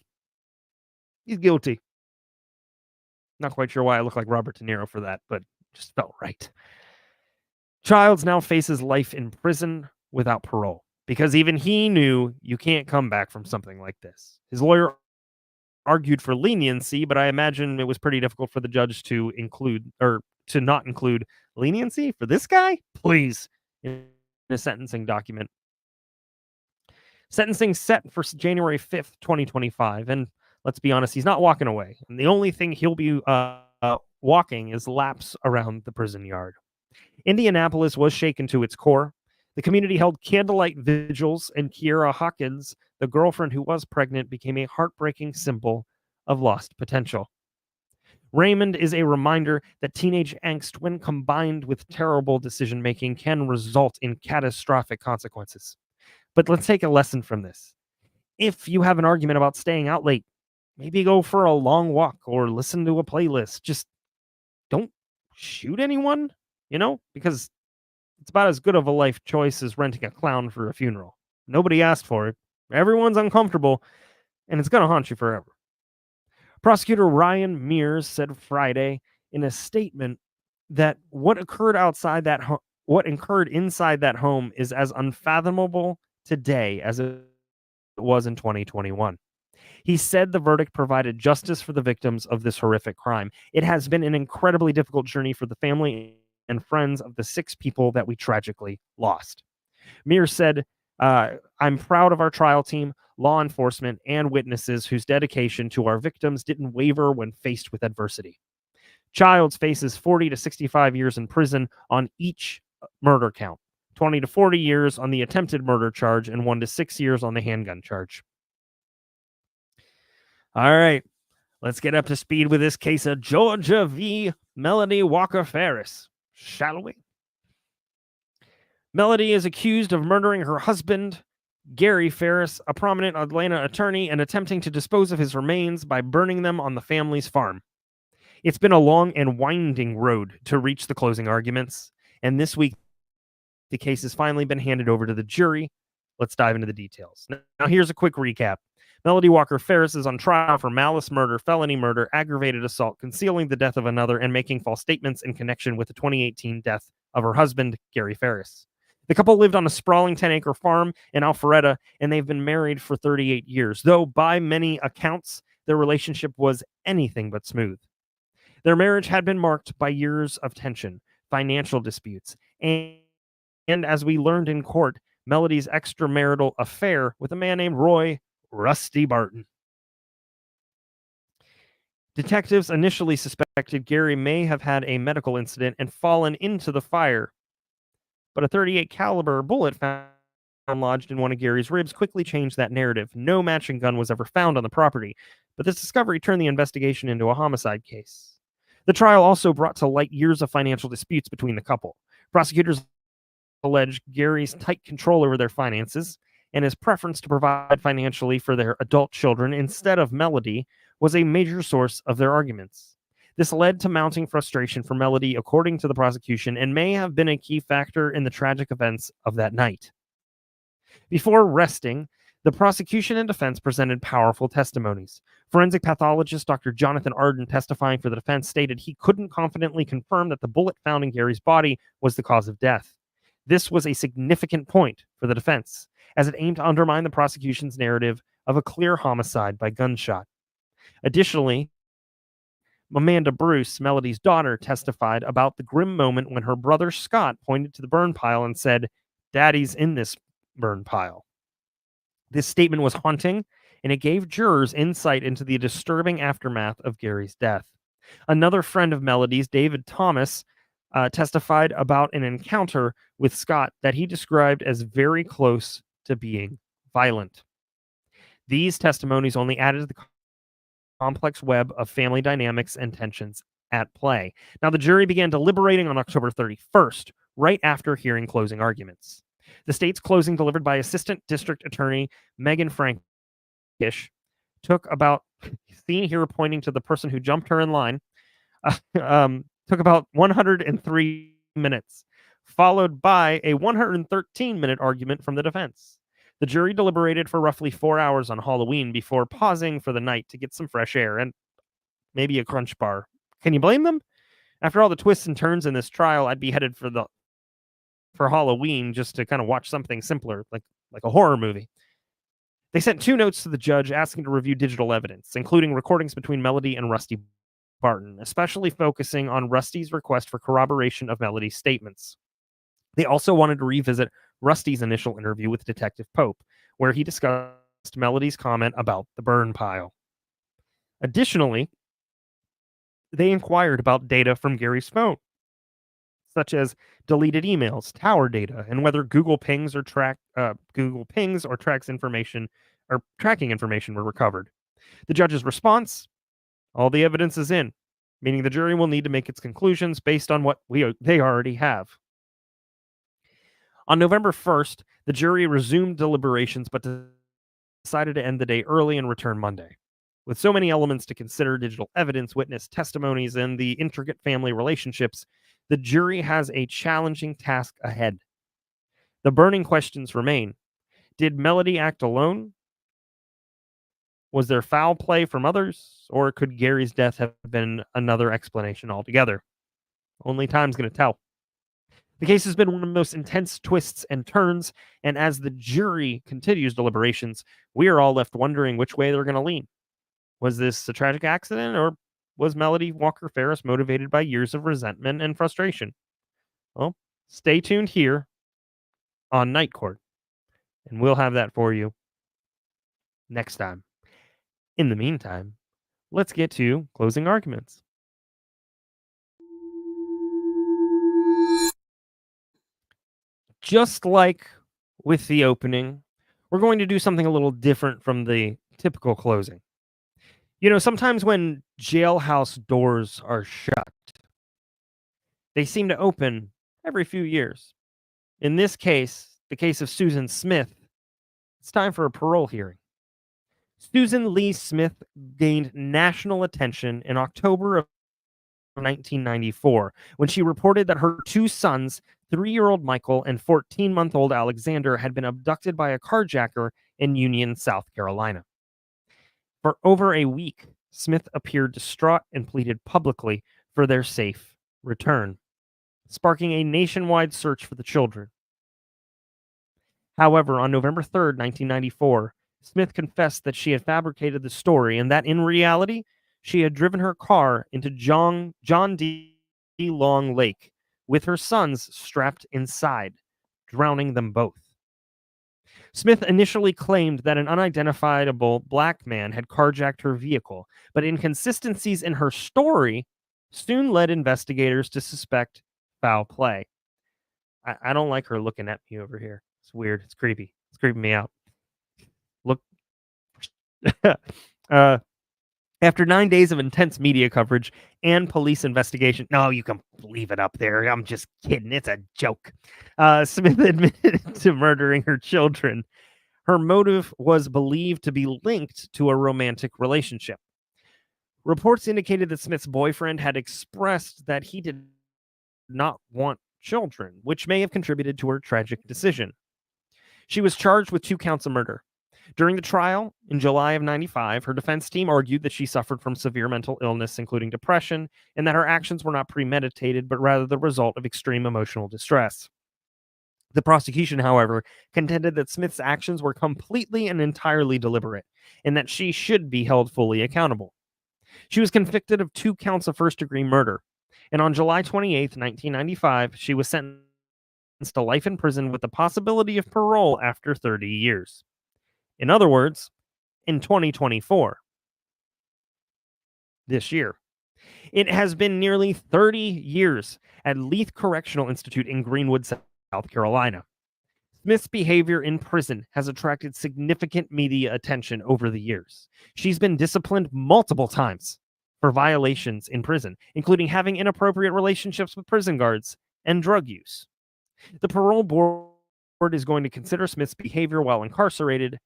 he's guilty. Not quite sure why I look like Robert De Niro for that, but just felt right. Childs now faces life in prison without parole because even he knew you can't come back from something like this. His lawyer argued for leniency, but I imagine it was pretty difficult for the judge to include or to not include leniency for this guy, please, in a sentencing document. Sentencing set for January 5th, 2025, and let's be honest, he's not walking away. And the only thing he'll be walking is laps around the prison yard. Indianapolis was shaken to its core. The community held candlelight vigils, and Kiera Hawkins, the girlfriend who was pregnant, became a heartbreaking symbol of lost potential. Raymond is a reminder that teenage angst, when combined with terrible decision-making, can result in catastrophic consequences. But let's take a lesson from this. If you have an argument about staying out late, maybe go for a long walk or listen to a playlist. Just don't shoot anyone, because it's about as good of a life choice as renting a clown for a funeral. Nobody asked for it. Everyone's uncomfortable, and it's going to haunt you forever. Prosecutor Ryan Mears said Friday in a statement that what occurred inside that home is as unfathomable today as it was in 2021. He said the verdict provided justice for the victims of this horrific crime. It has been an incredibly difficult journey for the family and friends of the 6 people that we tragically lost. Mears said, I'm proud of our trial team, law enforcement, and witnesses whose dedication to our victims didn't waver when faced with adversity. Childs faces 40 to 65 years in prison on each murder count, 20 to 40 years on the attempted murder charge, and 1 to 6 years on the handgun charge. All right, let's get up to speed with this case of Georgia v. Melodie Walker Farris, shall we? Melodie is accused of murdering her husband, Gary Farris, a prominent Atlanta attorney, and attempting to dispose of his remains by burning them on the family's farm. It's been a long and winding road to reach the closing arguments, and this week the case has finally been handed over to the jury. Let's dive into the details. Now, here's a quick recap. Melodie Walker Farris is on trial for malice murder, felony murder, aggravated assault, concealing the death of another, and making false statements in connection with the 2018 death of her husband, Gary Farris. The couple lived on a sprawling 10-acre farm in Alpharetta, and they've been married for 38 years, though by many accounts, their relationship was anything but smooth. Their marriage had been marked by years of tension, financial disputes, and as we learned in court, Melodie's extramarital affair with a man named Roy Rusty Barton. Detectives initially suspected Gary may have had a medical incident and fallen into the fire, but a .38 caliber bullet found lodged in one of Gary's ribs quickly changed that narrative. No matching gun was ever found on the property, but this discovery turned the investigation into a homicide case. The trial also brought to light years of financial disputes between the couple. Prosecutors alleged Gary's tight control over their finances and his preference to provide financially for their adult children instead of Melodie was a major source of their arguments. This led to mounting frustration for Melodie, according to the prosecution, and may have been a key factor in the tragic events of that night. Before resting, the prosecution and defense presented powerful testimonies. Forensic pathologist Dr. Jonathan Arden, testifying for the defense, stated he couldn't confidently confirm that the bullet found in Gary's body was the cause of death. This was a significant point for the defense, as it aimed to undermine the prosecution's narrative of a clear homicide by gunshot. Additionally, Amanda Bruce, Melodie's daughter, testified about the grim moment when her brother Scott pointed to the burn pile and said, "Daddy's in this burn pile." This statement was haunting, and it gave jurors insight into the disturbing aftermath of Gary's death. Another friend of Melodie's, David Thomas, testified about an encounter with Scott that he described as very close to being violent. These testimonies only added to the complex web of family dynamics and tensions at play. Now, the jury began deliberating on October 31st, right after hearing closing arguments. The state's closing, delivered by Assistant District Attorney Megan Frankish, took about, seen here pointing to the person who jumped her in line, took about 103 minutes, followed by a 113-minute argument from the defense. The jury deliberated for roughly 4 hours on Halloween before pausing for the night to get some fresh air and maybe a Crunch Bar. Can you blame them? After all the twists and turns in this trial, I'd be headed for Halloween just to kind of watch something simpler, like a horror movie. They sent 2 notes to the judge asking to review digital evidence, including recordings between Melodie and Rusty Barton, especially focusing on Rusty's request for corroboration of Melodie's statements. They also wanted to revisit Rusty's initial interview with Detective Pope, where he discussed Melodie's comment about the burn pile. Additionally, they inquired about data from Gary's phone, such as deleted emails, tower data, and whether Google pings or tracks information or tracking information were recovered. The judge's response: all the evidence is in, meaning the jury will need to make its conclusions based on what they already have. On November 1st, the jury resumed deliberations but decided to end the day early and return Monday. With so many elements to consider, digital evidence, witness testimonies, and the intricate family relationships, the jury has a challenging task ahead. The burning questions remain. Did Melodie act alone? Was there foul play from others? Or could Gary's death have been another explanation altogether? Only time's going to tell. The case has been one of the most intense twists and turns, and as the jury continues deliberations, we are all left wondering which way they're going to lean. Was this a tragic accident, or was Melodie Walker Farris motivated by years of resentment and frustration? Well, stay tuned here on Night Court, and we'll have that for you next time. In the meantime, let's get to closing arguments. Just like with the opening, we're going to do something a little different from the typical closing. You know, sometimes when jailhouse doors are shut, they seem to open every few years. In this case, the case of Susan Smith, it's time for a parole hearing. Susan Lee Smith gained national attention in October of 1994 when she reported that her 2 sons, 3-year-old Michael and 14-month-old Alexander, had been abducted by a carjacker in Union, South Carolina. For over a week, Smith appeared distraught and pleaded publicly for their safe return, sparking a nationwide search for the children. However, on November 3rd, 1994, Smith confessed that she had fabricated the story and that in reality, she had driven her car into John D. Long Lake with her sons strapped inside, drowning them both. Smith initially claimed that an unidentifiable black man had carjacked her vehicle, but inconsistencies in her story soon led investigators to suspect foul play. I don't like her looking at me over here. It's weird. It's creepy. It's creeping me out. Look. After 9 days of intense media coverage and police investigation, no, you can leave it up there. I'm just kidding. It's a joke. Smith admitted to murdering her children. Her motive was believed to be linked to a romantic relationship. Reports indicated that Smith's boyfriend had expressed that he did not want children, which may have contributed to her tragic decision. She was charged with 2 counts of murder. During the trial in July of 95, her defense team argued that she suffered from severe mental illness, including depression, and that her actions were not premeditated, but rather the result of extreme emotional distress. The prosecution, however, contended that Smith's actions were completely and entirely deliberate, and that she should be held fully accountable. She was convicted of 2 counts of first-degree murder, and on July 28, 1995, she was sentenced to life in prison with the possibility of parole after 30 years. In other words, in 2024, this year. It has been nearly 30 years at Leith Correctional Institute in Greenwood, South Carolina. Smith's behavior in prison has attracted significant media attention over the years. She's been disciplined multiple times for violations in prison, including having inappropriate relationships with prison guards and drug use. The parole board is going to consider Smith's behavior while incarcerated,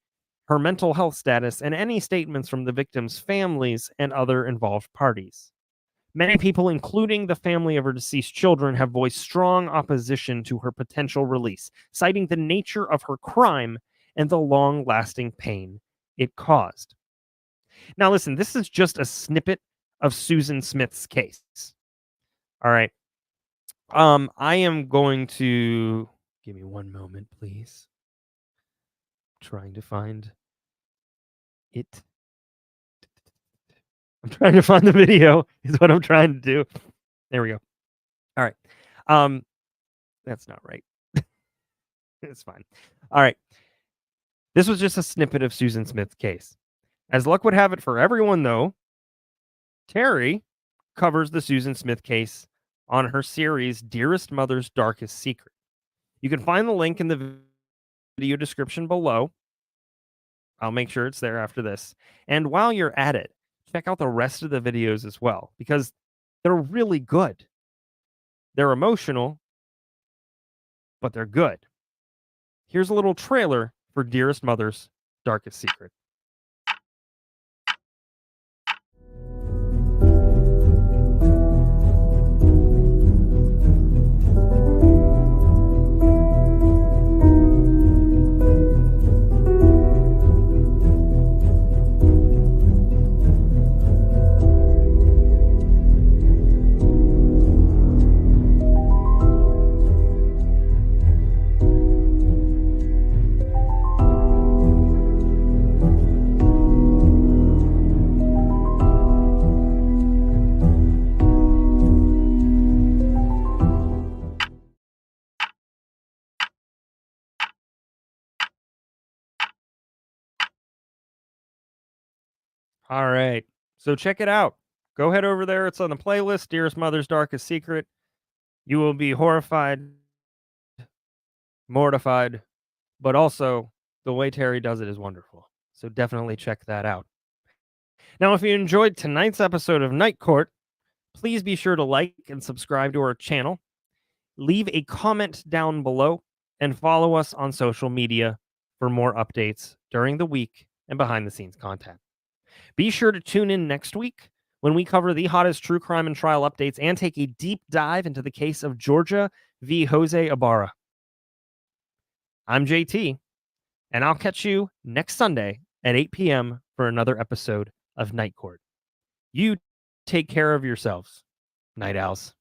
her mental health status, and any statements from the victims' families and other involved parties. Many people, including the family of her deceased children, have voiced strong opposition to her potential release, citing the nature of her crime and the long-lasting pain it caused. Now, listen, this is just a snippet of Susan Smith's case. All right. I am going to give me one moment, please. Trying to find it. I'm trying to find the video is what I'm trying to do. There we go. All right. That's not right. It's fine. All right. This was just a snippet of Susan Smith's case. As luck would have it for everyone, though, Terry covers the Susan Smith case on her series, Dearest Mother's Darkest Secret. You can find the link in the video description below. I'll make sure it's there after this. And while you're at it, check out the rest of the videos as well, because they're really good. They're emotional, but they're good. Here's a little trailer for Dearest Mother's Darkest Secret. All right. So check it out. Go head over there. It's on the playlist, Dearest Mother's Darkest Secret. You will be horrified, mortified, but also the way Terry does it is wonderful. So definitely check that out. Now, if you enjoyed tonight's episode of Night Court, please be sure to like and subscribe to our channel. Leave a comment down below and follow us on social media for more updates during the week and behind the scenes content. Be sure to tune in next week when we cover the hottest true crime and trial updates and take a deep dive into the case of Georgia v. Jose Ibarra. I'm JT, and I'll catch you next Sunday at 8 p.m. for another episode of Night Court. You take care of yourselves, Night Owls.